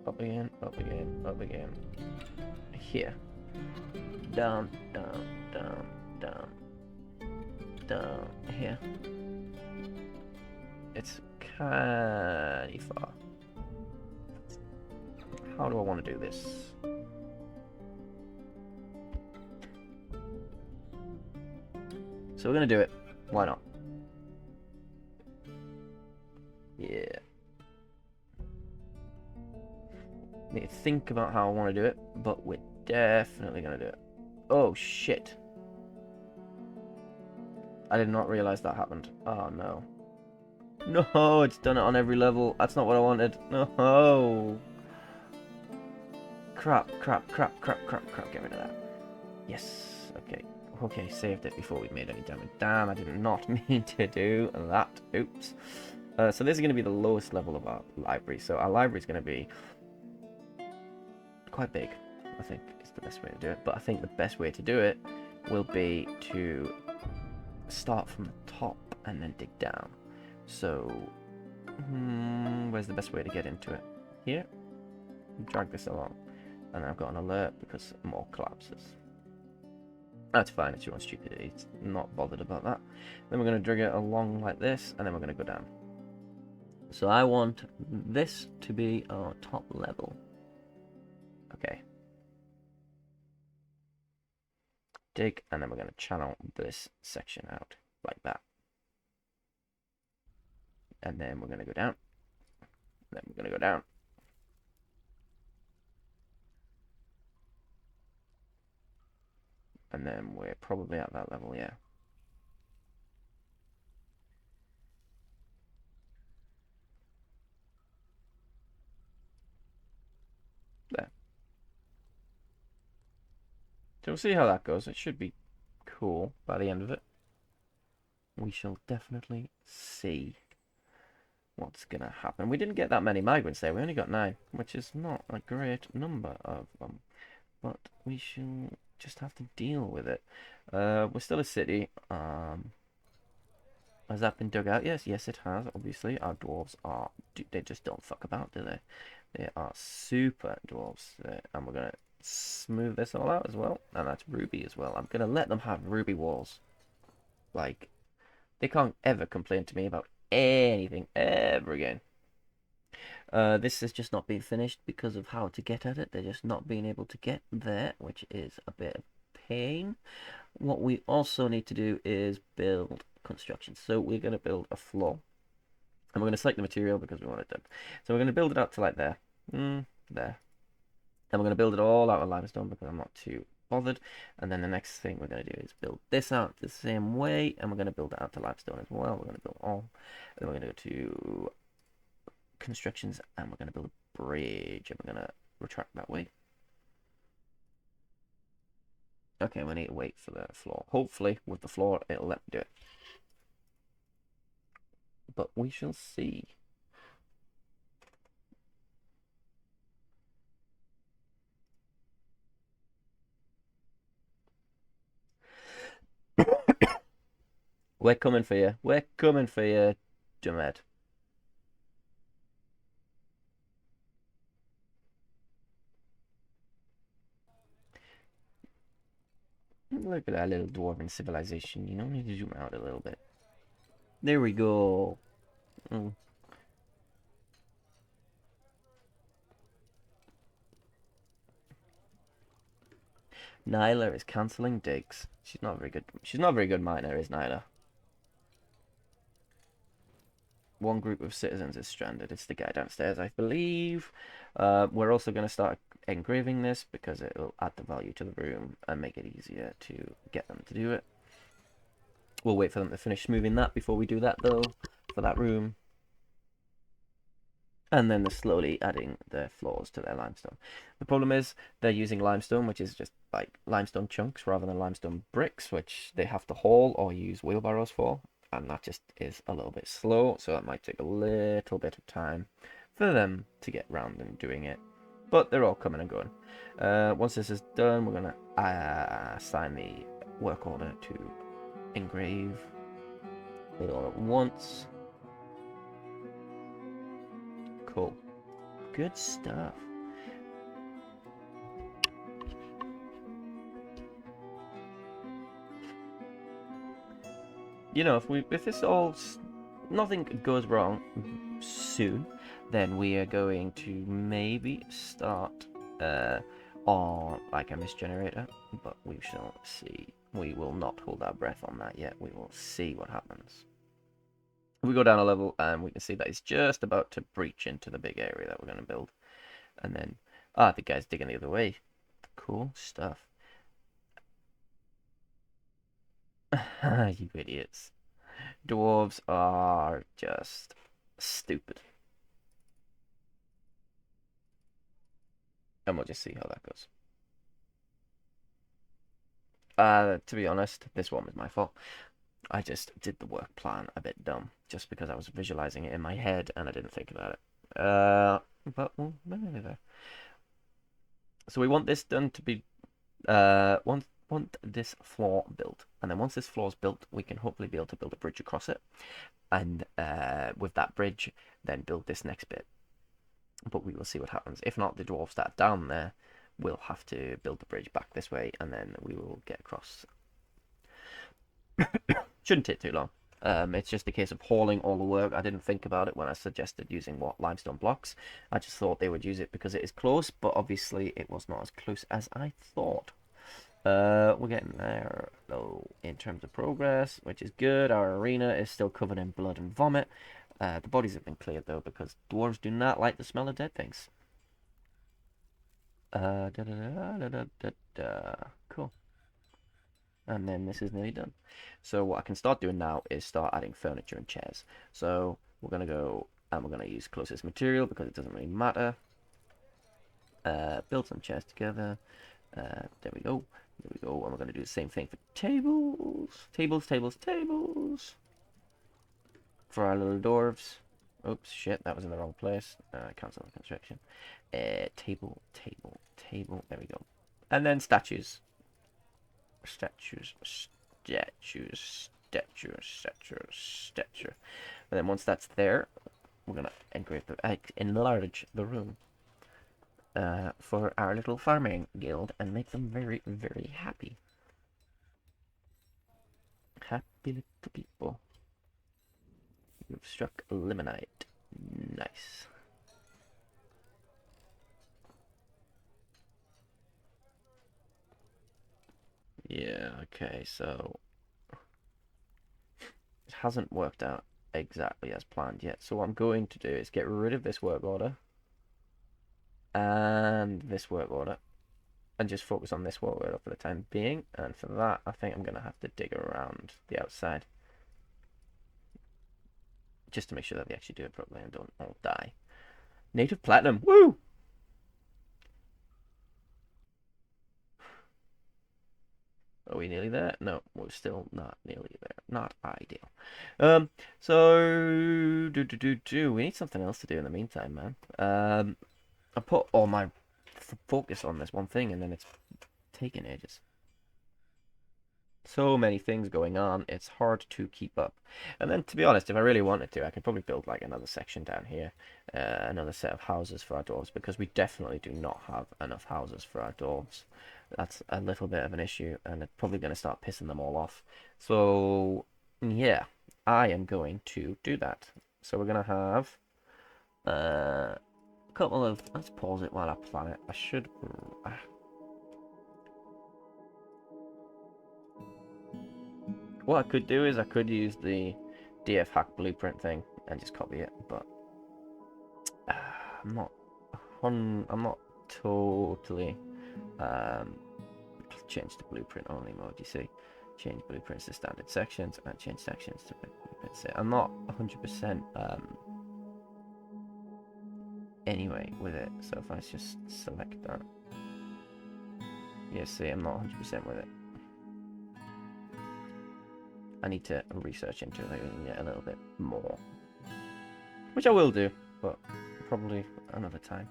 [SPEAKER 1] Up again, up again, up again. Here. Down, down, down, down. Down, here. It's kinda far. How do I want to do this? So we're gonna do it. Why not? Yeah. Need to think about how I want to do it, but we're definitely gonna do it. Oh shit. I did not realize that happened. Oh no. No, it's done it on every level. That's not what I wanted. No. Crap, crap, crap, crap, crap, crap. Get rid of that. Yes. Okay. Okay, saved it before we made any damage. Damn, I did not mean to do that. Oops. So this is going to be the lowest level of our library. So our library is going to be quite big, I think is the best way to do it. But I think the best way to do it will be to start from the top and then dig down. So, where's the best way to get into it? Here? Drag this along. And I've got an alert because more collapses. That's fine, it's your own stupidity. It's not bothered about that. Then we're going to drag it along like this, and then we're going to go down. So I want this to be our top level. Okay. Dig, and then we're going to channel this section out like that. And then we're going to go down. Then we're going to go down. And then we're probably at that level, yeah. There. So we'll see how that goes. It should be cool by the end of it. We shall definitely see what's going to happen. We didn't get that many migrants there. We only got 9, which is not a great number of them. But we shall just have to deal with it. We're still a city. Has that been dug out? Yes, it has. Obviously, our dwarves are. They just don't fuck about, do they? They are super dwarves, and we're gonna smooth this all out as well. And that's ruby as well. I'm gonna let them have ruby walls. Like, they can't ever complain to me about anything ever again. This has just not been finished because of how to get at it. They're just not being able to get there, which is a bit of pain. What we also need to do is build construction. So we're going to build a floor. And we're going to select the material because we want it done. So we're going to build it out to like there. There. And we're going to build it all out of limestone because I'm not too bothered. And then the next thing we're going to do is build this out the same way. And we're going to build it out to limestone as well. We're going to build all. And then we're going to go to constructions and we're going to build a bridge. And we're going to retract that way. Okay, we need to wait for the floor. Hopefully, with the floor, it'll let me do it. But we shall see. We're coming for you. We're coming for you, Jamed. Look at that little dwarven civilization. You know, need to zoom out a little bit. There we go. Nyla is cancelling digs. She's not very good. She's not a very good miner, is Nyla? One group of citizens is stranded. It's the guy downstairs, I believe. We're also going to start engraving this because it will add the value to the room and make it easier to get them to do it. We'll wait for them to finish smoothing that before we do that, though, for that room. And then they're slowly adding their floors to their limestone. The problem is they're using limestone, which is just like limestone chunks rather than limestone bricks, which they have to haul or use wheelbarrows for. And that just is a little bit slow, so that might take a little bit of time for them to get round and doing it. But they're all coming and going. Once this is done, we're going to assign the work order to engrave it all at once. Cool. Good stuff. You know, if this all nothing goes wrong soon, then we are going to maybe start on like a mist generator, but we shall see. We will not hold our breath on that yet. We will see what happens. We go down a level and we can see that it's just about to breach into the big area that we're going to build. And then, the guy's digging the other way. Cool stuff. You idiots. Dwarves are just stupid. And we'll just see how that goes. To be honest, this one was my fault. I just did the work plan a bit dumb, just because I was visualizing it in my head and I didn't think about it. But well, maybe there. So we want this done to be want this floor built, and then once this floor is built, we can hopefully be able to build a bridge across it, and with that bridge, then build this next bit. But we will see what happens. If not, the dwarves that are down there will have to build the bridge back this way, and then we will get across. Shouldn't take too long. It's just a case of hauling all the work. I didn't think about it when I suggested using limestone blocks. I just thought they would use it because it is close, but obviously it was not as close as I thought. We're getting there, though, in terms of progress, which is good. Our arena is still covered in blood and vomit. The bodies have been cleared, though, because dwarves do not like the smell of dead things. Cool. And then this is nearly done. So what I can start doing now is start adding furniture and chairs. So we're going to go and we're going to use closest material because it doesn't really matter. Build some chairs together. There we go. There we go. And we're going to do the same thing for tables. Tables. For our little dwarves. Oops, shit, that was in the wrong place. Cancel the construction. Table. There we go. And then statues. Statues. And then once that's there, we're gonna enlarge the room for our little farming guild and make them very, very happy. Happy little people. You've struck limonite. Nice. Yeah, okay, so it hasn't worked out exactly as planned yet. So what I'm going to do is get rid of this work order and this work order and just focus on this work order for the time being. And for that, I think I'm going to have to dig around the outside just to make sure that they actually do it properly and don't all die. Native platinum, woo! Are we nearly there? No, we're still not nearly there. Not ideal. So we need something else to do in the meantime, man. I put all my focus on this one thing, and then it's taking ages. So many things going on, it's hard to keep up. And then, to be honest, if I really wanted to, I could probably build like another section down here, another set of houses for our dwarves, because we definitely do not have enough houses for our dwarves. That's a little bit of an issue, and it's probably going to start pissing them all off. So, yeah, I am going to do that. So we're going to have a couple of... Let's pause it while I plan it. I should... What I could do is I could use the DF hack blueprint thing and just copy it, but I'm not totally change the blueprint only mode. You see, change blueprints to standard sections and change sections to blueprints. I'm not 100% anyway with it. So if I just select that, yeah, see, I'm not 100% with it. I need to research into it and get a little bit more, which I will do, but probably another time.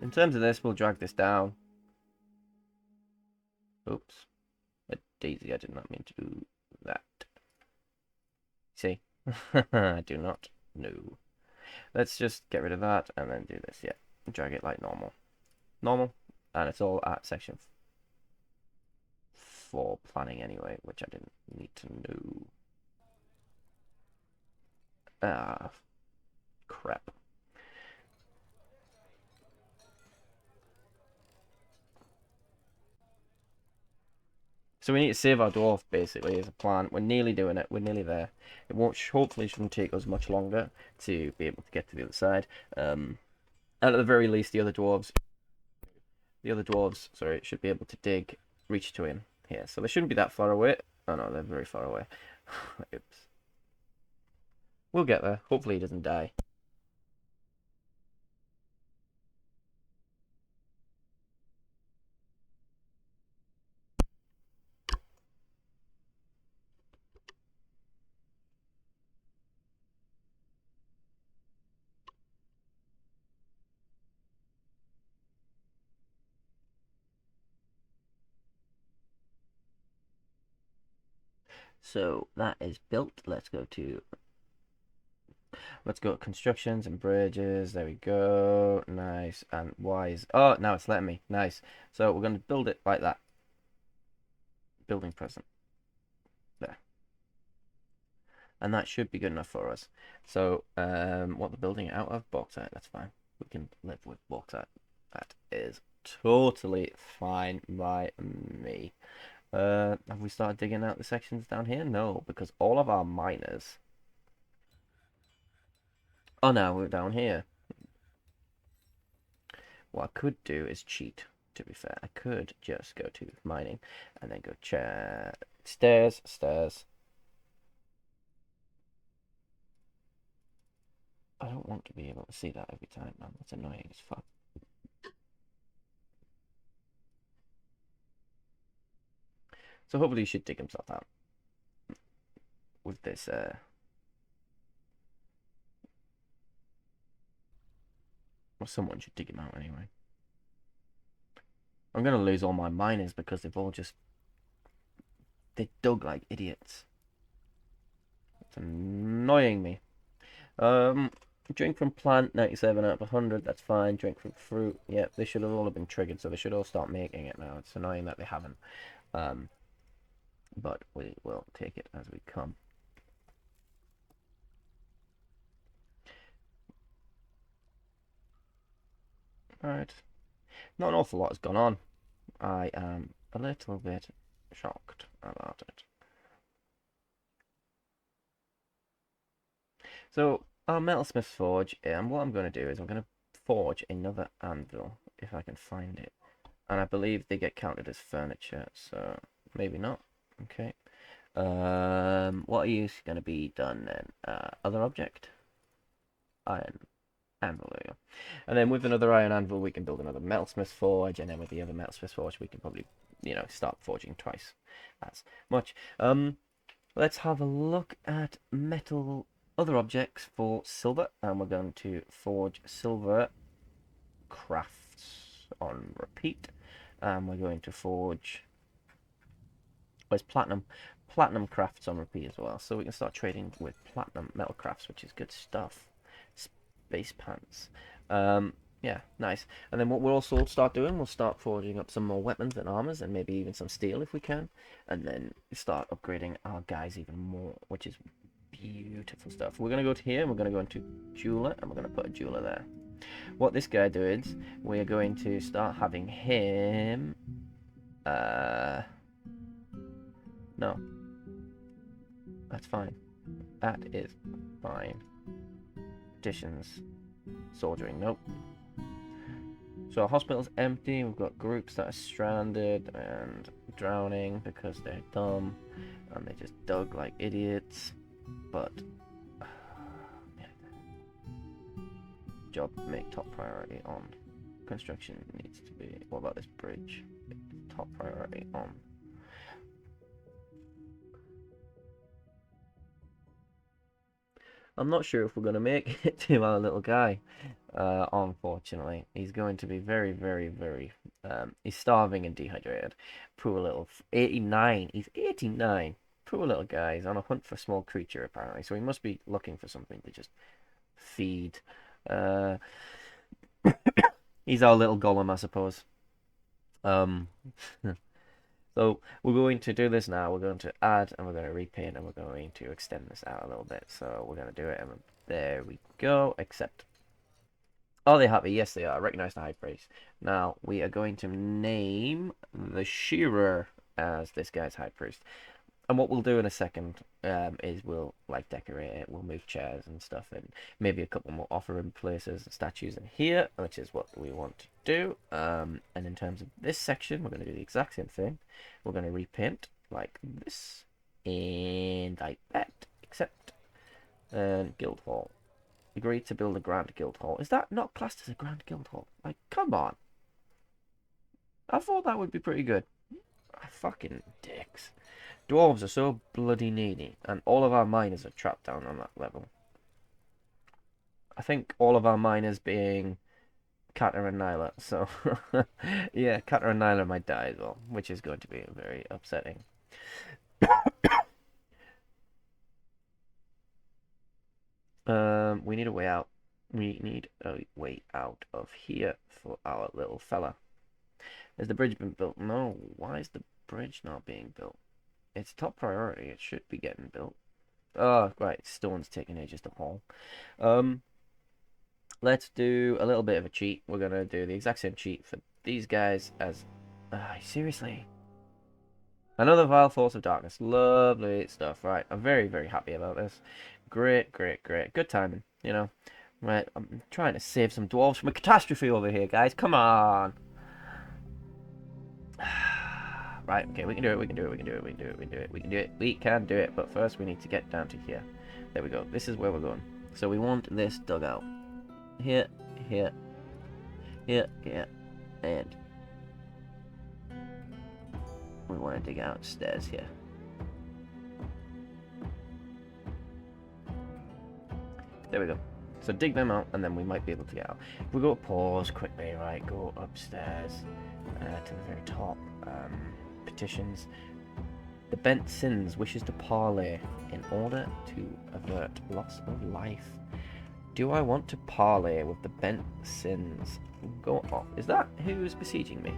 [SPEAKER 1] In terms of this, we'll drag this down. Oops. A daisy, I did not mean to do that. See? I do not know. Let's just get rid of that and then do this. Yeah. Drag it like normal. Normal. And it's all at section 4 planning anyway, which I didn't need to know. Ah, crap. So we need to save our dwarf, basically, as a plan. We're nearly doing it. We're nearly there. It won't, hopefully shouldn't take us much longer to be able to get to the other side. And at the very least, the other dwarves, sorry, should be able to reach to him here. So they shouldn't be that far away. Oh no, they're very far away. Oops. We'll get there. Hopefully he doesn't die. So that is built. Let's go to constructions and bridges. There we go. Nice. And wise. Oh, now it's letting me. Nice. So we're going to build it like that. Building present. There. And that should be good enough for us. So, what the building out of? Bauxite. That's fine. We can live with bauxite. That is totally fine by me. Have we started digging out the sections down here? No, because all of our miners. Oh, no, we're down here. What I could do is cheat, to be fair. I could just go to mining and then go stairs, stairs. I don't want to be able to see that every time, man. That's annoying as fuck. So hopefully he should dig himself out with this, well, someone should dig him out anyway. I'm going to lose all my miners because they've all just... They dug like idiots. It's annoying me. Drink from plant, 97 out of 100, that's fine. Drink from fruit, yeah, they should have all been triggered, so they should all start making it now. It's annoying that they haven't. But we will take it as we come. Alright. Not an awful lot has gone on. I am a little bit shocked about it. So, our metalsmith's forge, and what I'm going to do is I'm going to forge another anvil, if I can find it. And I believe they get counted as furniture, so maybe not. Okay. What is going to be done then? Other object? Iron anvil, there you go. And then with another iron anvil, we can build another metalsmith's forge, and then with the other metalsmith's forge, we can probably, start forging twice as much. Let's have a look at metal other objects for silver, and we're going to forge silver crafts on repeat, and we're going to forge where's platinum crafts on repeat as well, so we can start trading with platinum metal crafts, which is good stuff. Space pants, yeah, nice. And then what we'll also start doing, we'll start forging up some more weapons and armors, and maybe even some steel if we can, and then start upgrading our guys even more, which is beautiful stuff. We're going to go to here, and we're going to go into jeweler, and we're going to put a jeweler there. What this guy does, we're going to start having him... No. That's fine. That is fine. Additions. Soldiering, nope. So our hospital's empty, we've got groups that are stranded and drowning because they're dumb, and they just dug like idiots, but... Job make top priority on. Construction needs to be... What about this bridge? Top priority on. I'm not sure if we're going to make it to our little guy, unfortunately. He's going to be very, very, very... he's starving and dehydrated. Poor little... 89! He's 89! Poor little guy. He's on a hunt for a small creature, apparently. So he must be looking for something to just feed. He's our little golem, I suppose. So we're going to do this now. We're going to add, and we're going to repaint, and we're going to extend this out a little bit. So we're going to do it, and there we go. Accept. Are they happy? Yes, they are. Recognize the high priest. Now we are going to name the shearer as this guy's high priest. And what we'll do in a second is we'll decorate it. We'll move chairs and stuff, and maybe a couple more offering places and statues in here, which is what we want to do. And in terms of this section, we're going to do the exact same thing. We're going to repaint like this and like that, except guild hall. Agree to build a grand guild hall. Is that not classed as a grand guild hall? Like, come on. I thought that would be pretty good. Fucking dicks. Dwarves are so bloody needy, and all of our miners are trapped down on that level. I think all of our miners being Kata and Nyla, so yeah, Kata and Nyla might die as well, which is going to be very upsetting. We need a way out. We need a way out of here for our little fella. Has the bridge been built? No. Why is the bridge not being built? It's top priority. It should be getting built. Oh, right. Stone's taking ages to haul. Let's do a little bit of a cheat. We're gonna do the exact same cheat for these guys as... seriously? Another Vile Force of Darkness. Lovely stuff. Right, I'm very, very happy about this. Great, great, great. Good timing, you know. Right, I'm trying to save some dwarves from a catastrophe over here, guys. Come on. Right, okay, we can do it, we can do it, we can do it, we can do it, we can do it, we can do it, we can do it, but first we need to get down to here. There we go, this is where we're going. So we want this dugout. Here, here, here, here, and we want to dig out stairs here. There we go. So dig them out, and then we might be able to get out. If we go pause quickly, right, go upstairs to the very top. Petitions. The Bent Sins wishes to parley in order to avert loss of life. Do I want to parley with the Bent Sins? Go off. Is that who's besieging me?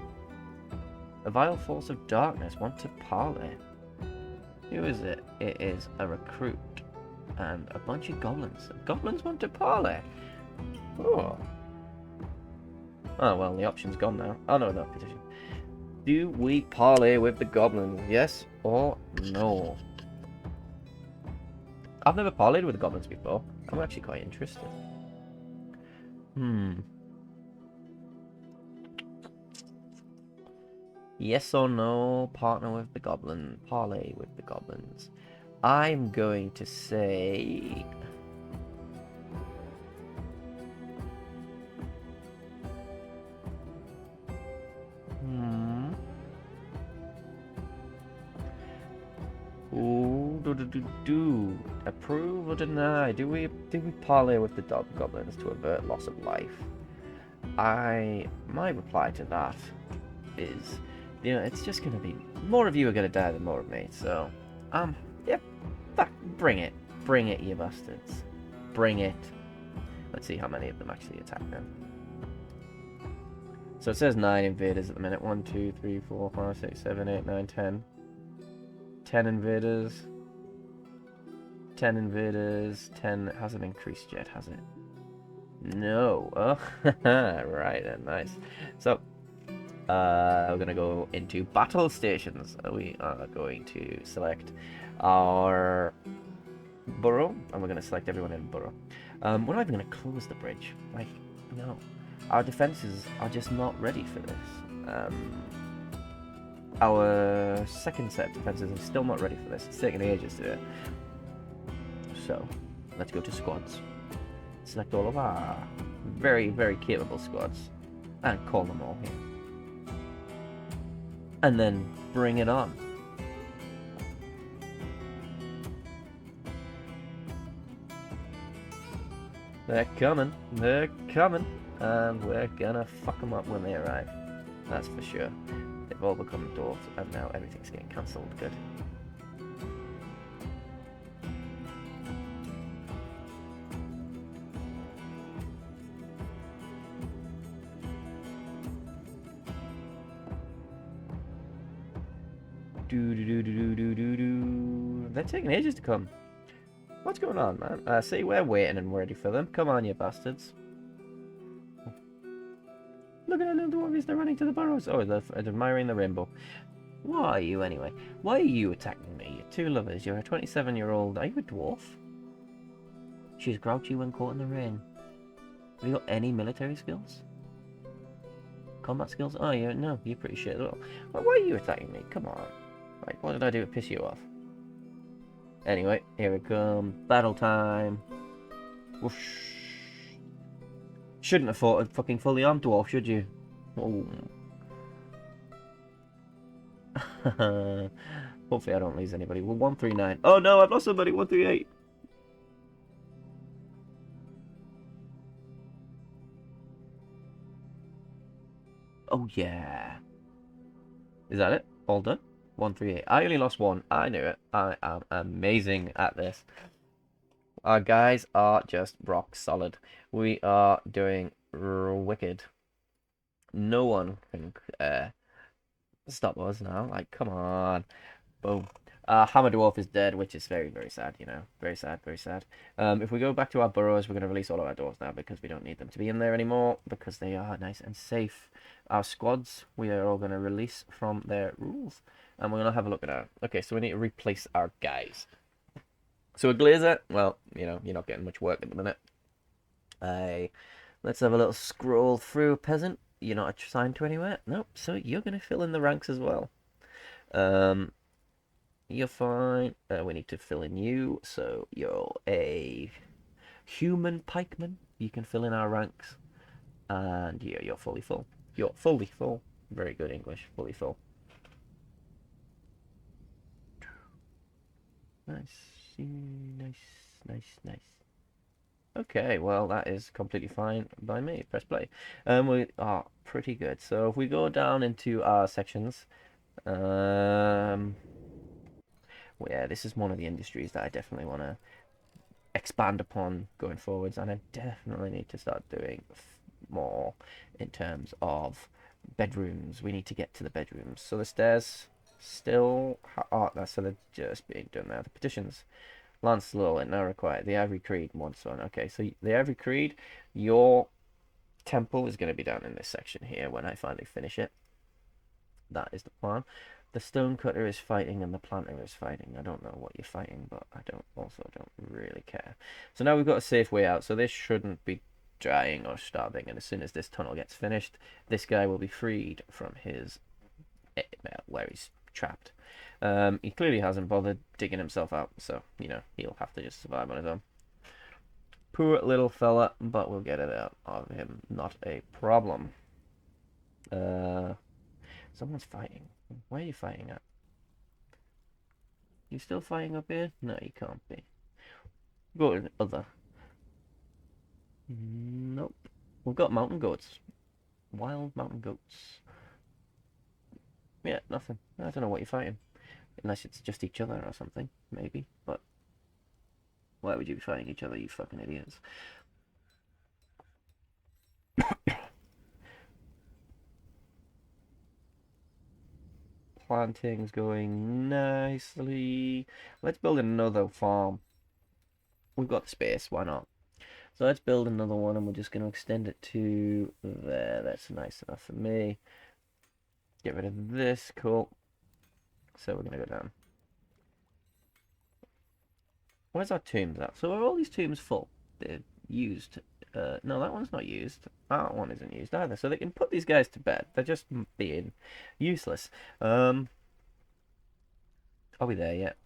[SPEAKER 1] A Vile Force of Darkness want to parley. Who is it? It is a recruit and a bunch of goblins. Goblins want to parley. Oh. Oh well, the option's gone now. Oh no, no petition. Do we parley with the goblins? Yes or no? I've never parleyed with the goblins before. I'm actually quite interested. Yes or no, partner with the goblin, parley with the goblins. I'm going to say... Ooh, approve or deny? Do we parley with the goblins to avert loss of life? My reply to that is, you know, it's just gonna be more of you are gonna die than more of me. So, yeah, bring it, you bastards, bring it. Let's see how many of them actually attack now. So it says 9 invaders at the minute. 1, 2, 3, 4, 5, 6, 7, 8, 9, 10. 10 invaders. 10 invaders. 10 hasn't increased yet, has it? No. Oh, right then, nice. So, we're going to go into battle stations. We are going to select our borough, and we're going to select everyone in borough. We're not even going to close the bridge. Like, no. Our defenses are just not ready for this. Our second set of defenses are still not ready for this. It's taking ages to do it. So, let's go to squads. Select all of our very, very capable squads and call them all here. And then bring it on. They're coming, and we're gonna fuck them up when they arrive. That's for sure. They've all become dwarves, and now everything's getting cancelled. Good. They're taking ages to come. What's going on, man? See, we're waiting and ready for them. Come on, you bastards. Look at our little dwarves, they're running to the burrows. Oh, they're admiring the rainbow. What are you, anyway? Why are you attacking me? You're two lovers. You're a 27-year-old. Are you a dwarf? She's grouchy when caught in the rain. Have you got any military skills? Combat skills? Oh, yeah, no, you're pretty shit as well. Why are you attacking me? Come on. Like, what did I do to piss you off? Anyway, here we come. Battle time. Whoosh. Shouldn't have fought a fucking fully armed dwarf, should you? Oh. Hopefully I don't lose anybody. Well, 139. Oh no, I've lost somebody. 138. Oh yeah. Is that it? All done? 138. I only lost one. I knew it. I am amazing at this. Our guys are just rock solid. We are doing wicked. No one can stop us now. Like, come on. Boom. Hammer Dwarf is dead, which is very, very sad, you know. Very sad, very sad. If we go back to our burrows, we're going to release all of our dwarves now because we don't need them to be in there anymore because they are nice and safe. Our squads, we are all going to release from their rules. And we're going to have a look at our... Okay, so we need to replace our guys. So a glazer, well, you know, you're not getting much work at the minute. Let's have a little scroll through. Peasant, you're not assigned to anywhere. Nope, so you're going to fill in the ranks as well. You're fine. We need to fill in you, so you're a human pikeman. You can fill in our ranks. And yeah, you're fully full. You're fully full. Very good English, fully full. Nice, nice, nice, nice. Okay, well, that is completely fine by me. Press play. We are pretty good. So if we go down into our sections, well, yeah, this is one of the industries that I definitely want to expand upon going forwards, and I definitely need to start doing more in terms of bedrooms. We need to get to the bedrooms. So the stairs still are, so they're just being done now. The petitions. Lancelull and now required. The Ivory Creed wants one. Okay, so the Ivory Creed, your temple is going to be down in this section here when I finally finish it. That is the plan. The stonecutter is fighting and the planter is fighting. I don't know what you're fighting, but I don't really care. So now we've got a safe way out, so this shouldn't be dying or starving, and as soon as this tunnel gets finished, this guy will be freed from his where he's trapped. He clearly hasn't bothered digging himself out, so, you know, he'll have to just survive on his own. Poor little fella, but we'll get it out of him. Not a problem. Someone's fighting. Where are you fighting at? You still fighting up here? No, you can't be. Go to the other. Nope. We've got mountain goats. Wild mountain goats. Yeah, nothing. I don't know what you're fighting. Unless it's just each other or something, maybe. But why would you be fighting each other, you fucking idiots? Planting's going nicely. Let's build another farm. We've got the space, why not? So let's build another one, and we're just going to extend it to there. That's nice enough for me. Get rid of this, cool. So we're going to go down. Where's our tombs at? So are all these tombs full? They're used. No, that one's not used. That one isn't used either. So they can put these guys to bed. They're just being useless. Are we there yet?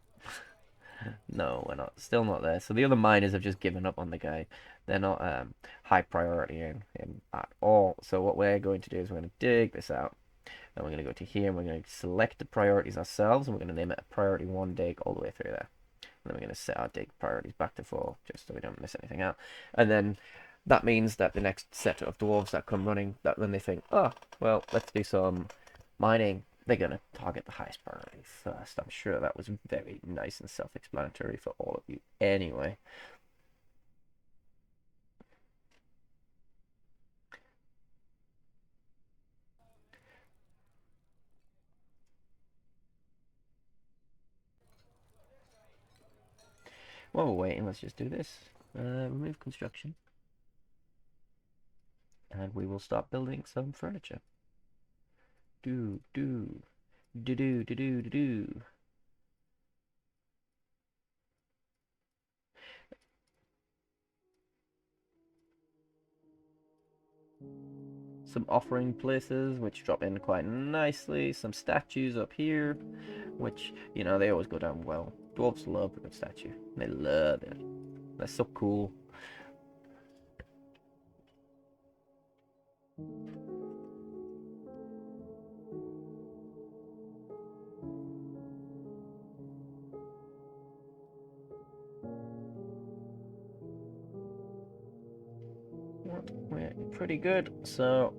[SPEAKER 1] No, we're not. Still not there. So the other miners have just given up on the guy. They're not high priority in him at all. So what we're going to do is we're going to dig this out. And we're going to go to here and we're going to select the priorities ourselves. And we're going to name it a priority 1 dig all the way through there. And then we're going to set our dig priorities back to 4 just so we don't miss anything out. And then that means that the next set of dwarves that come running, that when they think, oh, well, let's do some mining, they're going to target the highest priority first. I'm sure that was very nice and self-explanatory for all of you anyway. While we're waiting, let's just do this. Remove construction. And we will start building some furniture. Do, do, do, do, do, do, do, do. Some offering places which drop in quite nicely. Some statues up here, which, you know, they always go down well. Dwarves love a good statue. They love it. They're so cool. We're pretty good, so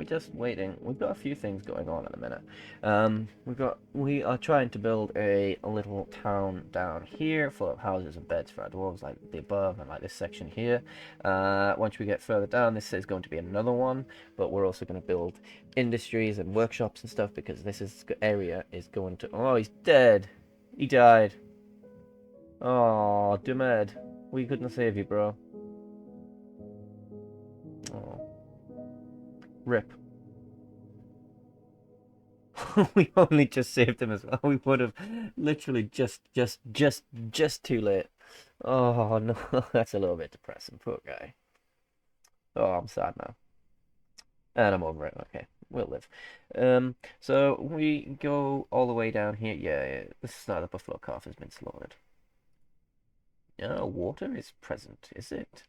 [SPEAKER 1] we're just waiting. We've got a few things going on at the minute. We are trying to build a little town down here full of houses and beds for our dwarves, like the above and like this section here. Once we get further down, this is going to be another one, but we're also going to build industries and workshops and stuff because area is going to. Oh, he's dead. He died. Oh, Dumed. We couldn't save you, bro. Oh, rip. We only just saved him as well. We would have literally just too late. Oh no, that's a little bit depressing. Poor guy. Oh, I'm sad now. And I'm over it. Okay, we'll live. So we go all the way down here. Yeah, the start of the buffalo calf has been slaughtered. Oh, water is present, is it?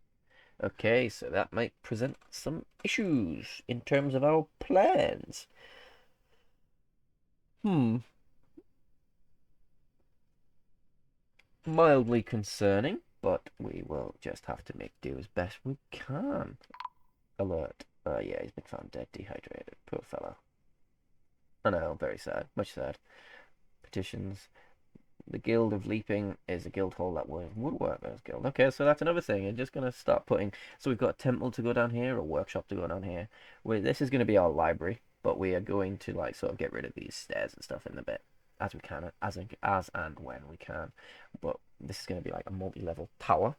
[SPEAKER 1] Okay, so that might present some issues in terms of our plans. Hmm, mildly concerning, but we will just have to make do as best we can. Alert. Yeah, he's been found dead, dehydrated. Poor fellow. I know, very sad. Much sad. Petitions. The Guild of Leaping is a guild hall that woodworkers guild. Okay, so that's another thing. I'm just gonna start putting. So we've got a temple to go down here, a workshop to go down here. This is gonna be our library, but we are going to like sort of get rid of these stairs and stuff in a bit as we can, as and when we can. But this is gonna be like a multi-level tower.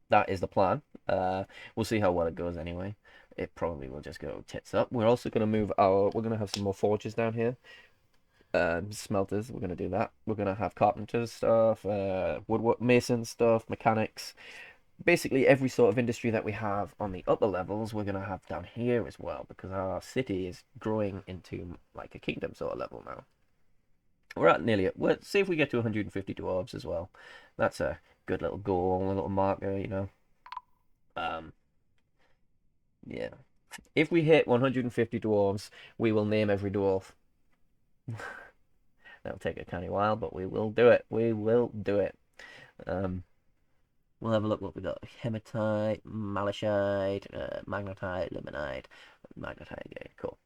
[SPEAKER 1] That is the plan. We'll see how well it goes anyway. It probably will just go tits up. We're also gonna move our. We're gonna have some more forges down here. Smelters, we're going to do that. We're going to have carpenters stuff, woodwork, mason stuff, mechanics. Basically, every sort of industry that we have on the upper levels, we're going to have down here as well, because our city is growing into like a kingdom sort of level now. We're at nearly. Let's see if we get to 150 dwarves as well. That's a good little goal, a little marker, you know. Um, yeah. If we hit 150 dwarves, we will name every dwarf. That'll take a tiny while, but we will do it. We will do it. Um, we'll have a look what we got. Hematite, malachite, magnetite, limonite, magnetite. Yeah, cool.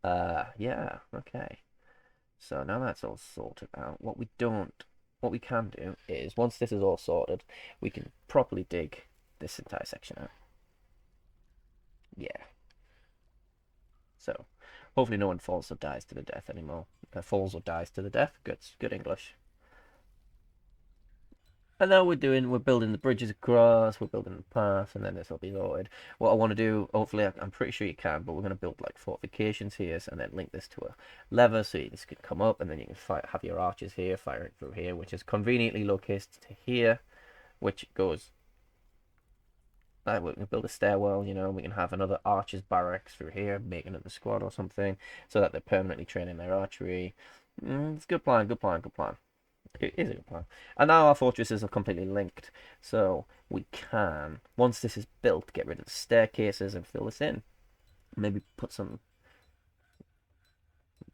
[SPEAKER 1] Yeah, okay. So now that's all sorted out. What we can do is once this is all sorted, we can properly dig this entire section out. Yeah. So hopefully no one falls or dies to the death anymore. Falls or dies to the death. Good English. And now we're building the bridges across, we're building the path, and then this will be loaded. What I want to do, hopefully, I'm pretty sure you can, but we're going to build like fortifications here, and then link this to a lever so this can come up, and then you can have your archers here, firing through here, which is conveniently located to here, which goes. We can build a stairwell, you know, we can have another archer's barracks through here, make another squad or something, so that they're permanently training their archery. It's a good plan, good plan, good plan. It is a good plan. And now our fortresses are completely linked. So we can, once this is built, get rid of the staircases and fill this in. Maybe put some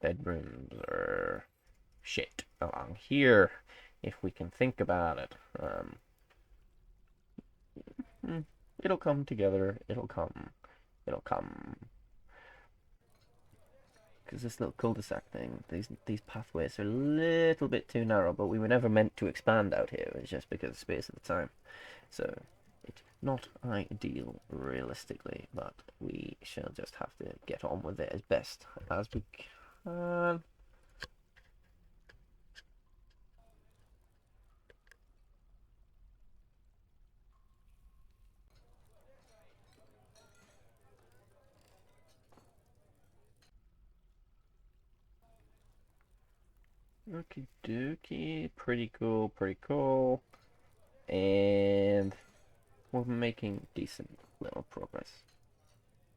[SPEAKER 1] bedrooms or shit along here, if we can think about it. It'll come together. It'll come. It'll come. Because this little cul-de-sac thing, these pathways are a little bit too narrow, but we were never meant to expand out here. It's just because of space at the time. So it's not ideal realistically, but we shall just have to get on with it as best as we can. Okie dokie, pretty cool, pretty cool. And we're making decent little progress.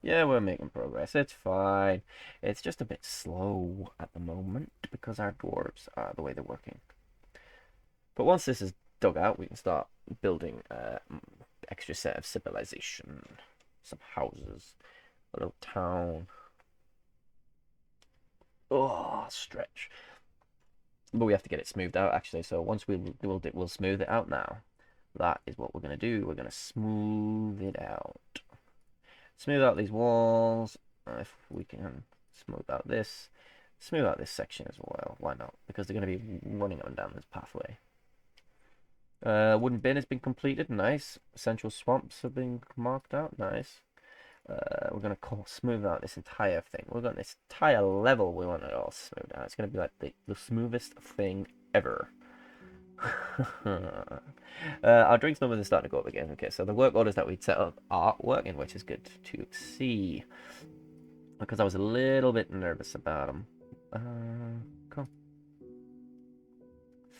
[SPEAKER 1] Yeah, we're making progress. It's fine. It's just a bit slow at the moment because our dwarves are the way they're working. But once this is dug out, we can start building extra set of civilization, some houses, a little town. Oh, stretch. But we have to get it smoothed out actually. So once we'll smooth it out now. That is what we're gonna do. We're gonna smooth it out. Smooth out these walls. If we can smooth out this section as well. Why not? Because they're going to be running up and down this pathway. Wooden bin has been completed. Nice. Central swamps have been marked out. Nice. We're going to smooth out this entire thing. We've got this entire level we want it all smoothed out. It's going to be like the smoothest thing ever. Our drinks numbers are starting to go up again. Okay, so the work orders that we'd set up are working, which is good to see. Because I was a little bit nervous about them. Cool.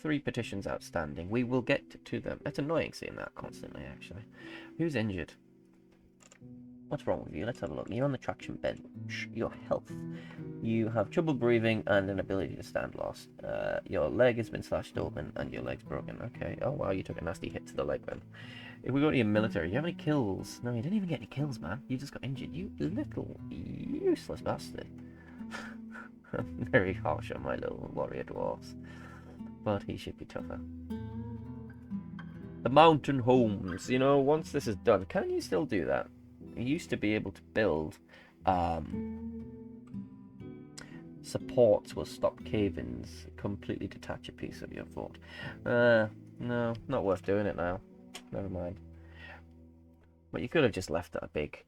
[SPEAKER 1] 3 petitions outstanding. We will get to them. It's annoying seeing that constantly, actually. Who's injured? What's wrong with you? Let's have a look. You're on the traction bench. Your health. You have trouble breathing and an ability to stand lost. Your leg has been slashed open and your leg's broken. Okay. Oh, wow. You took a nasty hit to the leg then. If we go to your military, you have any kills? No, you didn't even get any kills, man. You just got injured. You little useless bastard. I'm very harsh on my little warrior dwarves. But he should be tougher. The mountain homes. You know, once this is done, can you still do that? You used to be able to build supports will stop cave-ins, completely detach a piece of your fort. No, not worth doing it now. Never mind. But you could have just left it a big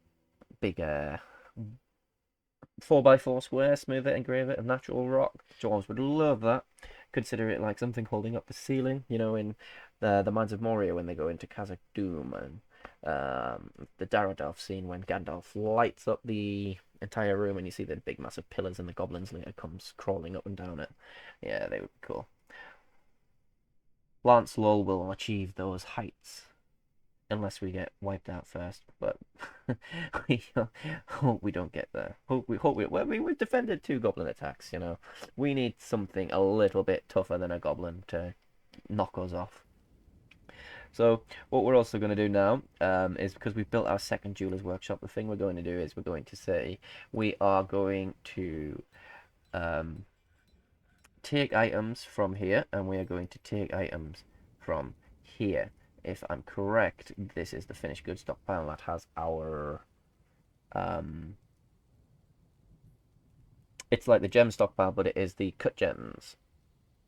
[SPEAKER 1] 4x4 square, smooth it, engrave it, of natural rock. Dwarves would love that. Consider it like something holding up the ceiling, you know, in the Mines of Moria when they go into Khazad Dûm, and the Daradolf scene when Gandalf lights up the entire room and you see the big massive pillars and the goblins later comes crawling up and down it. Yeah, they would be cool. Lancelull will achieve those heights unless we get wiped out first, but we hope we don't get there. Well, we've defended 2 goblin attacks, you know. We need something a little bit tougher than a goblin to knock us off. So what we're also going to do now is, because we've built our second jeweler's workshop, the thing we're going to do is we're going to say we are going to take items from here and we are going to take items from here. If I'm correct, this is the finished goods stockpile that has our it's like the gem stockpile, but it is the cut gems.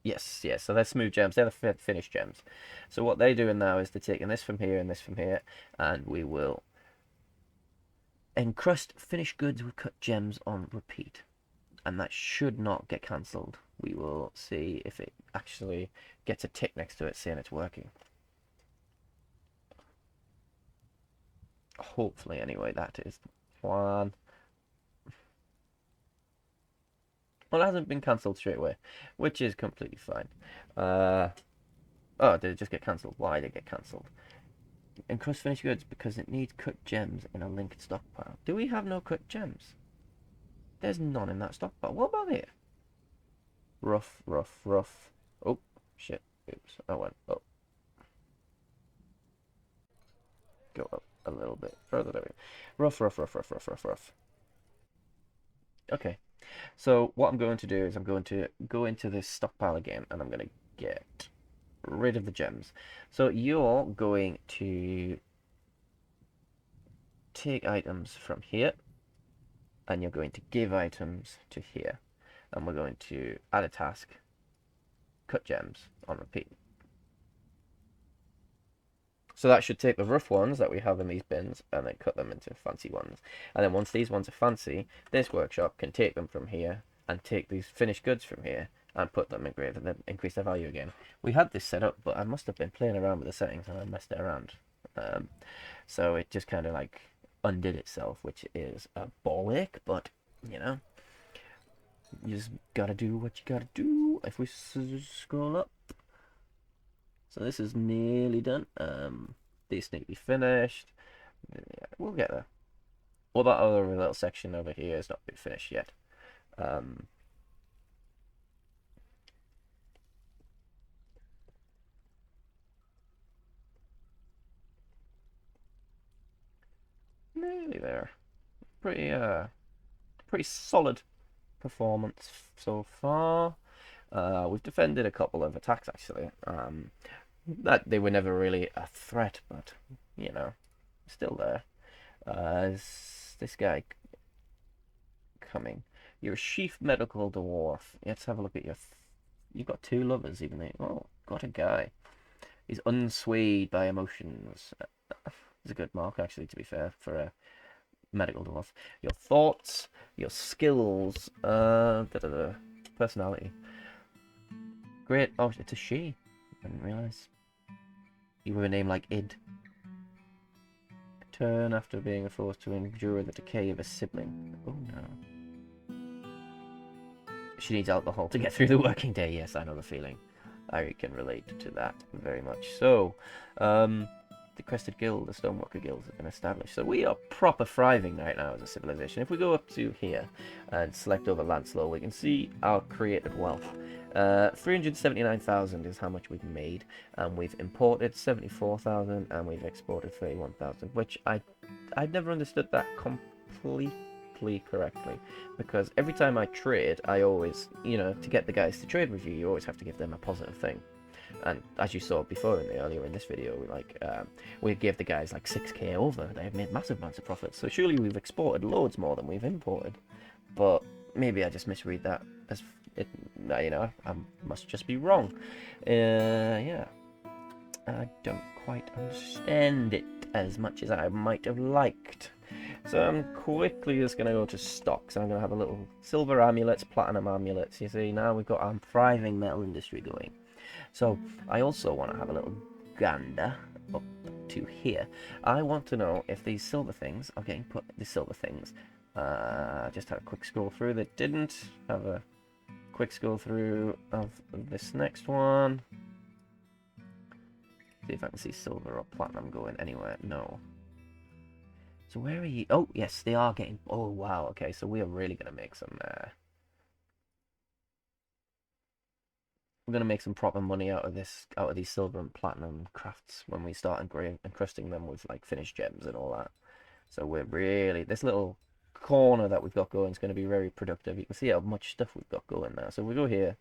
[SPEAKER 1] Yes, yes. So they're smooth gems. They're the finished gems. So what they're doing now is they're taking this from here and this from here, and we will encrust finished goods with cut gems on repeat. And that should not get cancelled. We will see if it actually gets a tick next to it saying it's working. Hopefully, anyway, that is the plan. Well, it hasn't been cancelled straight away, which is completely fine. Oh, did it just get cancelled? Why did it get cancelled? Encrust finished goods because it needs cut gems in a linked stockpile. Do we have no cut gems? There's none in that stockpile. What about here? Rough, rough, rough. Oh, shit. Oops. I went up. Go up a little bit further. There we go. Rough, rough, rough, rough, rough, rough, rough. Okay. So what I'm going to do is I'm going to go into this stockpile again and I'm going to get rid of the gems. So you're going to take items from here and you're going to give items to here. And we're going to add a task, cut gems on repeat. So that should take the rough ones that we have in these bins and then cut them into fancy ones. And then once these ones are fancy, this workshop can take them from here and take these finished goods from here and put them engraved and then increase their value again. We had this set up, but I must have been playing around with the settings and I messed it around. So it just kind of like undid itself, which is a ball ache, but you know, you just gotta do what you gotta do. If we scroll up, so this is nearly done. These need to be finished. Yeah, we'll get there. What about other little section over here is not been finished yet. Nearly there. Pretty solid performance so far. We've defended a couple of attacks actually. That they were never really a threat, but you know, still there. This guy becoming? You're a chief medical dwarf. Let's have a look at your... You've got two lovers, even though... Oh, got a guy. He's unswayed by emotions. It's a good mark, actually, to be fair, for a medical dwarf. Your thoughts, your skills, personality. Great. Oh, it's a she. I didn't realise. You have a name like Id. Turn after being forced to endure the decay of a sibling. Oh no. She needs alcohol to get through the working day. Yes, I know the feeling. I can relate to that very much. So, the Crested Guild, the Stoneworker Guilds have been established. So we are proper thriving right now as a civilization. If we go up to here and select over Lancelull, we can see our created wealth. 379,000 is how much we've made, and we've imported 74,000, and we've exported 31,000, which I've never understood that completely correctly, because every time I trade, I always, you know, to get the guys to trade with you, you always have to give them a positive thing. And as you saw before earlier in this video, we gave the guys like 6k over. They've made massive amounts of profits. So surely we've exported loads more than we've imported. But maybe I just misread that as it. You know, I must just be wrong. Yeah, I don't quite understand it as much as I might have liked. So I'm quickly just going to go to stocks. I'm going to have a little silver amulets, platinum amulets. You see, now we've got our thriving metal industry going. So I also want to have a little gander up to here. I want to know if these silver things are getting put. The silver things. Just had a quick scroll through. They didn't have a quick scroll through of this next one. See if I can see silver or platinum going anywhere. No. So where are you? Oh yes, they are getting. Oh wow. Okay, so we are really gonna make some. We're gonna make some proper money out of these silver and platinum crafts when we start encrusting them with like finished gems and all that. So we're really, this little corner that we've got going is going to be very productive. You can see how much stuff we've got going now. So we go here.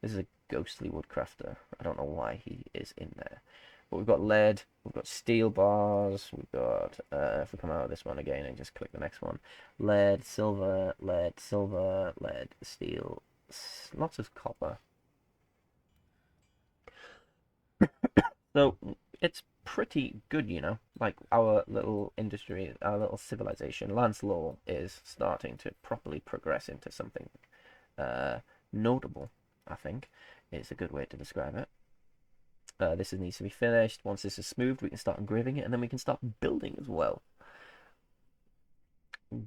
[SPEAKER 1] This is a ghostly woodcrafter. I don't know why he is in there. But we've got lead, we've got steel bars, we've got, if we come out of this one again and just click the next one, lead, silver, lead, steel, lots of copper. So it's pretty good, you know. Like our little industry, our little civilization, Lancelull is starting to properly progress into something notable, I think. Is a good way to describe it. This needs to be finished. Once this is smooth, we can start engraving it, and then we can start building as well.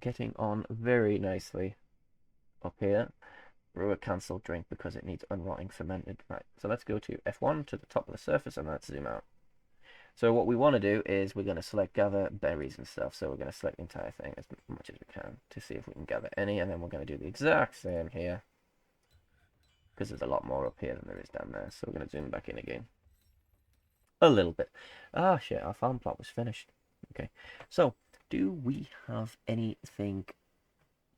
[SPEAKER 1] Getting on very nicely up here. Brew a cancelled drink because it needs unrotting fermented. Right, so let's go to F1 to the top of the surface and let's zoom out. So what we want to do is we're going to select gather berries and stuff. So we're going to select the entire thing as much as we can to see if we can gather any, and then we're going to do the exact same here because there's a lot more up here than there is down there. So we're going to zoom back in again a little bit. Ah, shit, our farm plot was finished. Okay, so do we have anything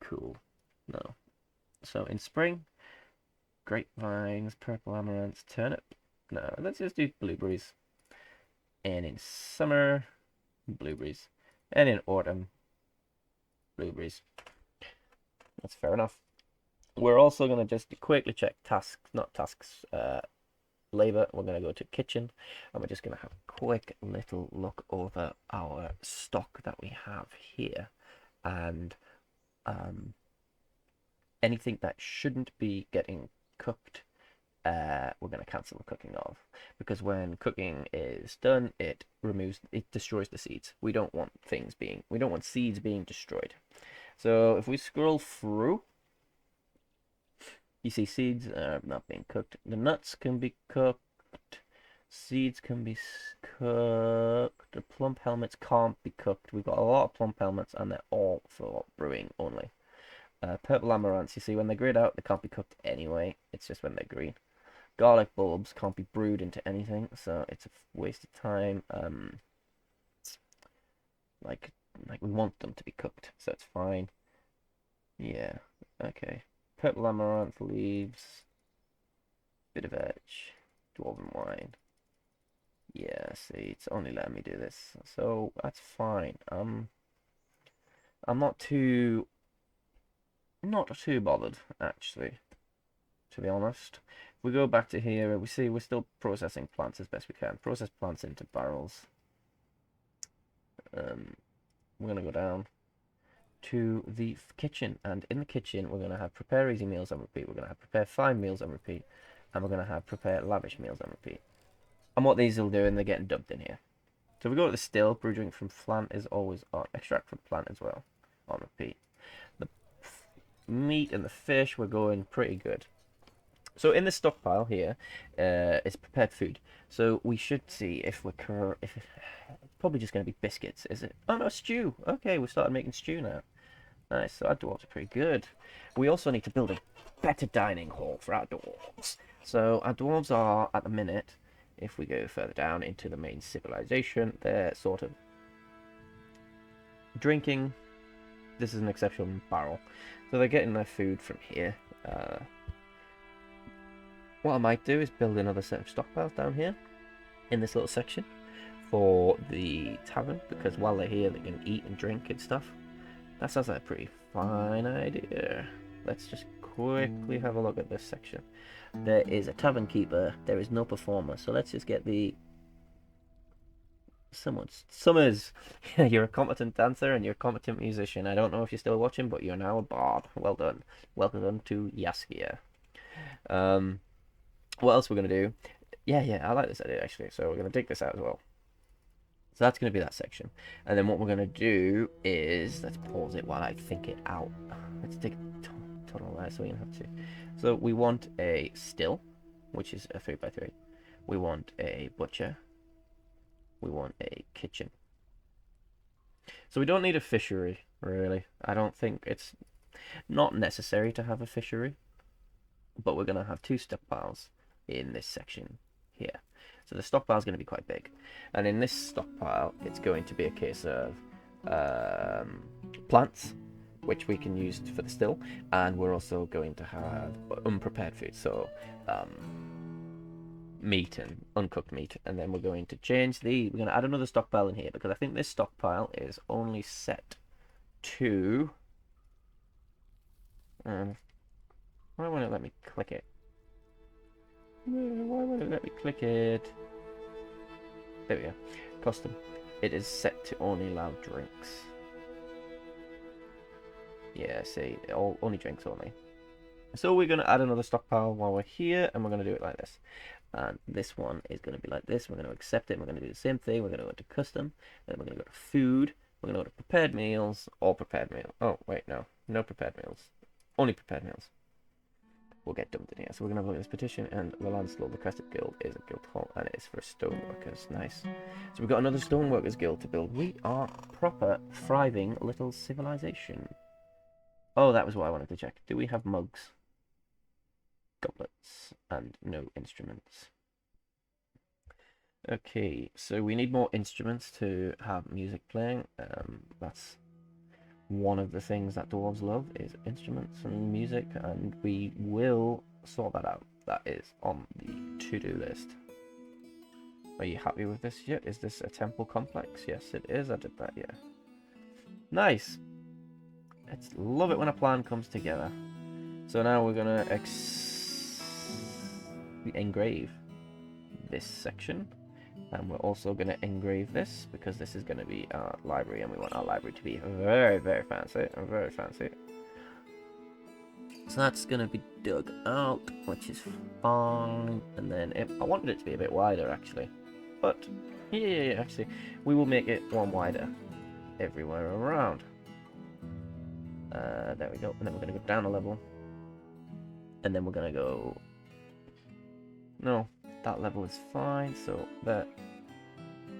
[SPEAKER 1] cool? No. So in spring, grapevines, purple amaranths, turnip. No, let's just do blueberries. And in summer, blueberries. And in autumn, blueberries. That's fair enough. We're also going to just quickly check labor. We're going to go to kitchen, and we're just going to have a quick little look over our stock that we have here. And anything that shouldn't be getting cooked, we're going to cancel the cooking of, because when cooking is done, it destroys the seeds. We don't want seeds being destroyed. So if we scroll through, you see seeds are not being cooked. The nuts can be cooked. Seeds can be cooked. The plump helmets can't be cooked. We've got a lot of plump helmets, and they're all for brewing only. Purple amaranths, you see, when they're grayed out, they can't be cooked anyway. It's just when they're green. Garlic bulbs can't be brewed into anything, so it's a waste of time. Like we want them to be cooked, so it's fine. Yeah, okay. Purple amaranth leaves. Bit of edge. Dwarven wine. Yeah, see, it's only letting me do this, so that's fine. I'm not too... not too bothered, actually, to be honest. If we go back to here, we see we're still processing plants as best we can. Process plants into barrels. We're going to go down to the kitchen, and in the kitchen we're going to have prepare easy meals on repeat, we're going to have prepare fine meals on repeat, and we're going to have prepare lavish meals on repeat. And what these will do, and they're getting dubbed in here. So if we go to the still, brew drink from plant is always on, extract from plant as well, on repeat. The meat and the fish, we're going pretty good. So in the stockpile here, it's prepared food. So we should see if we're probably just going to be biscuits, is it? Oh no, stew. Okay, we started making stew now. Nice, so our dwarves are pretty good. We also need to build a better dining hall for our dwarves. So our dwarves are, at the minute, if we go further down into the main civilization, they're sort of drinking. This is an exceptional barrel. So they're getting their food from here. What I might do is build another set of stockpiles down here in this little section for the tavern, because while they're here they can eat and drink and stuff. That sounds like a pretty fine idea. Let's just quickly have a look at this section. There is a tavern keeper, there is no performer, so let's just get the Summers. You're a competent dancer and you're a competent musician. I don't know if you're still watching, but you're now a bard. Well done. Welcome to Yaskia. What else we're going to do? Yeah, I like this idea actually. So we're going to dig this out as well. So that's going to be that section. And then what we're going to do is, let's pause it while I think it out. Let's dig a tunnel there so we don't have to. So we want a still, which is a 3x3. We want a butcher. We want a kitchen. So we don't need a fishery, really. I don't think it's not necessary to have a fishery. But we're going to have two stockpiles in this section here. So the stockpile is going to be quite big. And in this stockpile, it's going to be a case of plants, which we can use for the still. And we're also going to have unprepared food. So meat and uncooked meat. And then we're going to change we're going to add another stockpile in here, because I think this stockpile is only set to... why won't it let me click it? Why won't it let me click it? There we go. Custom. It is set to only allow drinks. Yeah, see, only drinks only. So we're going to add another stockpile while we're here, and we're going to do it like this. And this one is going to be like this. We're going to accept it. We're going to do the same thing. We're going to go to custom. Then we're going to go to food. We're going to go to prepared meals. All prepared meals. Oh, wait, no. No prepared meals. Only prepared meals. We'll get dumped in here. So we're going to have a look at this petition, and the Lancelull, the Crested Guild, is a guild hall, and it is for stoneworkers. Nice. So we've got another stoneworkers guild to build. We are proper, thriving little civilization. Oh, that was what I wanted to check. Do we have mugs? Goblets, and no instruments. Okay, so we need more instruments to have music playing. That's one of the things that dwarves love, is instruments and music, and we will sort that out. That is on the to-do list. Are you happy with this yet? Is this a temple complex? Yes, it is. I did that, yeah. Nice. Let's love it when a plan comes together. So now we're gonna engrave this section, and we're also going to engrave this, because this is going to be our library, and we want our library to be very, very fancy. Very fancy. So that's going to be dug out, which is fine. And then I wanted it to be a bit wider, actually. But, yeah, actually, we will make it one wider everywhere around. There we go. And then we're going to go down a level. And then we're going to go... No, that level is fine, so that...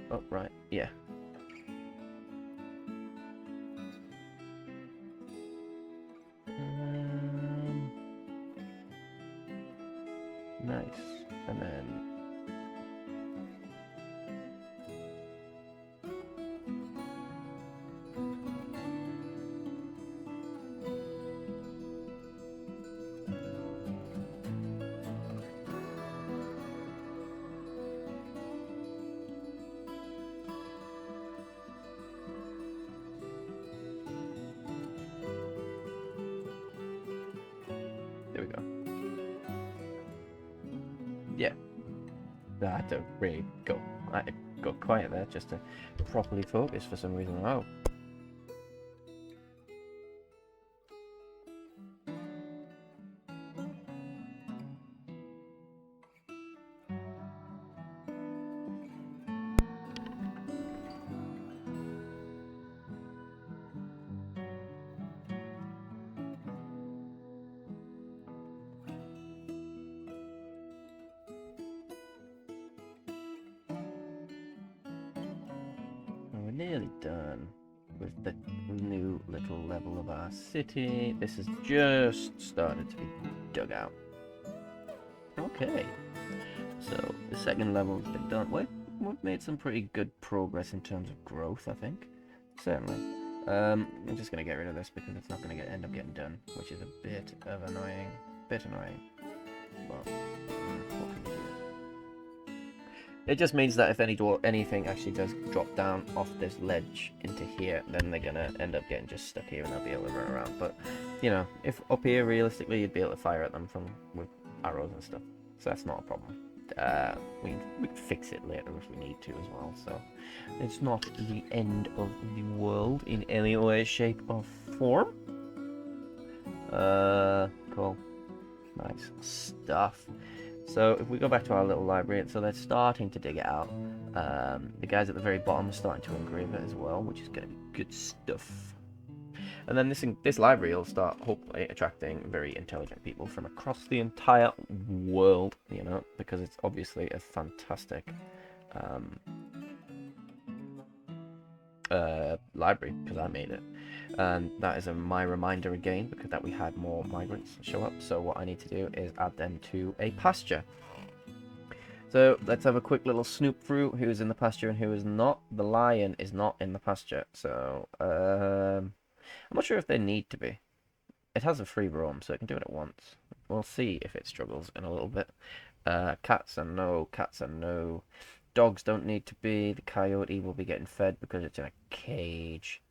[SPEAKER 1] Oh, right, yeah. Nice. And then... I had to really go quiet there just to properly focus for some reason. Oh. We're nearly done with the new little level of our city. This has just started to be dug out. Okay, so the second level's been done. We've made some pretty good progress in terms of growth, I think. Certainly. I'm just going to get rid of this because it's not going to end up getting done, which is a bit annoying. But, what can you do? It just means that if anything actually does drop down off this ledge into here, then they're going to end up getting just stuck here and they'll be able to run around. But, you know, if up here, realistically, you'd be able to fire at them with arrows and stuff. So that's not a problem. We can fix it later if we need to as well. So it's not the end of the world in any way, shape, or form. Cool. Nice stuff. So if we go back to our little library, so they're starting to dig it out. The guys at the very bottom are starting to engrave it as well, which is going to be good stuff. And then this library will start hopefully attracting very intelligent people from across the entire world, you know, because it's obviously a fantastic library, because I made it. And that is my reminder again, because that we had more migrants show up. So what I need to do is add them to a pasture. So let's have a quick little snoop through who's in the pasture and who is not. The lion is not in the pasture, so I'm not sure if they need to be. It has a free roam, so it can do it at once. We'll see if it struggles in a little bit. Cats are no. Cats are no. Dogs don't need to be. The coyote will be getting fed because it's in a cage.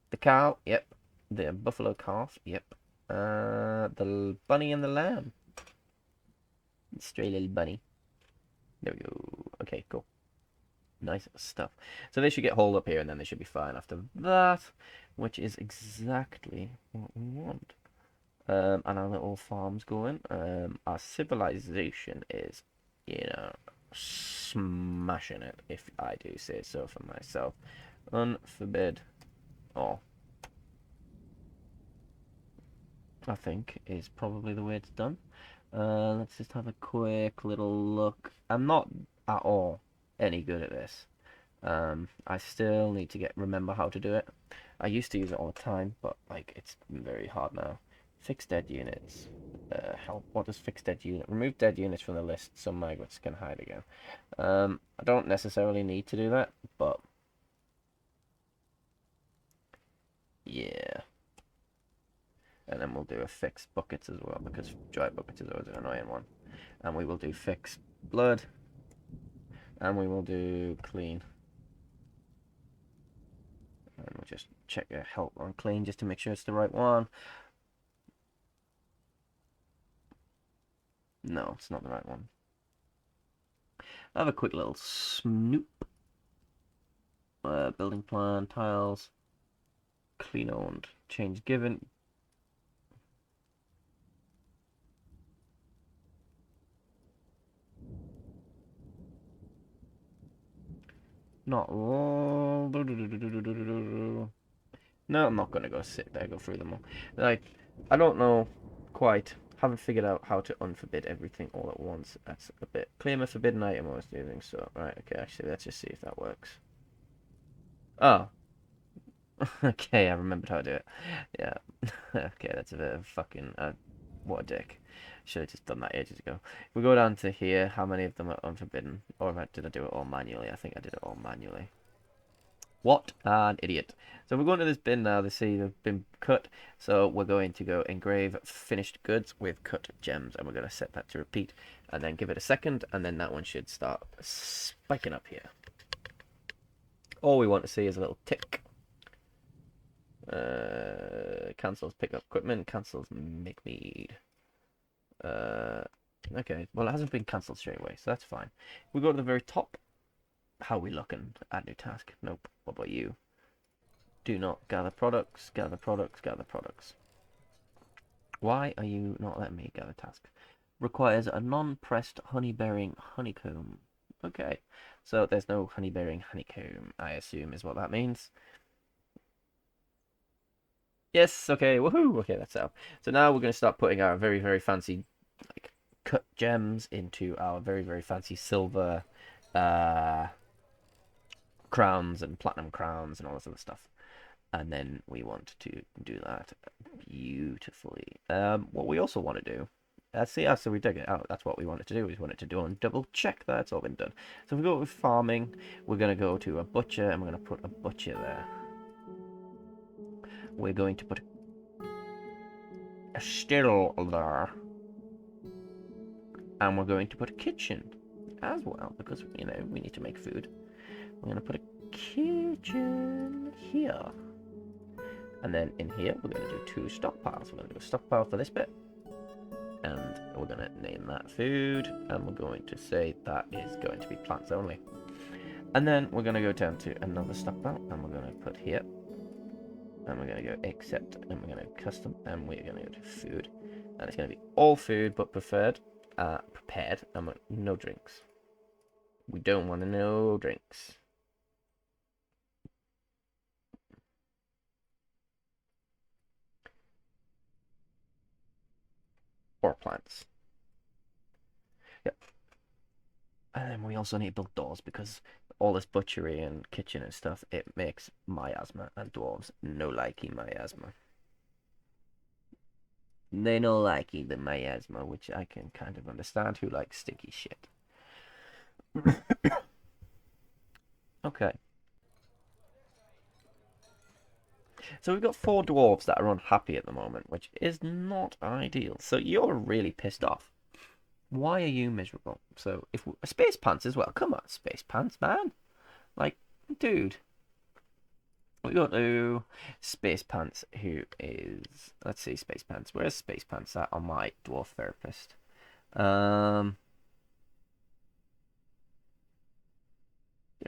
[SPEAKER 1] The cow, yep. The buffalo calf, yep. The bunny and the lamb. Stray little bunny. There we go. Okay, cool. Nice stuff. So they should get hauled up here and then they should be fine after that, which is exactly what we want. And our little farm's going. Our civilization is, you know, smashing it, if I do say so for myself. Unforbid all, I think, is probably the way it's done. Let's just have a quick little look. I'm not at all any good at this. I still need to remember how to do it. I used to use it all the time, but like it's very hard now. Fix dead units. Help. What does fix dead unit? Remove dead units from the list so migrants can hide again. I don't necessarily need to do that, but yeah. And then we'll do a fix buckets as well, because dry buckets is always an annoying one. And we will do fix blood. And we will do clean. And we'll just check your help on clean just to make sure it's the right one. No, it's not the right one. I'll have a quick little snoop. Building plan, tiles. Clean owned. Change given. Not all. No, I'm not gonna go sit there, go through them all. Like, I don't know quite. Haven't figured out how to unforbid everything all at once. That's a bit. Claim a forbidden item I was using. So, right, okay, actually, let's just see if that works. Oh. Okay, I remembered how to do it. Yeah. Okay, that's a bit of fucking. What a dick. Should have just done that ages ago. If we go down to here, how many of them are unforbidden? Or did I do it all manually? I think I did it all manually. What an idiot. So we're going to this bin now. They see they've been cut. So we're going to go engrave finished goods with cut gems. And we're going to set that to repeat. And then give it a second. And then that one should start spiking up here. All we want to see is a little tick. Cancels pick up equipment. Cancels make mead. Okay, well, it hasn't been cancelled straight away, so that's fine. We go to the very top. How are we looking? Add new task. Nope. What about you? Do not gather products, gather products, gather products. Why are you not letting me gather tasks? Requires a non-pressed honey-bearing honeycomb. Okay, so there's no honey-bearing honeycomb, I assume is what that means. Yes, okay, woohoo! Okay, that's out. So now we're going to start putting our very, very fancy, like, cut gems into our very, very fancy silver uh, crowns and platinum crowns and all this other stuff. And then we want to do that beautifully. What we also want to do, so we dig it out. That's what we wanted to do. We wanted to do and double check that it's all been done. So if we go with farming, we're going to go to a butcher and we're going to put a butcher there. We're going to put a still there. And we're going to put a kitchen as well because, you know, we need to make food. We're going to put a kitchen here. And then in here, we're going to do 2 stockpiles. We're going to do a stockpile for this bit. And we're going to name that food. And we're going to say that is going to be plants only. And then we're going to go down to another stockpile. And we're going to put here. And we're going to go accept. And we're going to custom. And we're going to go to food. And it's going to be all food, but prepared. And no drinks. We don't want no drinks. Or plants. Yep. And then we also need to build doors because all this butchery and kitchen and stuff, it makes miasma, and dwarves no likey miasma. They no likey the miasma, which I can kind of understand who likes stinky shit. Okay. So we've got 4 dwarves that are unhappy at the moment, which is not ideal. So you're really pissed off. Why are you miserable? So if Space Pants as well. Come on, Space Pants, man. Like, dude. We got to Space Pants, who is, let's see, Space Pants. Where's Space Pants at on my Dwarf Therapist? There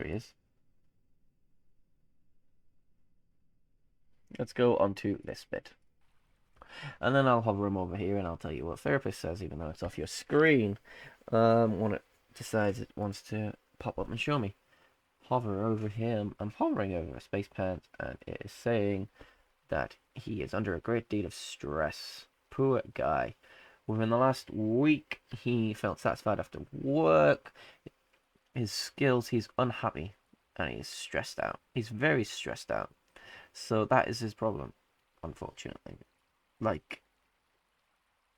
[SPEAKER 1] he is. Let's go on to this bit. And then I'll hover him over here and I'll tell you what Therapist says, even though it's off your screen. When it decides it wants to pop up and show me. Hover over him. I'm hovering over Space Pants and it is saying that he is under a great deal of stress. Poor guy. Within the last week, he felt satisfied after work. His skills, he's unhappy. And he's stressed out. He's very stressed out. So that is his problem, unfortunately. Like,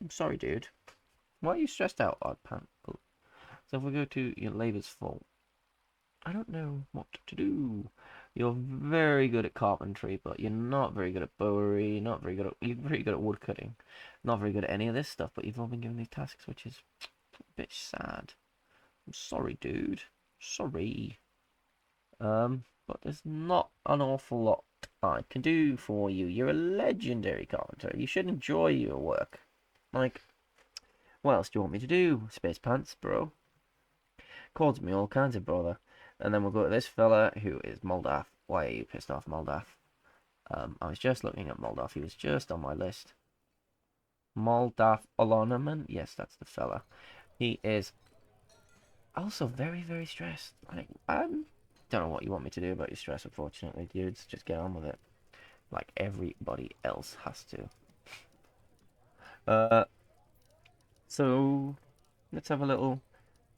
[SPEAKER 1] I'm sorry, dude. Why are you stressed out, Odd Pant? So if we go to your labor's full, I don't know what to do. You're very good at carpentry, but you're not very good at bowery. You're very good at wood cutting. Not very good at any of this stuff. But you've all been given these tasks, which is a bit sad. I'm sorry, dude. Sorry. But there's not an awful lot I can do for you. You're a legendary carpenter. You should enjoy your work. Like, what else do you want me to do, Space Pants, bro? Calls me all kinds of brother. And then we'll go to this fella who is Moldaf. Why are you pissed off, Moldaf? I was just looking at Moldaf. He was just on my list. Moldaf Olonaman? Yes, that's the fella. He is also very, very stressed. Like, I don't know what you want me to do about your stress, unfortunately, dudes. Just get on with it. Like everybody else has to. So let's have a little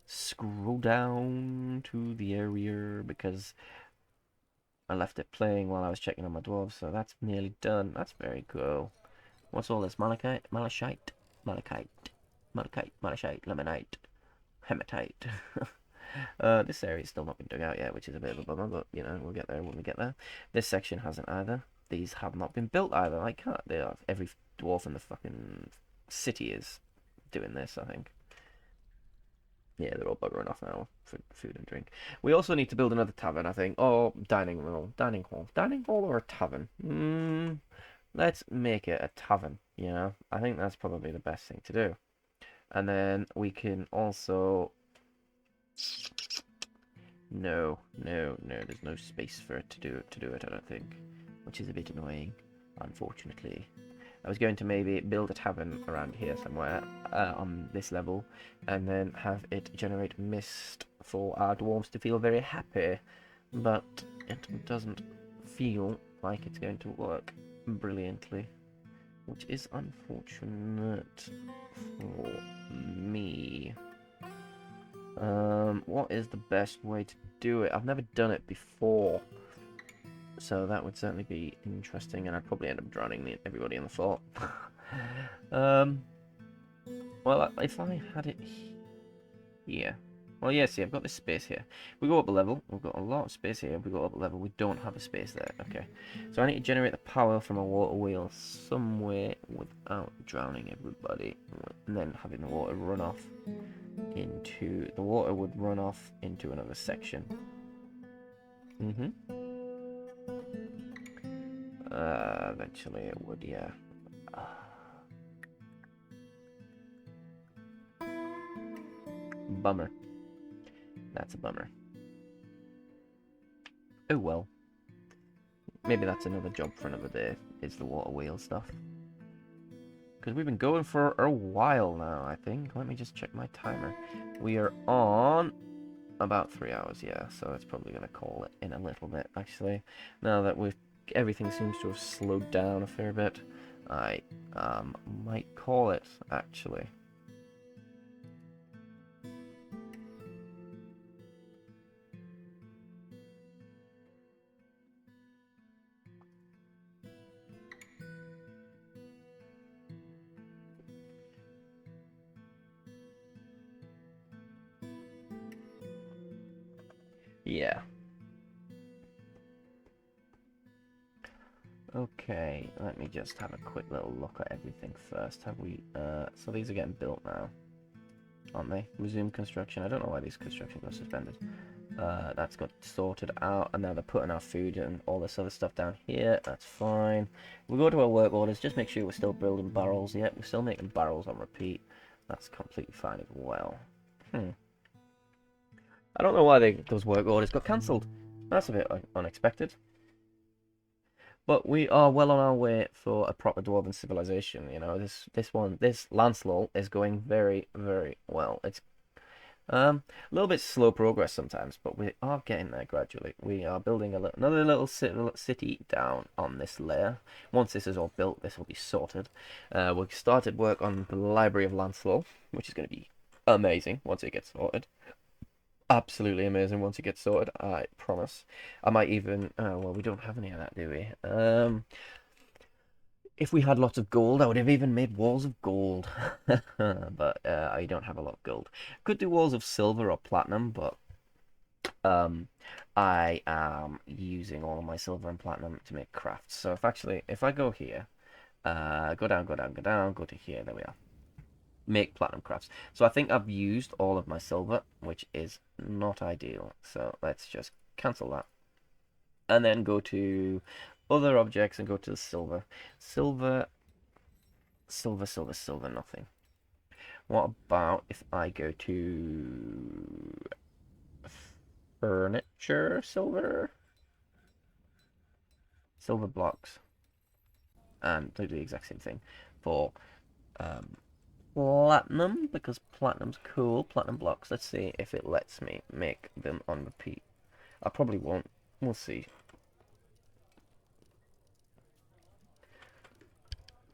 [SPEAKER 1] scroll down to the area because I left it playing while I was checking on my dwarves, so that's nearly done. That's very cool. What's all this? Malachite? Malachite? Malachite? Malachite? Malachite? Lemonite? Hematite? This area's still not been dug out yet, which is a bit of a bummer, but, you know, we'll get there when we get there. This section hasn't either. These have not been built either. I can't. They are. Every dwarf in the fucking city is doing this, I think. Yeah, they're all buggering off now for food and drink. We also need to build another tavern, I think. Or dining hall. Dining hall. Dining hall or a tavern? Let's make it a tavern, you know? I think that's probably the best thing to do. And then we can also... No, there's no space for it to do it, I don't think. Which is a bit annoying, unfortunately. I was going to maybe build a tavern around here somewhere on this level, and then have it generate mist for our dwarves to feel very happy, but it doesn't feel like it's going to work brilliantly, which is unfortunate for me. What is the best way to do it? I've never done it before, so that would certainly be interesting, and I'd probably end up drowning everybody in the fort. Well, if I had it here... Well, yeah, see, I've got this space here. We go up a level. We've got a lot of space here. We go up a level. We don't have a space there. Okay. So I need to generate the power from a water wheel somewhere without drowning everybody. And then having the water run off into... The water would run off into another section. Eventually it would, yeah. Bummer. That's a bummer. Oh well. Maybe that's another job for another day, is the water wheel stuff. Because we've been going for a while now, I think. Let me just check my timer. We are on about 3 hours, yeah, so it's probably going to call it in a little bit, actually. Now that everything seems to have slowed down a fair bit, I might call it, actually. Yeah. Okay, let me just have a quick little look at everything first. Have we, so these are getting built now, aren't they? Resume construction. I don't know why these constructions got suspended. That's got sorted out, and now they're putting our food and all this other stuff down here. That's fine. We go to our work orders, just make sure we're still building barrels. Yep, we're still making barrels on repeat. That's completely fine as well. I don't know why those work orders got cancelled. That's a bit unexpected. But we are well on our way for a proper dwarven civilization. You know, this Lancelull is going very, very well. It's a little bit slow progress sometimes, but we are getting there gradually. We are building another little city down on this layer. Once this is all built, this will be sorted. We started work on the Library of Lancelull, which is going to be amazing once it gets sorted. Absolutely amazing once it gets sorted, I promise. I might even... well, we don't have any of that, do we? If we had lots of gold, I would have even made walls of gold. But I don't have a lot of gold. Could do walls of silver or platinum, but I am using all of my silver and platinum to make crafts. So if I go here, go down, go to here, there we are. Make platinum crafts. So I think I've used all of my silver, which is not ideal. So let's just cancel that. And then go to other objects and go to the silver. Silver, nothing. What about if I go to furniture, silver blocks, and do the exact same thing for platinum, because platinum's cool. Platinum blocks. Let's see if it lets me make them on repeat. I probably won't. We'll see.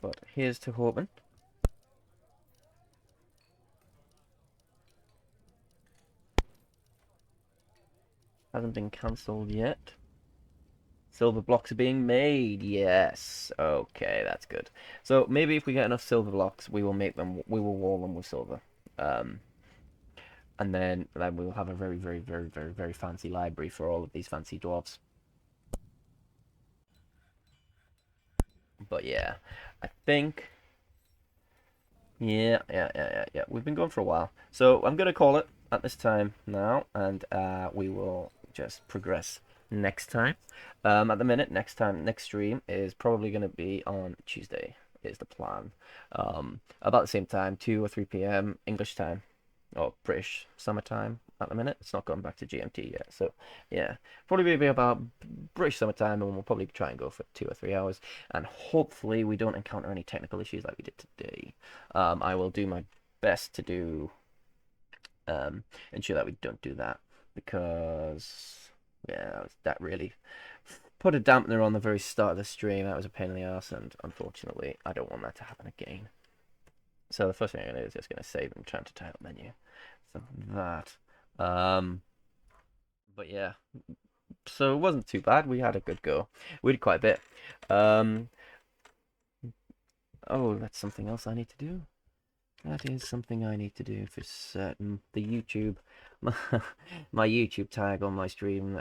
[SPEAKER 1] But here's to hoping. Hasn't been cancelled yet. Silver blocks are being made. Yes. Okay, that's good. So maybe if we get enough silver blocks, we will make them. We will wall them with silver. And then we'll have a very, very, very, very, very fancy library for all of these fancy dwarves. But yeah, I think. Yeah. We've been going for a while, so I'm gonna call it at this time now, and we will just progress next time. At the minute, next stream is probably gonna be on Tuesday. is the plan. About the same time, 2 or 3 p.m. English time, or British summertime at the minute. It's not going back to GMT yet, so yeah, probably be about British summertime, and we'll probably try and go for 2 or 3 hours, and hopefully we don't encounter any technical issues like we did today. I will do my best to do ensure that we don't do that, because yeah, that really put a dampener on the very start of the stream. That was a pain in the ass, and unfortunately, I don't want that to happen again. So the first thing I'm going to do is just going to save and turn to title menu. So that. But yeah, so it wasn't too bad. We had a good go. We did quite a bit. Oh, that's something else I need to do. That is something I need to do for certain. The YouTube, my YouTube tag on my stream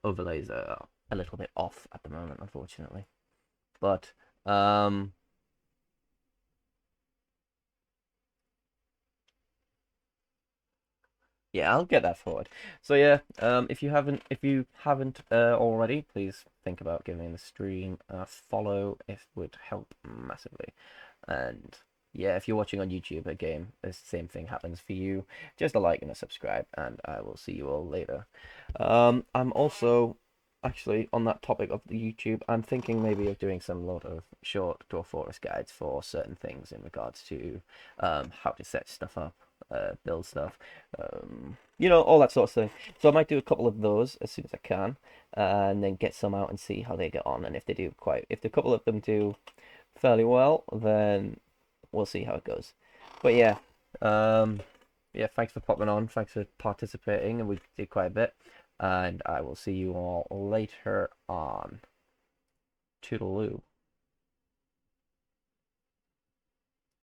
[SPEAKER 1] overlays are a little bit off at the moment, unfortunately. But yeah, I'll get that forward. So yeah, if you haven't already, please think about giving the stream a follow. It would help massively. And yeah, if you're watching on YouTube again, the same thing happens for you. Just a like and a subscribe, and I will see you all later. I'm also actually on that topic of the YouTube. I'm thinking maybe of doing some lot of short Dwarf Fortress guides for certain things in regards to how to set stuff up, build stuff, all that sort of thing. So I might do a couple of those as soon as I can, and then get some out and see how they get on. And if a couple of them do fairly well, then we'll see how it goes. But yeah, yeah, thanks for popping on, thanks for participating, and we did quite a bit, and I will see you all later on. Toodaloo.